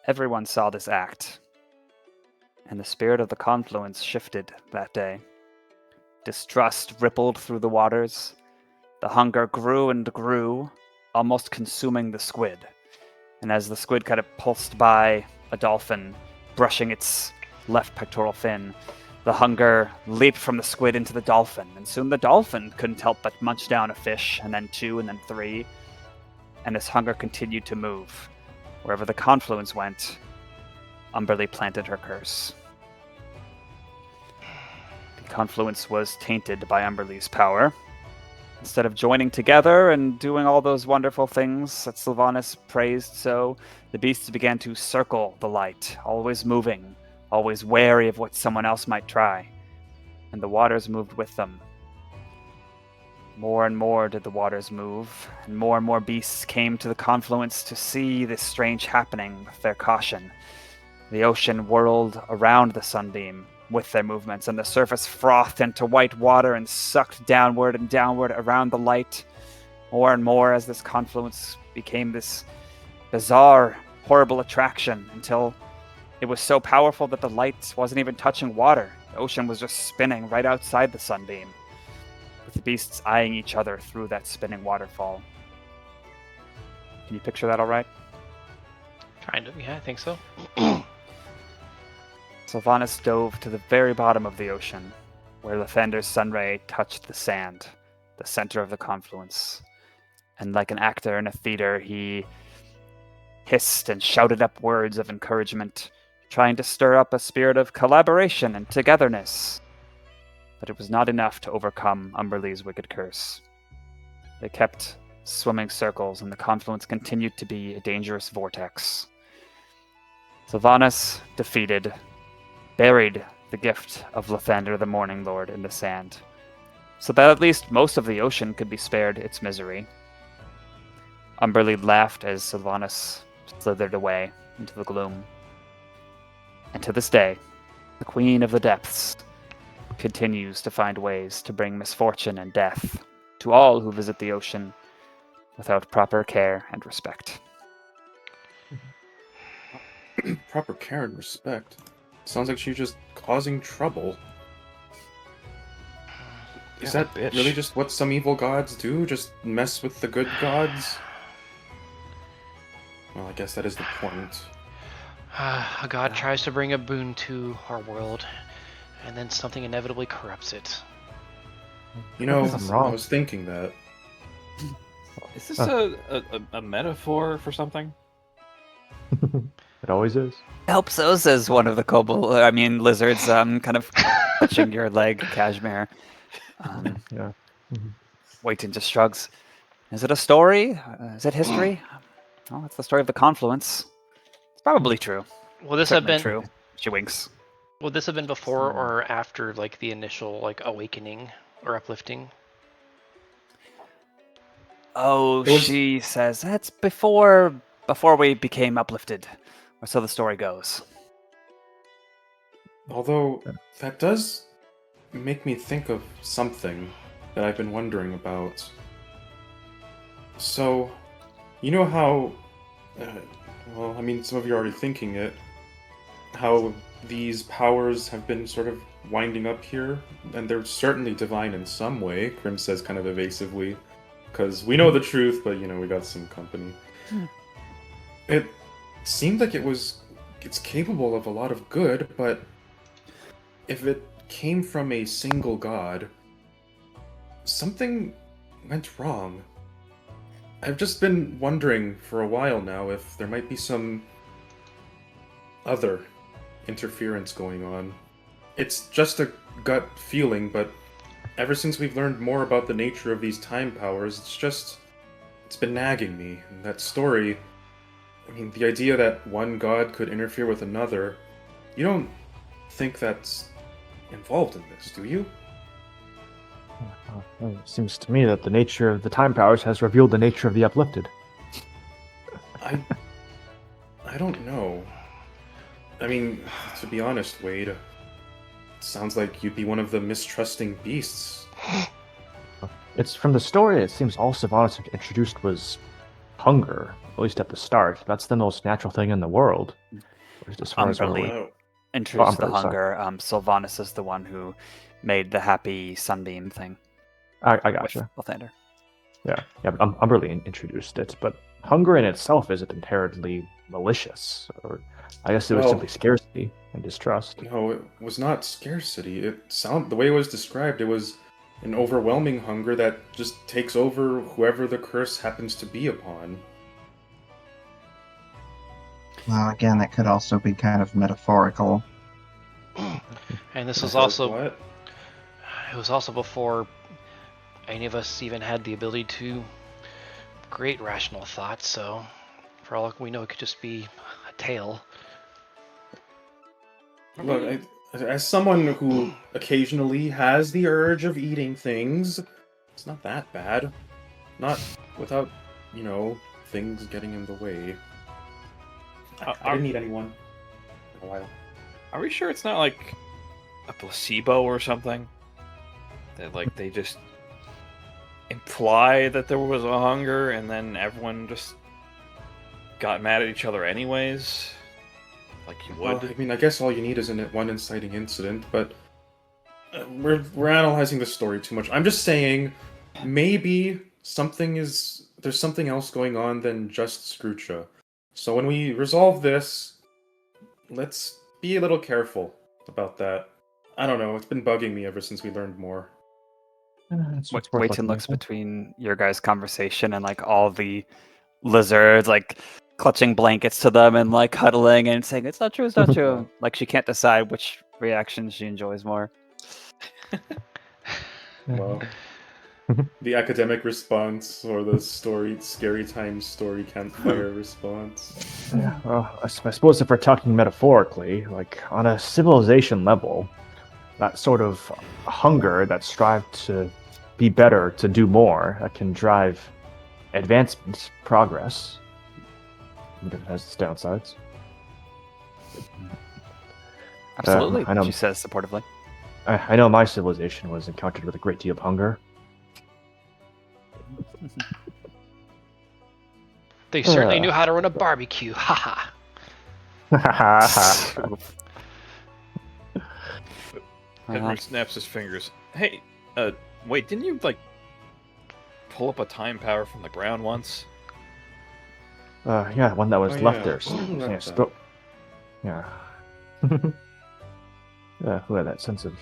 Everyone saw this act, and the spirit of the Confluence shifted that day. Distrust rippled through the waters. The hunger grew and grew, almost consuming the squid. And as the squid kind of pulsed by a dolphin, brushing its left pectoral fin, the hunger leaped from the squid into the dolphin, and soon the dolphin couldn't help but munch down a fish, and then two, and then three, and this hunger continued to move. Wherever the Confluence went, Umberlee planted her curse. The Confluence was tainted by Umberlee's power. Instead of joining together and doing all those wonderful things that Sylvanas praised so, the beasts began to circle the light, always moving, always wary of what someone else might try. And the waters moved with them. More and more did the waters move, and more beasts came to the Confluence to see this strange happening with their caution. The ocean whirled around the sunbeam with their movements, and the surface frothed into white water and sucked downward and downward around the light, more and more as this Confluence became this bizarre, horrible attraction, until it was so powerful that the light wasn't even touching water. The ocean was just spinning right outside the sunbeam, with the beasts eyeing each other through that spinning waterfall. Can you picture that all right? Kind of, yeah, I think so. Sylvanas dove to the very bottom of the ocean, where Lathander's sunray touched the sand, the center of the Confluence. And like an actor in a theater, he hissed and shouted up words of encouragement, trying to stir up a spirit of collaboration and togetherness. But it was not enough to overcome Umberlee's wicked curse. They kept swimming circles, and the Confluence continued to be a dangerous vortex. Sylvanas, defeated, buried the gift of Lathander the Morning Lord in the sand, so that at least most of the ocean could be spared its misery. Umberlee laughed as Sylvanas slithered away into the gloom. And to this day, the Queen of the Depths continues to find ways to bring misfortune and death to all who visit the ocean without proper care and respect. Proper care and respect. Sounds like she's just causing trouble. Is Yeah, that bitch. really just what some evil gods do? Just mess with the good gods? Well, I guess that is the point. A god tries to bring a boon to our world, and then something inevitably corrupts it. You know, I'm wrong. I was thinking that. Is this a metaphor for something? It always is. I hope so, says one of the lizards, kind of touching your leg, Cashmere. Yeah. Waiting just shrugs. Is it a story? Is it history? Well, it's the story of the confluence. It's probably true. Will this have Certainly been? true. She winks. Will this have been before or after like the initial like awakening or uplifting? Oh, It was- she says that's before we became uplifted, or so the story goes. Although, that does make me think of something that I've been wondering about. So, you know how, some of you are already thinking it, how these powers have been sort of winding up here, and they're certainly divine in some way, Crim says kind of evasively, because we know the truth, but, we got some company. It seemed like it's capable of a lot of good, but if it came from a single god, something went wrong. I've just been wondering for a while now if there might be some other interference going on. It's just a gut feeling, but ever since we've learned more about the nature of these time powers, it's been nagging me. And that story, the idea that one god could interfere with another, you don't think that's involved in this, do you? It seems to me that the nature of the time powers has revealed the nature of the uplifted. I don't know. To be honest, Wade, it sounds like you'd be one of the mistrusting beasts. It's from the story. It seems all Sylvanas had introduced was hunger, at least at the start. That's the most natural thing in the world. At least as far as we're Umberly. aware. Oh, Introduced the Umberly, sorry. hunger. Sylvanas is the one who made the happy sunbeam thing. I gotcha. With Lathander. Yeah, but Umberly introduced it. But hunger in itself isn't inherently malicious, or I guess it was Well- simply scarcity and distrust. no, it was not scarcity. The way it was described, it was an overwhelming hunger that just takes over whoever the curse happens to be upon. Well, again, that could also be kind of metaphorical. And this was So also what? it was also before any of us even had the ability to create rational thoughts. So, for all we know, it could just be a tale. Look, as someone who occasionally has the urge of eating things, it's not that bad. Not without, things getting in the way. I didn't eat anyone in a while. Are we sure it's not like a placebo or something? That like they just imply that there was a hunger and then everyone just got mad at each other anyways? Like you would? Well, I guess all you need is one inciting incident, but we're analyzing the story too much. I'm just saying, maybe there's something else going on than just Scroocha. So when we resolve this, let's be a little careful about that. I don't know, it's been bugging me ever since we learned more. It's worth Wayton looking looks into. between your guys' conversation and like all the lizards like clutching blankets to them and like huddling and saying it's not true, it's not true. Like she can't decide which reaction she enjoys more. Well, the academic response or the scary times story campfire response. Yeah, well, I suppose if we're talking metaphorically, like on a civilization level, that sort of hunger that strive to be better, to do more, that can drive advancement, progress. But it has its downsides. Absolutely, I know. she says supportively. I know my civilization was encountered with a great deal of hunger. They certainly knew how to run a barbecue. Haha. Henry snaps his fingers. Hey, wait, didn't you, like, pull up a time power from the ground once? Yeah, one that was Oh, left yeah. there. Something like Yeah, that. yeah. Who had that sense of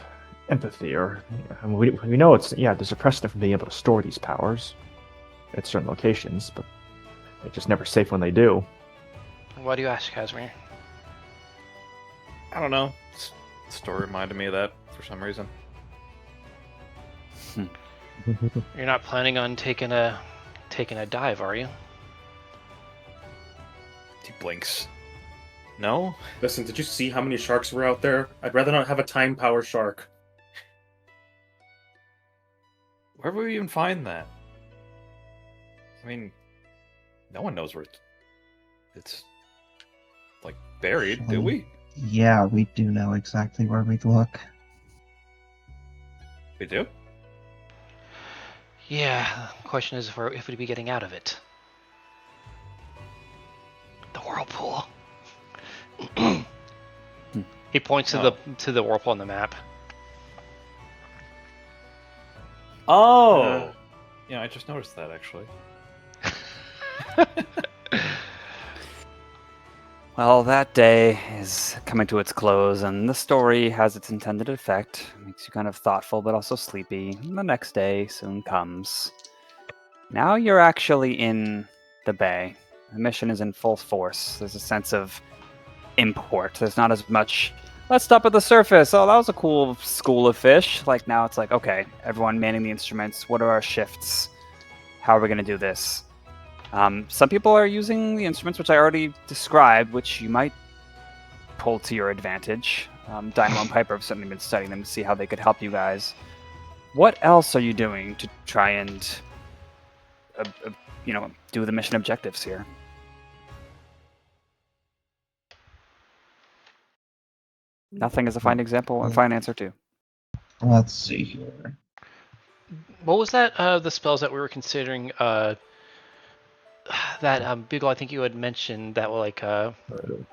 empathy, or I mean, we know it's there's a precedent for being able to store these powers at certain locations, but they're just never safe when they do. Why do you ask, Cashmere? I don't know. The story reminded me of that for some reason. You're not planning on taking a dive, are you? He blinks. No? Listen, did you see how many sharks were out there? I'd rather not have a time power shark. Where would we even find that? I mean, no one knows where it's like buried, do we? Yeah, we do know exactly where we'd look. We do? Yeah. The question is if we'd be getting out of it. The whirlpool. He points to the whirlpool on the map. Oh! Yeah, I just noticed that actually. Well, that day is coming to its close, and the story has its intended effect. It makes you kind of thoughtful, but also sleepy. And the next day soon comes. Now you're actually in the bay. The mission is in full force. There's a sense of import. There's not as much, let's stop at the surface. Oh, that was a cool school of fish. Like, now it's like, okay, everyone manning the instruments. What are our shifts? How are we going to do this? Some people are using the instruments, which I already described, which you might pull to your advantage. Dynamo and Piper have certainly been studying them to see how they could help you guys. What else are you doing to try and, do the mission objectives here? Nothing is a fine example and fine answer too. Let's see here. What was that? The spells that we were considering. That Beagle, I think you had mentioned that were like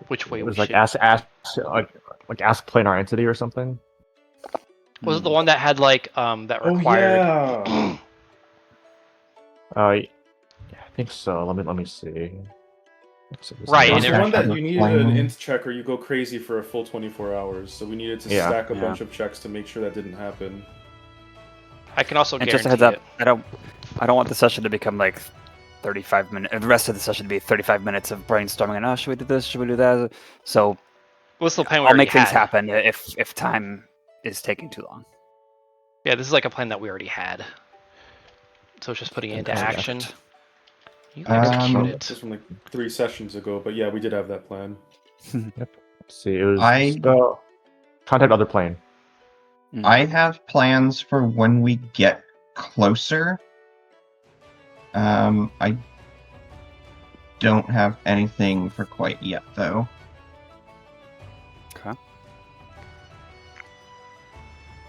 which way It we was like should. ask planar entity or something. Was it the one that had like that required? Oh, I think so. Let me see. Right, It's and the it- one that you needed an Flame. int check or you go crazy for a full 24 hours. So we needed to stack a bunch of checks to make sure that didn't happen. I can also And guarantee just a heads up, it. I don't want the session to become like 35 minutes. The rest of the session to be 35 minutes of brainstorming and should we do this? Should we do that? So What's the plan we I'll make already things had? happen if time is taking too long. Yeah, this is like a plan that we already had. So it's just putting it into Perfect. action. You execute it. This was from like 3 sessions ago, but yeah, we did have that plan. Let's see. It was I- contact other plane. I have plans for when we get closer. I don't have anything for quite yet, though. Okay.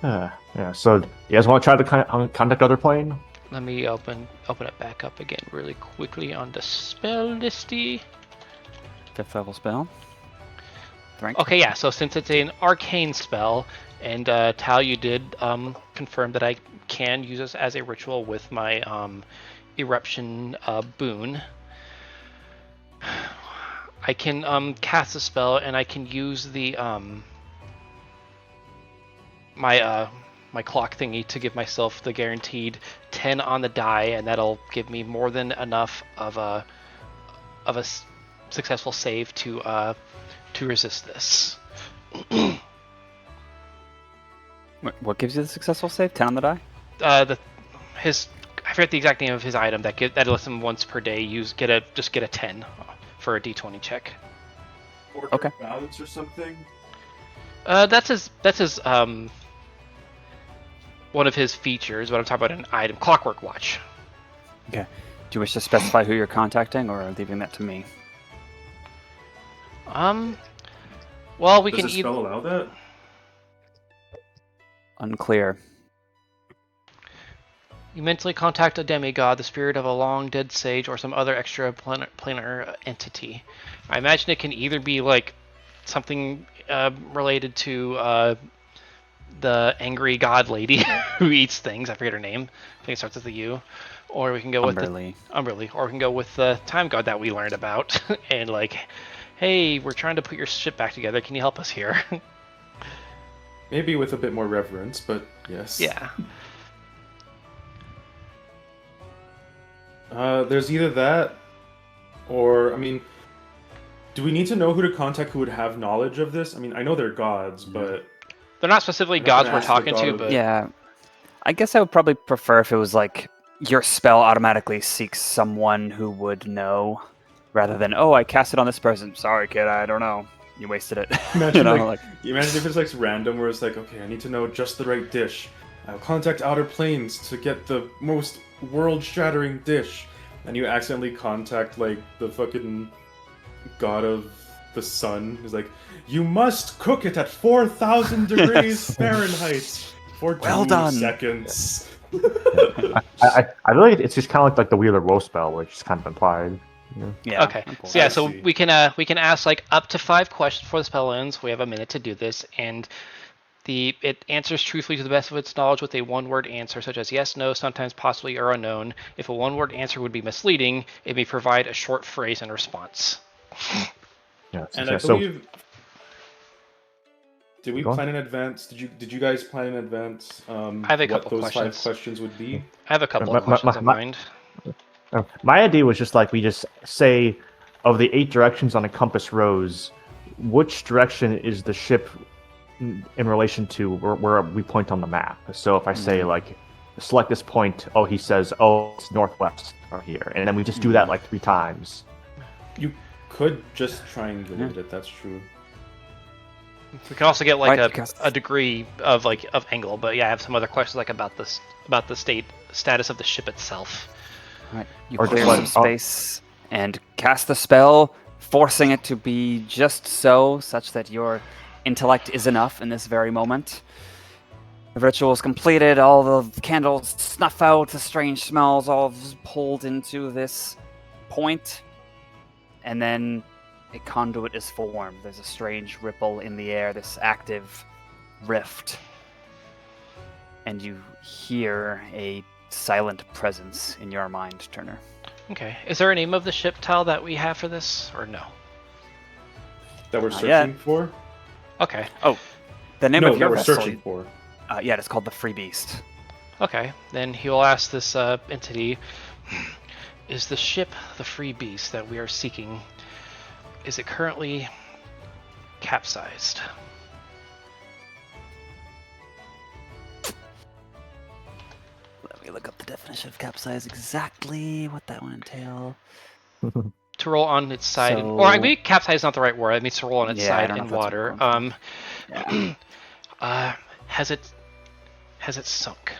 Yeah. So you guys want to try to contact other plane? Let me open it back up again really quickly on the spell listy. 5th level spell. Rank. Okay, yeah. So since it's an arcane spell, and Tal, you did confirm that I can use this as a ritual with my eruption boon. I can cast a spell, and I can use the my clock thingy to give myself the guaranteed 10 on the die, and that'll give me more than enough of a successful save to resist this. What gives you the successful save? 10 on the die? I forget the exact name of his item that lets him once per day get a 10 for a d20 check. Okay. Balance or something? That's his one of his features, but I'm talking about an item, Clockwork Watch. Okay. Do you wish to specify who you're contacting, or leaving that to me? Well, we Does can the spell allow that? Unclear. You mentally contact a demigod, the spirit of a long dead sage, or some other extra planar entity. I imagine it can either be like something related to the angry god lady who eats things. I forget her name. I think it starts with a U. Or we can go with Umberly. Or we can go with the time god that we learned about, and like, hey, we're trying to put your ship back together. Can you help us here? Maybe with a bit more reverence, but yes. Yeah. There's either that, or, I mean, do we need to know who to contact who would have knowledge of this? I mean, I know they're gods, but... They're not specifically gods we're talking to, but... Yeah. I guess I would probably prefer if it was like, your spell automatically seeks someone who would know, rather than, oh, I cast it on this person. Sorry, kid, I don't know. You wasted it. Imagine, imagine if it's like random, where it's like, okay, I need to know just the right dish. I'll contact Outer Planes to get the most world-shattering dish. And you accidentally contact, like, the fucking god of the sun. Who's like, you must cook it at 4,000 degrees Fahrenheit for 2 seconds. I really, it's just kind of like the Wheeler Wolf spell, which is kind of implied. Yeah. Okay. So yeah, so we can ask like up to 5 questions before the spell ends. We have a minute to do this, and it answers truthfully to the best of its knowledge with a one-word answer, such as yes, no, sometimes, possibly, or unknown. If a one-word answer would be misleading, it may provide a short phrase in response. Yeah. And I believe. Did we plan in advance? Did you guys plan in advance? I have a couple what those questions. 5 questions would be? I have a couple of questions in mind. My idea was just like we just say, of the 8 directions on a compass rose, which direction is the ship in relation to where we point on the map? So if I say like, select this point, oh, he says, oh, it's northwest or here, and then we just do that like 3 times. You could just triangulate it. That's true. We can also get like a degree of angle, but yeah, I have some other questions like about the status of the ship itself. Right. You clear some space and cast the spell, forcing it to be just so, such that your intellect is enough in this very moment. The ritual is completed, all the candles snuff out, the strange smells all pulled into this point, and then a conduit is formed. There's a strange ripple in the air, this active rift. And you hear a silent presence in your mind, Turner. Okay. Is there a name of the ship, Tal, that we have for this, or no? That we're searching for? Okay. Oh, the name of your that we're vessel, searching for. Yeah, it's called the Free Beast. Okay. Then he will ask this entity, is the ship the Free Beast that we are seeking, is it currently capsized? Let me look up the definition of capsize, exactly what that would entail. To roll on its side, or I mean, capsize is not the right word. It means to roll on its side in water. Has it sunk?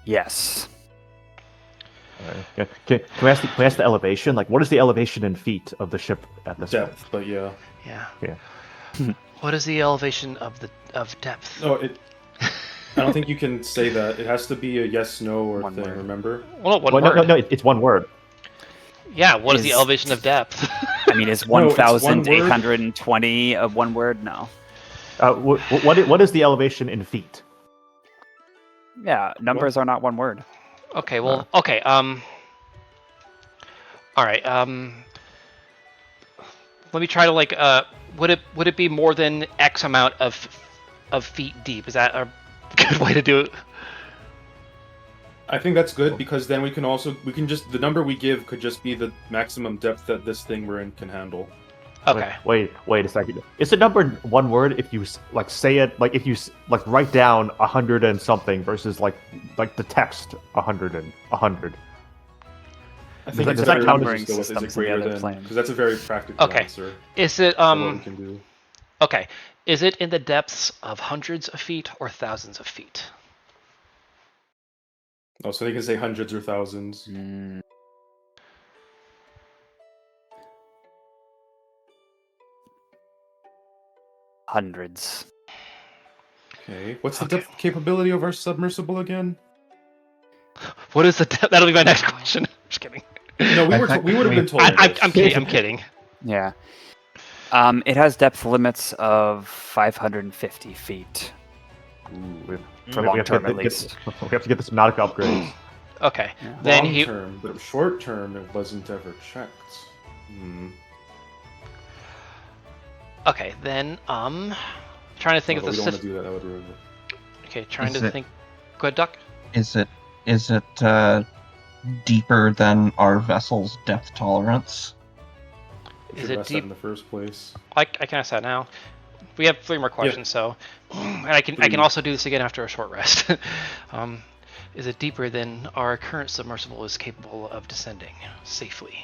Yes. Can we ask the elevation? Like, what is the elevation in feet of the ship at this Depth, point? but yeah. Yeah. What is the elevation of depth? No, I don't think you can say that. It has to be a yes/no or One thing. word. Remember? Well, one word. No, it's one word. Yeah. What is the elevation of depth? I mean, is 1,820 of one word? No. What is the elevation in feet? Yeah, numbers are not one word. Okay. Well. Okay. All right. Let me try to would it be more than X amount of feet deep? Is that a good way to do it? I think that's good because then we can just the number we give could just be the maximum depth that this thing we're in can handle. Okay. Wait a second. Is the number one word if you like say it like if you like write down 100 and something versus like the text 100 and 100? I think does that count as systems greater together than playing? Because that's a very practical Okay. answer. Is it for what we can do. Okay. Is it in the depths of hundreds of feet or thousands of feet? Oh, so you can say hundreds or thousands. Hundreds. Okay. What's the depth capability of our submersible again? What is the depth? That'll be my next question. Just kidding. No, we would have been told. I'm kidding. Yeah. It has depth limits of 550 feet. Ooh, For we long have to term, get- at least. We have to get this nautical upgrades. Okay. Yeah. Then Long he. term, but short term, it wasn't ever checked. Hmm. Okay. Then trying to think Although of we the. don't want to do that. That would ruin it. Okay, trying Is to it- think. Go ahead, Duck. Is it deeper than our vessel's depth tolerance? We Is should it rest that deep? in the first place? I can ask that now. We have 3 more questions, so and I can Three. also do this again after a short rest. Is it deeper than our current submersible is capable of descending safely?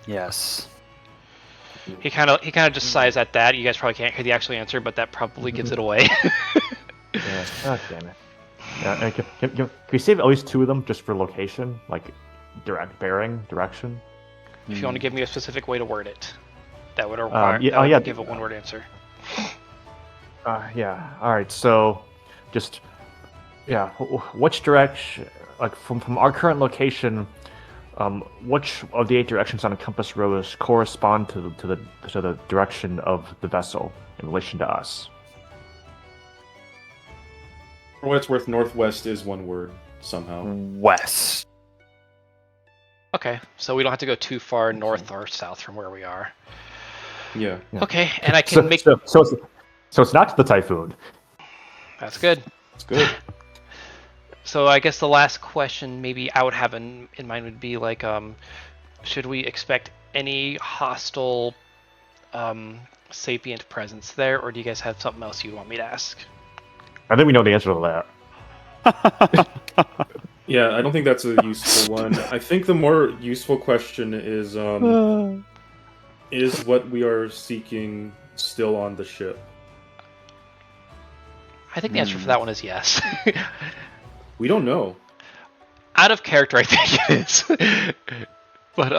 Yes. He kind of just sighs at that. You guys probably can't hear the actual answer, but that probably gives it away. Yeah. God damn it. Yeah, and can we save at least 2 of them just for location, like direction? If you want to give me a specific way to word it, that would require yeah, that would yeah. give a 1-word answer. Yeah. All right. So, just which direction? Like from our current location, which of the 8 directions on a compass rose correspond to the direction of the vessel in relation to us? For what it's worth, northwest is 1 word somehow. West. Okay, so we don't have to go too far north or south from where we are. Yeah. Yeah. Okay, and I can make. So it's not the typhoon. That's good. It's good. So I guess the last question maybe I would have in mind would be like, should we expect any hostile sapient presence there, or do you guys have something else you want me to ask? I think we know the answer to that. Yeah, I don't think that's a useful one. I think the more useful question is what we are seeking still on the ship? I think the answer for that one is yes. We don't know. Out of character, I think it is. But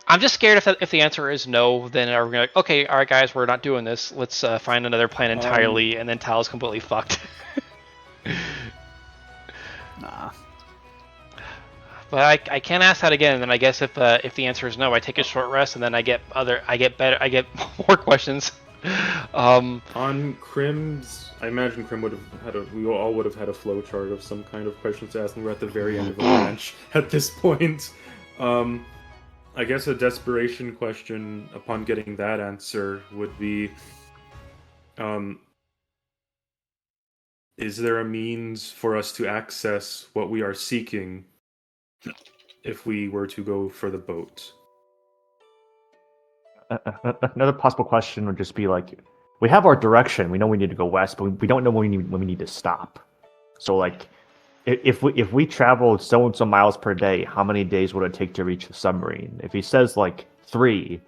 I'm just scared if the answer is no, then are we gonna like, okay, all right, guys, we're not doing this. Let's find another plan entirely, and then Tal's completely fucked. Nah. But I can ask that again, and then I guess if the answer is no, I take a short rest, and then I get more questions. On Crim's, I imagine Crim would have had we all would have had a flow chart of some kind of questions to ask, and we're at the very end of the branch at this point. I guess a desperation question upon getting that answer would be, is there a means for us to access what we are seeking if we were to go for the boat? Another possible question would just be like, we have our direction. We know we need to go west, but we don't know when we need to stop. So like, if we traveled so and so miles per day, how many days would it take to reach the submarine? If he says like 3,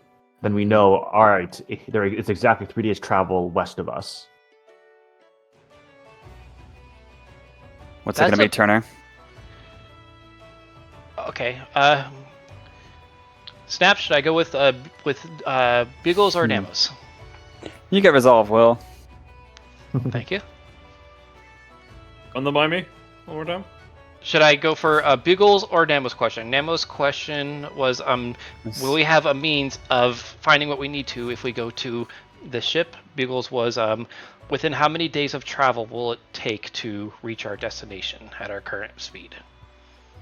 then we know, all right, it's exactly 3 days travel west of us. What's it gonna be, Turner? Okay. Snap, should I go with Bugles or Namos? You get resolve, Will. Thank you. Run them by me one more time. Should I go for Bugles or Namos question? Namos question was, will we have a means of finding what we need to if we go to the ship? Bugles was, within how many days of travel will it take to reach our destination at our current speed?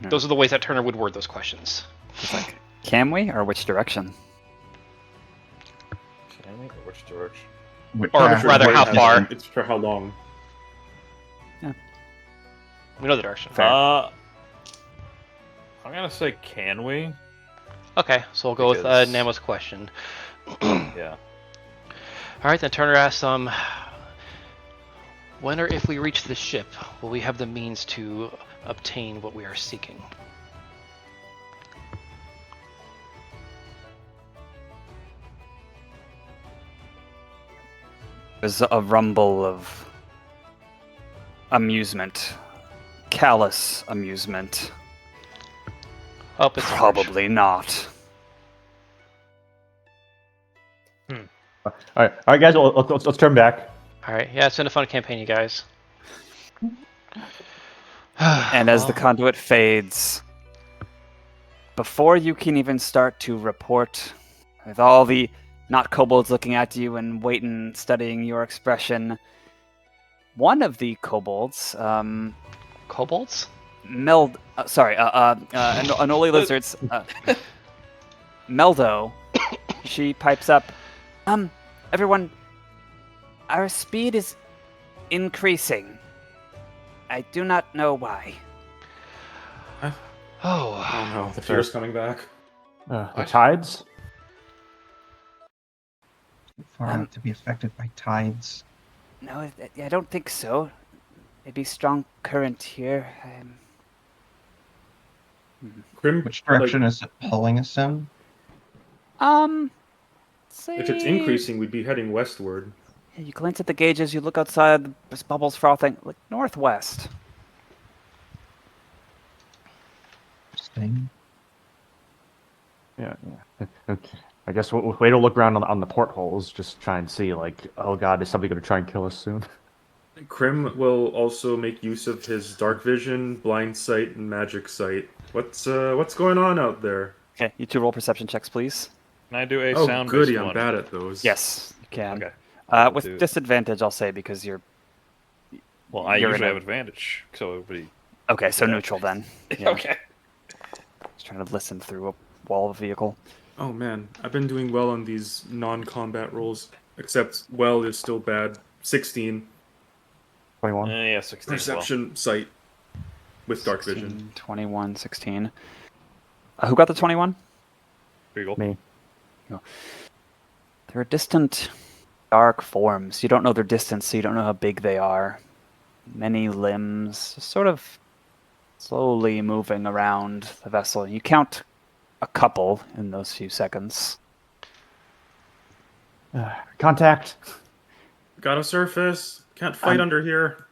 Yeah. Those are the ways that Turner would word those questions. It's like, can we, or which direction? Can we? Or which direction? Or rather, how far? It's for how long? We know the direction. Fair. I'm gonna say, can we? Okay, so we'll go with Because- Namos question. Yeah. All right, then Turner asks, when or if we reach the ship, will we have the means to obtain what we are seeking? There's a rumble of amusement. Callous amusement. Oh, it's Probably not. All right, guys, let's turn back. All right, yeah, it's been a fun campaign, you guys. And as the conduit fades, before you can even start to report, with all the not kobolds looking at you and waiting, studying your expression, one of the kobolds, Kobolds? Anoli lizards, Meldo, she pipes up, everyone, our speed is increasing. I do not know why. Oh. Oh no, the fear's coming back. The tides? Far out to be affected by tides. No, I don't think so. Maybe strong current here. Crim, Which direction is it pulling us in? Say... if it's increasing, we'd be heading westward. You glance at the gauges, you look outside, there's bubbles frothing, like northwest. Interesting. Yeah. Okay. I guess we'll wait to look around on the portholes, just try and see, like, oh god, is somebody going to try and kill us soon? Crim will also make use of his dark vision, blind sight, and magic sight. What's going on out there? Okay, you two roll perception checks, please. Can I do a Oh, sound goody, one? I'm bad at those. Yes, you can. Okay. I'll With do it. disadvantage, I'll say, because you're... Well, I You're usually in a- have advantage, so everybody. Okay, so Yeah. neutral then. Yeah. Okay. Just trying to listen through a wall of a vehicle. Oh man, I've been doing well on these non-combat rolls. Except, well, is still bad. 16. 21. Yeah, 16 as well. Perception sight. With dark 16, vision. 21, 16. Who got the 21? Here you go. Me. There are distant, dark forms. You don't know their distance, so you don't know how big they are. Many limbs, sort of slowly moving around the vessel. You count a couple in those few seconds. Contact. Got a surface. Can't fight under here.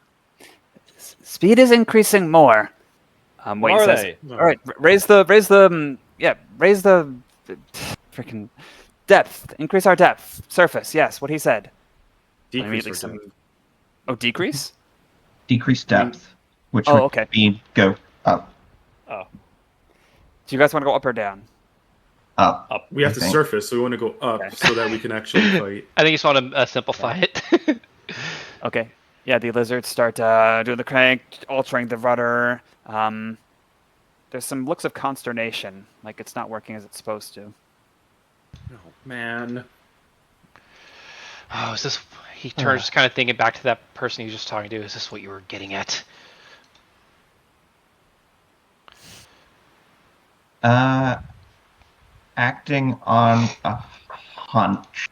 Speed is increasing more. What Wayne are says, they? all right, raise the freaking depth. Increase our depth. Surface, yes, what he said. Decrease immediately our some- depth. Oh, decrease? Decrease depth, which Oh, would okay. mean go up. Oh, Do you guys want to go up or down? Up. up. We have I to think. surface, so we want to go up Okay. so that we can actually fight. I think you just want to simplify it. Okay. Yeah, the lizards start doing the crank, altering the rudder. There's some looks of consternation, like it's not working as it's supposed to. Oh man. Oh, is this... He turns, just kind of thinking back to that person he was just talking to. Is this what you were getting at? Acting on a hunch.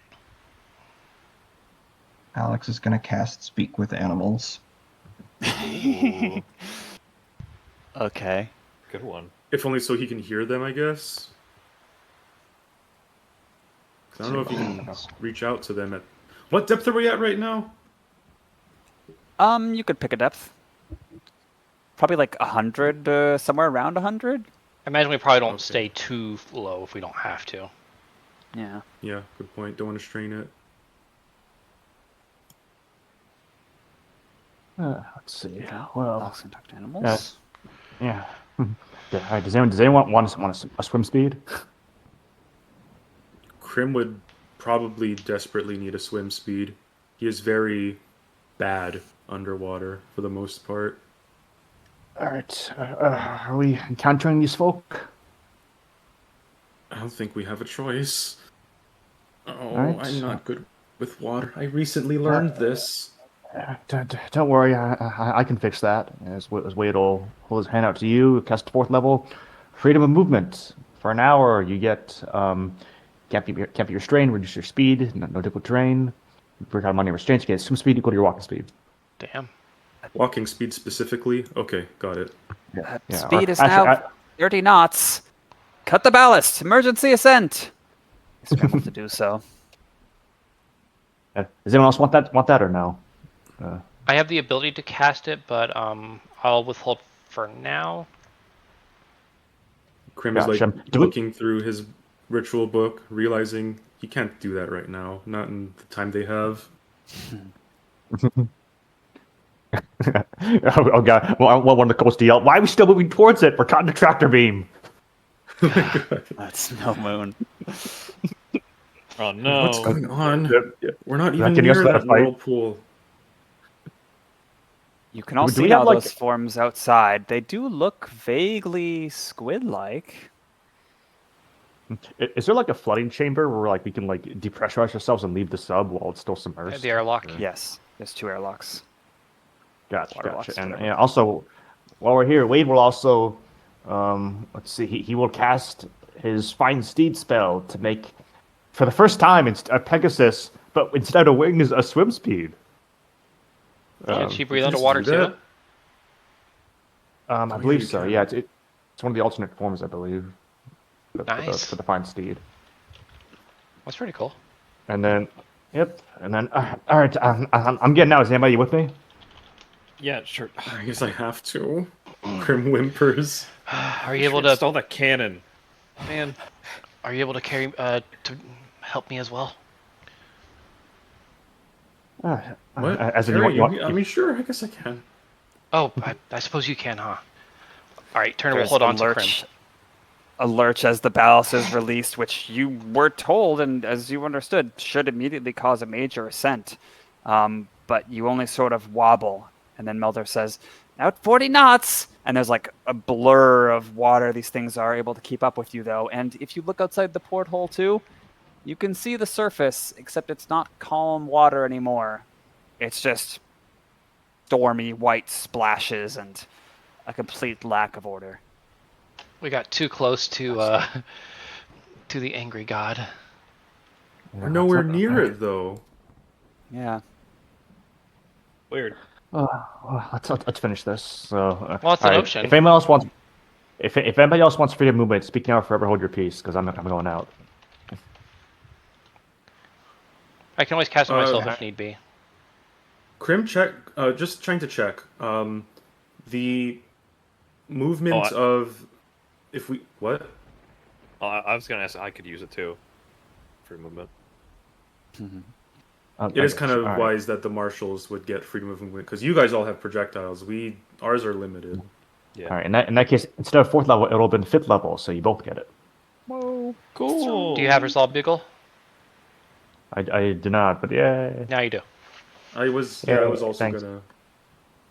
Alex is going to cast Speak with Animals. Okay. Good one. If only so he can hear them, I guess. 'Cause I don't know if you can reach out to them at... What depth are we at right now? You could pick a depth. Probably like 100, somewhere around 100. I imagine we probably don't Okay. stay too low if we don't have to. Yeah. Yeah, good point. Don't want to strain it. Let's see. Well, Dogs and talk to animals. yeah. Yeah, does anyone want a swim speed? Crim would probably desperately need a swim speed. He is very bad underwater for the most part. All right. Are we encountering these folk? I don't think we have a choice. Oh, Alright. I'm not good with water. I recently learned this. Don't worry, I can fix that. As Wade will hold his hand out to you, cast 4th level, freedom of movement. For an hour, you get can't be restrained, reduce your speed, no difficult terrain. Break out money restraints, you get swim speed equal to your walking speed. Damn. Walking speed specifically? Okay, got it. Yeah. Speed or is actually, now 30 knots. Cut the ballast. Emergency ascent. I scrambled to do so. does anyone else want that or no? I have the ability to cast it, but I'll withhold for now. Crim is Gotcha. like Do we- looking through his ritual book, realizing he can't do that right now. Not in the time they have. Oh god! Well, one of the coast to yell, "Why are we still moving towards it? We're caught in a tractor beam." That's no moon. Oh no! What's going on? Yep. We're not Not even getting us near to that that fight. whirlpool. You can all Do see we now have, like- those forms outside. They do look vaguely squid-like. Is there like a flooding chamber where like we can like depressurize ourselves and leave the sub while it's still submerged? The airlock. Yes, there's 2 airlocks. Gotcha, Water gotcha. locks, And whatever. yeah, also, while we're here, Wade will also, let's see, he will cast his Find Steed spell to make, for the first time, it's a Pegasus, but instead of wings, a swim speed. Can she breathe you just underwater do that? too? I yeah, believe you so. can. Yeah, it's one of the alternate forms, I believe, Nice. for the Find Steed. That's pretty cool. And then, yep, and then, all right, I'm getting out. Is anybody with me? Yeah, sure. I guess I have to. Crim whimpers. Are you able to? install that cannon? Man, Are you able to carry to help me as well? What? As in, Carry you want, I mean, sure. I guess I can. Oh, I suppose you can, huh? All right, Turner will There's hold a on to Crim. lurch, a lurch as the ballast is released, which you were told and as you understood should immediately cause a major ascent. But you only sort of wobble, and then Melder says, "Out 40 knots!" And there's like a blur of water. These things are able to keep up with you, though. And if you look outside the porthole, too, you can see the surface, except it's not calm water anymore. It's just stormy white splashes and a complete lack of order. We got too close to the angry god. We're nowhere near it, though. Yeah. weird. Let's finish this. So, Well, it's an all right, ocean. If anyone else wants, if anybody else wants freedom of movement, speak now or forever hold your peace, because I'm going out. I can always cast it myself Okay. if need be. Crim check. Just trying to check. The movement of if we what? I was gonna ask. I could use it too, for movement. It is kind of wise that the marshals would get freedom of movement because you guys all have projectiles. Ours are limited. Yeah. All right. In that case, instead of 4th level, it'll have been 5th level, so you both get it. Whoa. Cool. Do you have Resolve Bugle? I do not, but yeah. Now you do. I was also thanks. gonna.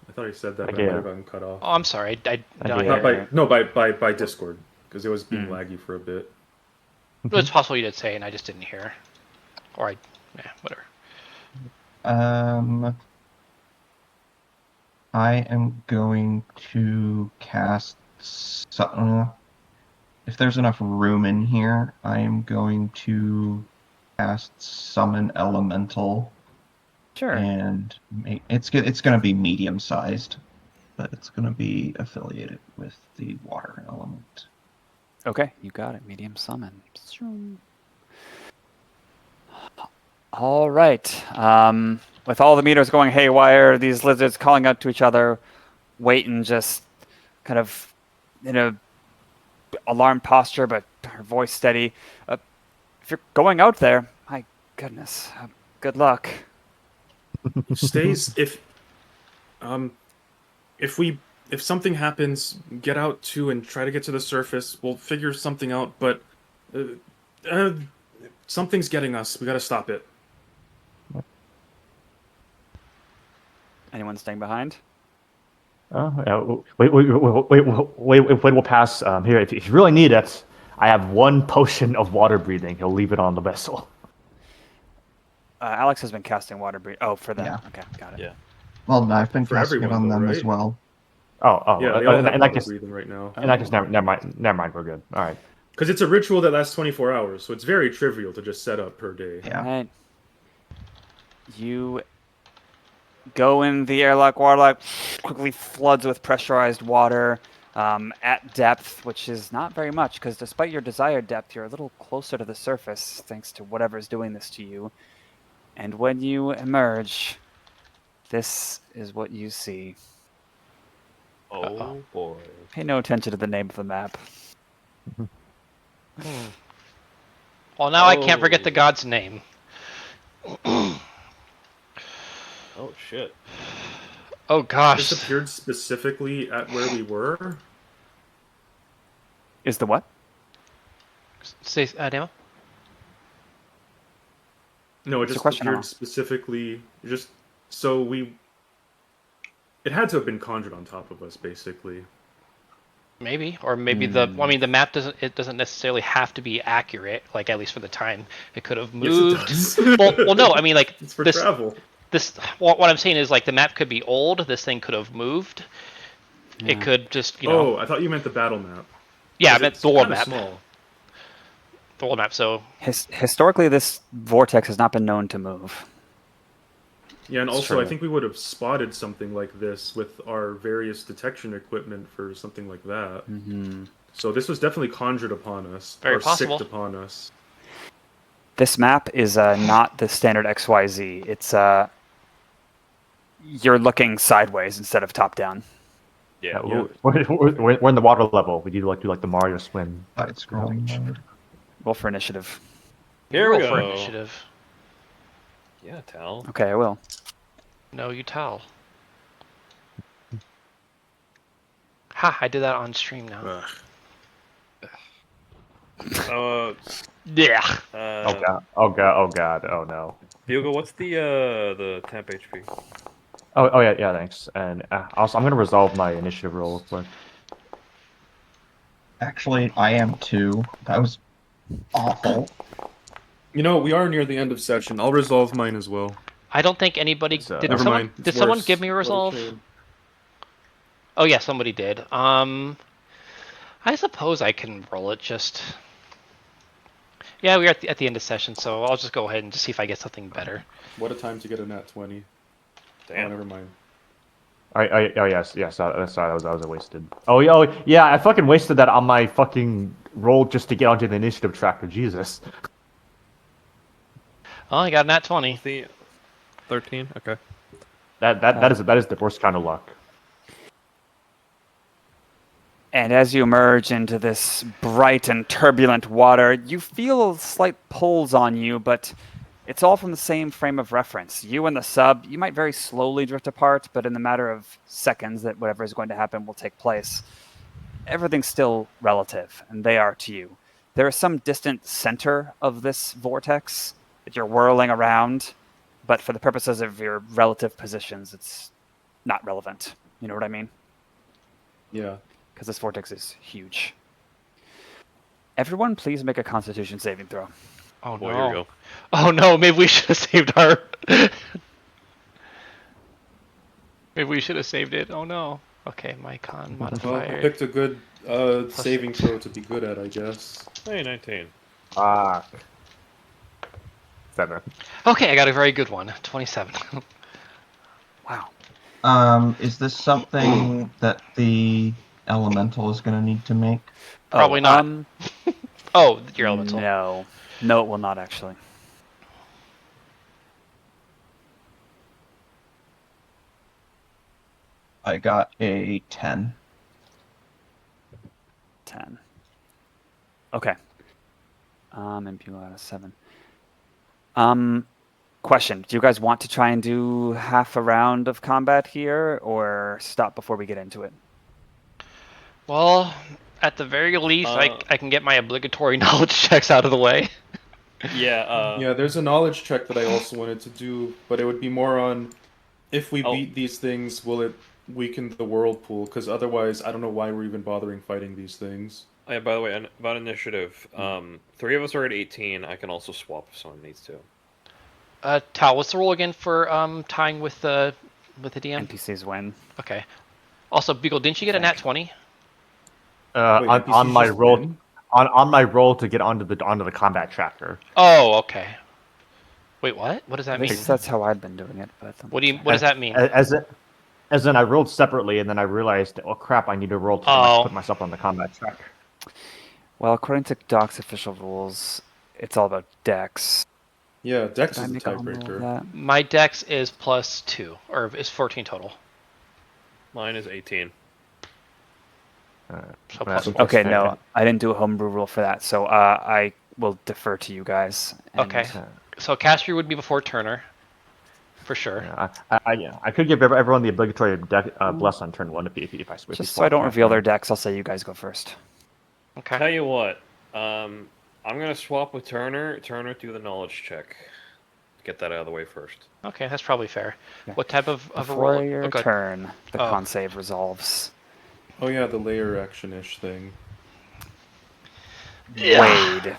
I thought I said that, but Okay. I might have gotten cut off. Oh, I'm sorry. I did not Yeah. hear. Not by Discord because it was being laggy for a bit. It's possible you did say, and I just didn't hear. Or whatever. I am going to cast. If there's enough room in here, I am going to cast Summon Elemental, Sure. and it's going to be medium sized, but it's going to be affiliated with the water element. Okay, you got it. Medium summon. All right. With all the meters going haywire, these lizards calling out to each other, Waiting just kind of in a alarmed posture, but her voice steady. If you're going out there, my goodness, good luck. Stays if something happens, get out too and try to get to the surface. We'll figure something out, but something's getting us. We got to stop it. Anyone staying behind? Wait, we'll pass here. If you really need it, I have 1 potion of water breathing. He'll leave it on the vessel. Alex has been casting water breathing. Oh, for them. Yeah. Okay, got it. Yeah. Well, no, I've been For casting it everyone, on though, them as right? well. Yeah, they all have in that water case, breathing right now. never mind. We're good. All right. Because it's a ritual that lasts 24 hours, so it's very trivial to just set up per day. Yeah. Right. You go in the airlock. Waterlock quickly floods with pressurized water at depth, which is not very much, because despite your desired depth, you're a little closer to the surface thanks to whatever's doing this to you. And when you emerge, this is what you see. Oh boy. Pay no attention to the name of the map. Well, now I can't forget the god's name. Oh shit. Oh gosh. This appeared specifically at where we were. Is the what? Say, Demo? No, it What's the just question, appeared Alan? specifically. Just so we. It had to have been conjured on top of us, basically. Maybe, or maybe the map doesn't necessarily have to be accurate. Like at least for the time, it could have moved. Yes, it does. Well, no. I mean, like It's for this. travel. What I'm saying is like the map could be old. This thing could have moved. Yeah. It could just know. Oh, I thought you meant the battle map. Yeah, I 'Cause meant it's the world kinda map. Small. The world map. So Historically, this vortex has not been known to move. Yeah, and It's also true. I think we would have spotted something like this with our various detection equipment for something like that. Mm-hmm. So this was definitely conjured upon us, Very or possible. sicked upon us. This map is not the standard XYZ. It's you're looking sideways instead of top down. Yeah. Yeah. We're in the water level. We do like the Mario swim. Side scrolling mode. Roll for initiative. Here we roll for go. initiative. Yeah, Tal. Okay, I will. No, you tell. Ha! I did that on stream now. Yeah. Oh god! Oh god! Oh god! Oh no! Bugle, what's the temp HP? Oh yeah. Thanks. And also, I'm gonna resolve my initiative roll real quick. Actually, I am too. That was awful. You know, we are near the end of session. I'll resolve mine as well. I don't think anybody It's, did. Never Someone mind. It's did someone worse. give me a resolve? Oh yeah, somebody did. I suppose I can roll it. Just yeah, we're at the end of session, so I'll just go ahead and just see if I get something better. What a time to get a nat 20. Oh, Damn. never mind. Oh yes. Sorry, that was a wasted. Oh yeah. I fucking wasted that on my fucking roll just to get onto the initiative tracker. Jesus. Oh, I got a nat 20. The 13. Okay. That is the worst kind of luck. And as you emerge into this bright and turbulent water, you feel slight pulls on you, but it's all from the same frame of reference. You and the sub, you might very slowly drift apart, but in the matter of seconds that whatever is going to happen will take place. Everything's still relative, and they are to you. There is some distant center of this vortex that you're whirling around, but for the purposes of your relative positions, it's not relevant. You know what I mean? Yeah. Because this vortex is huge. Everyone, please make a Constitution saving throw. Oh Boy, no. here we go. Oh no, maybe we should have saved our. Maybe we should have saved it. Oh no. Okay, my con Well, I modifier. picked a good saving throw to be good at, I guess. Hey, 19. Ah. 7. Okay, I got a very good one. 27. Wow. Is this something that the elemental is going to need to make? Probably not. Oh, your elemental. No, it will not actually. I got a 10. 10. Okay. Imbue out of 7. Question: do you guys want to try and do half a round of combat here, or stop before we get into it? Well, at the very least, I can get my obligatory knowledge checks out of the way. Yeah. Yeah, there's a knowledge check that I also wanted to do, but it would be more on if we Oh. beat these things, will it weaken the whirlpool? Because otherwise, I don't know why we're even bothering fighting these things. Oh, yeah. By the way, about initiative, 3 of us are at 18. I can also swap if someone needs to. Tal, what's the rule again for tying with the DM? NPCs win. Okay. Also, Beagle, didn't you get a nat 20? Wait, On NPCs my just roll win? on my roll to get onto the combat tracker. Oh, okay. Wait, what? What does that At mean? least that's how I've been doing it. But What does that mean? As in, I rolled separately, and then I realized, oh crap, I need to roll to put myself on the combat tracker. Well, according to Doc's official rules, it's all about Dex. Yeah, Dex Did I is the make a home rule of tiebreaker. that? My dex is +2, or is 14 total. Mine is 18. So That's plus Okay, fair. no, I didn't do a homebrew rule for that, so I will defer to you guys. and, Okay. So Cashmere would be before Turner, for sure. I could give everyone the obligatory bless on turn 1 if I switch. Just so I don't reveal their decks, I'll say you guys go first. Okay. Tell you what, I'm gonna swap with Turner. Turner, do the knowledge check. Get that out of the way first. Okay, that's probably fair. Yeah. What type of a Before roll? your Oh, good. turn, the Oh. con save resolves. Oh yeah, the layer action-ish thing. Wade,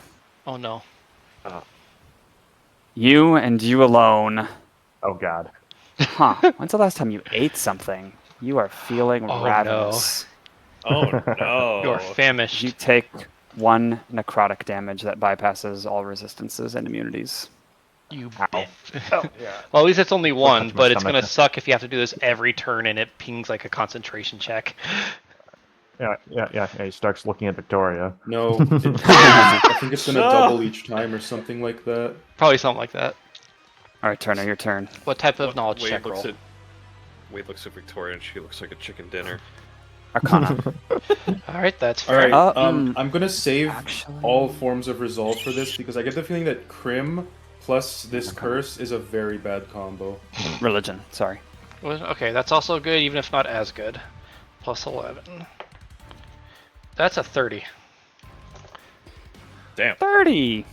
Oh no. you and you alone. Oh God. Huh? When's the last time you ate something? You are feeling Oh, ravenous. Oh no! You're famished. You take 1 necrotic damage that bypasses all resistances and immunities. You Ow. bitch. Oh yeah. Well, at least it's only one, touch my but it's stomach. gonna suck if you have to do this every turn and it pings like a concentration check. Yeah. He starts looking at Victoria. No, I think it's gonna double each time or something like that. Probably something like that. All right, Turner, your turn. What type of knowledge Wade check looks roll? Wade looks at Victoria and she looks like a chicken dinner. Arcana. All right, that's All fair. right, mm, I'm gonna save actually- all forms of resolve for this because I get the feeling that Crim plus this Okay. curse is a very bad combo. Religion. Sorry. Well, okay, that's also good, even if not as good. Plus 11. That's a 30. Damn. 30.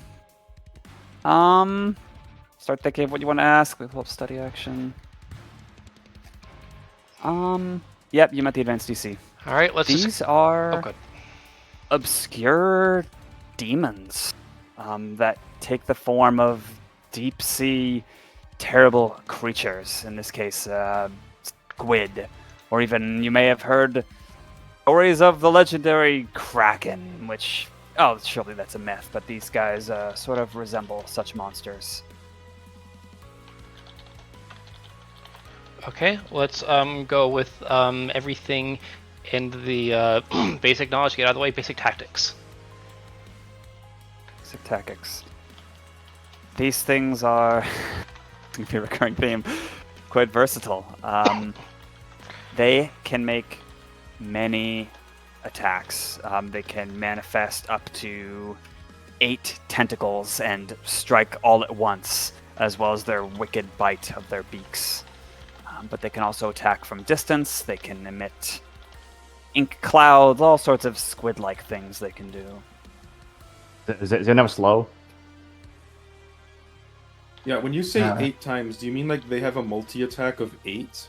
Start thinking of what you want to ask. We pull up study action. Yep, you met the advanced DC. All right, let's These just. are Oh, good. obscure demons that take the form of deep sea terrible creatures. In this case, squid, or even you may have heard stories of the legendary kraken, which surely that's a myth, but these guys sort of resemble such monsters. Okay, let's go with everything in the basic knowledge. Get out of the way. Basic tactics. Basic tactics. These things are it's gonna be a recurring theme. Quite versatile. They can make many attacks. They can manifest up to 8 tentacles and strike all at once, as well as their wicked bite of their beaks. But they can also attack from distance. They can emit ink clouds, all sorts of squid-like things they can do. Is it never slow? Yeah, when you say Uh, 8 times, do you mean like they have a multi-attack of 8?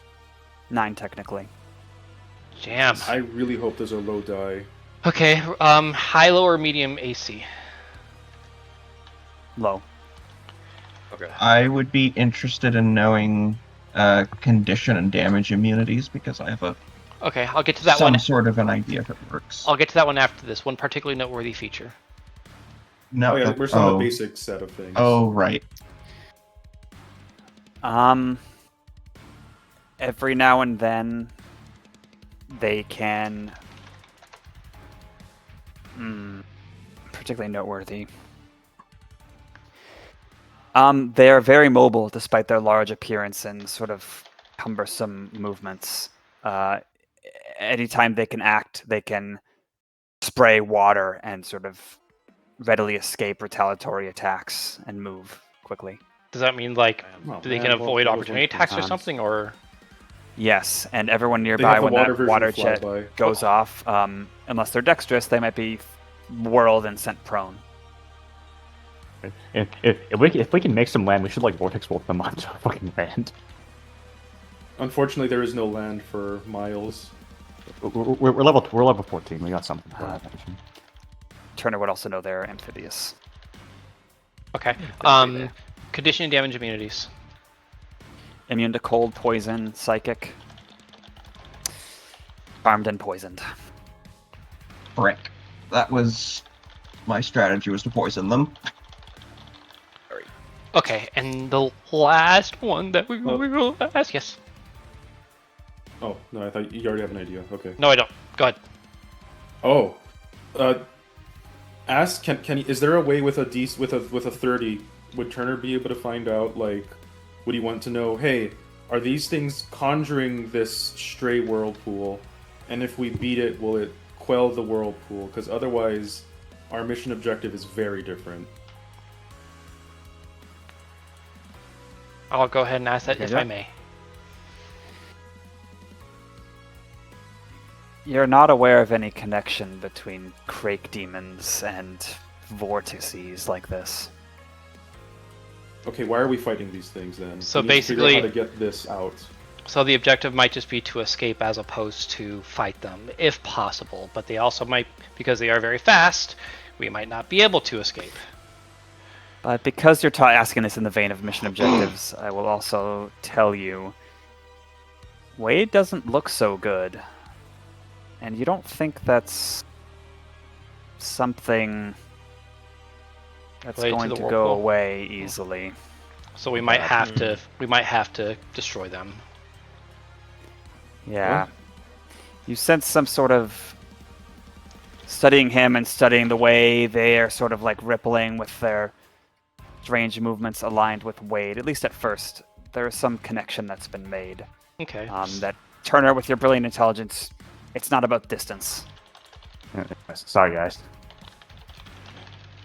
9 technically. Damn. I really hope there's a low die. Okay, high, low, or medium AC. Low. Okay. I would be interested in knowing condition and damage immunities because I have a Okay, I'll get to that some one. sort of an idea if it works. I'll get to that one after this. One particularly noteworthy feature. No, Oh yeah, that- we're still on the basic set of things. Oh right. Every now and then, they can. Particularly noteworthy. They are very mobile despite their large appearance and sort of cumbersome movements. Anytime they can act, they can spray water and sort of readily escape retaliatory attacks and move quickly. Does that mean like Oh, they man, can well, avoid that was opportunity one attacks or times. something, or? Yes, and everyone They nearby have the when water that version water of jet Flyby. goes off, unless they're dexterous, they might be whirled and sent prone. If we can make some land, we should like vortex bolt them onto fucking land. Unfortunately, there is no land for Miles. We're level 14. We got something. For that. Turner would also know they're amphibious. Okay. Condition and damage immunities. Immune to cold, poison, psychic. Armed and poisoned. Frick. That was my strategy, was to poison them. Okay, and the last one that we will ask. Yes. Oh no, I thought you already have an idea. Okay. No, I don't. Go ahead. Oh, ask is there a way with a with a 30? Would Turner be able to find out, like, would he want to know, hey, are these things conjuring this stray whirlpool? And if we beat it, will it quell the whirlpool? Because otherwise, our mission objective is very different. I'll go ahead and ask that if yeah. I may. You're not aware of any connection between crake demons and vortices like this. Okay, why are we fighting these things then? So We need to figure out basically- how to get this out. So the objective might just be to escape as opposed to fight them, if possible. But they also might, because they are very fast, we might not be able to escape. But because you're asking this in the vein of mission objectives, I will also tell you, Wade doesn't look so good. And you don't think that's something that's Related to going the to whirlpool? go away easily. So we might have to destroy them. Yeah. You sense some sort of studying him and studying the way they are sort of like rippling with their strange movements aligned with Wade. At least at first, there is some connection that's been made. Okay. That Turner, with your brilliant intelligence, it's not about distance. Sorry, guys.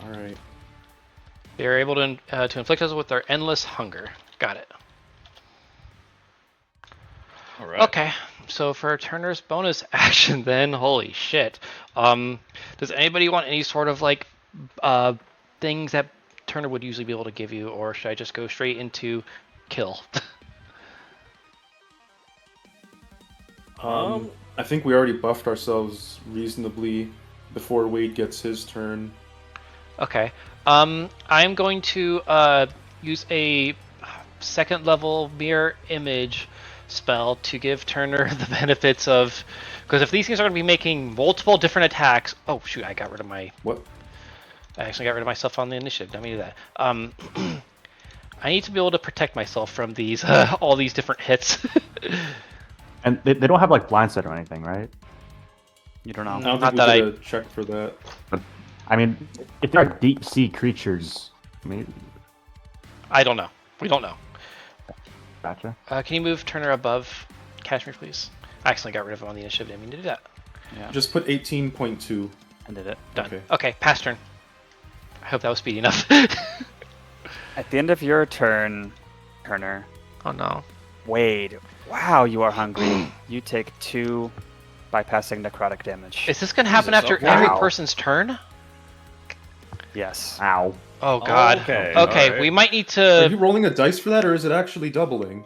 All right. They are able to inflict us with their endless hunger. Got it. All right. Okay. So for Turner's bonus action, then, holy shit. Does anybody want any sort of like things that Turner would usually be able to give you, or should I just go straight into kill? I think we already buffed ourselves reasonably before Wade gets his turn. Okay. I'm going to use a second level mirror image spell to give Turner the benefits of, because if these things are going to be making multiple different attacks. Oh shoot! I got rid of my. What? I actually got rid of myself on the initiative. Don't mean to do that. I need to be able to protect myself from these all these different hits. And they don't have like blind sight or anything, right? You don't know. I don't Not think that we I- did a check for that. I mean, if they're deep sea creatures, I mean, I don't know. We don't know. gotcha. Can you move Turner above Cashmere, please? I accidentally got rid of him on the initiative. Didn't mean to do that. Yeah, Just put 18.2. I did it. Done. Okay. Okay, pass turn. I hope that was speedy enough. At the end of your turn, Turner, Oh no. Wade, wow, you are hungry. You take 2 bypassing necrotic damage. Is this gonna happen Jesus, after okay. every Wow. person's turn? Yes. Ow. Oh god. Okay, Okay, alright. we might need Are you to. rolling a dice for that, or is it actually doubling?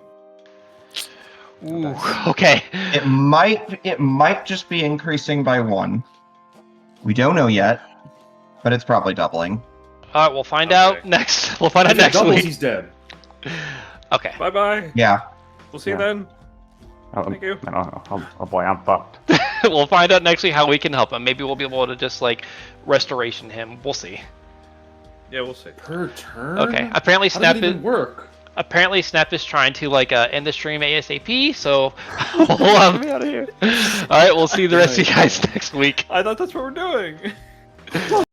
Ooh, okay. It might just be increasing by 1. We don't know yet, but it's probably doubling. All right, we'll find Okay. out next. We'll find out If it next doubles, week. he's dead. Okay. Bye bye. Yeah. We'll see you Yeah. then. Oh, Thank you. Oh boy, I'm fucked. We'll find out next week how we can help him. Maybe we'll be able to just like restoration him. We'll see. Yeah, we'll see. Per turn? Okay. Apparently, How Snap does it even work? Apparently, Snap is trying to like end the stream ASAP. So, we'll, Get me out of here. all right, we'll see the rest of you guys next week. I thought that's what we're doing.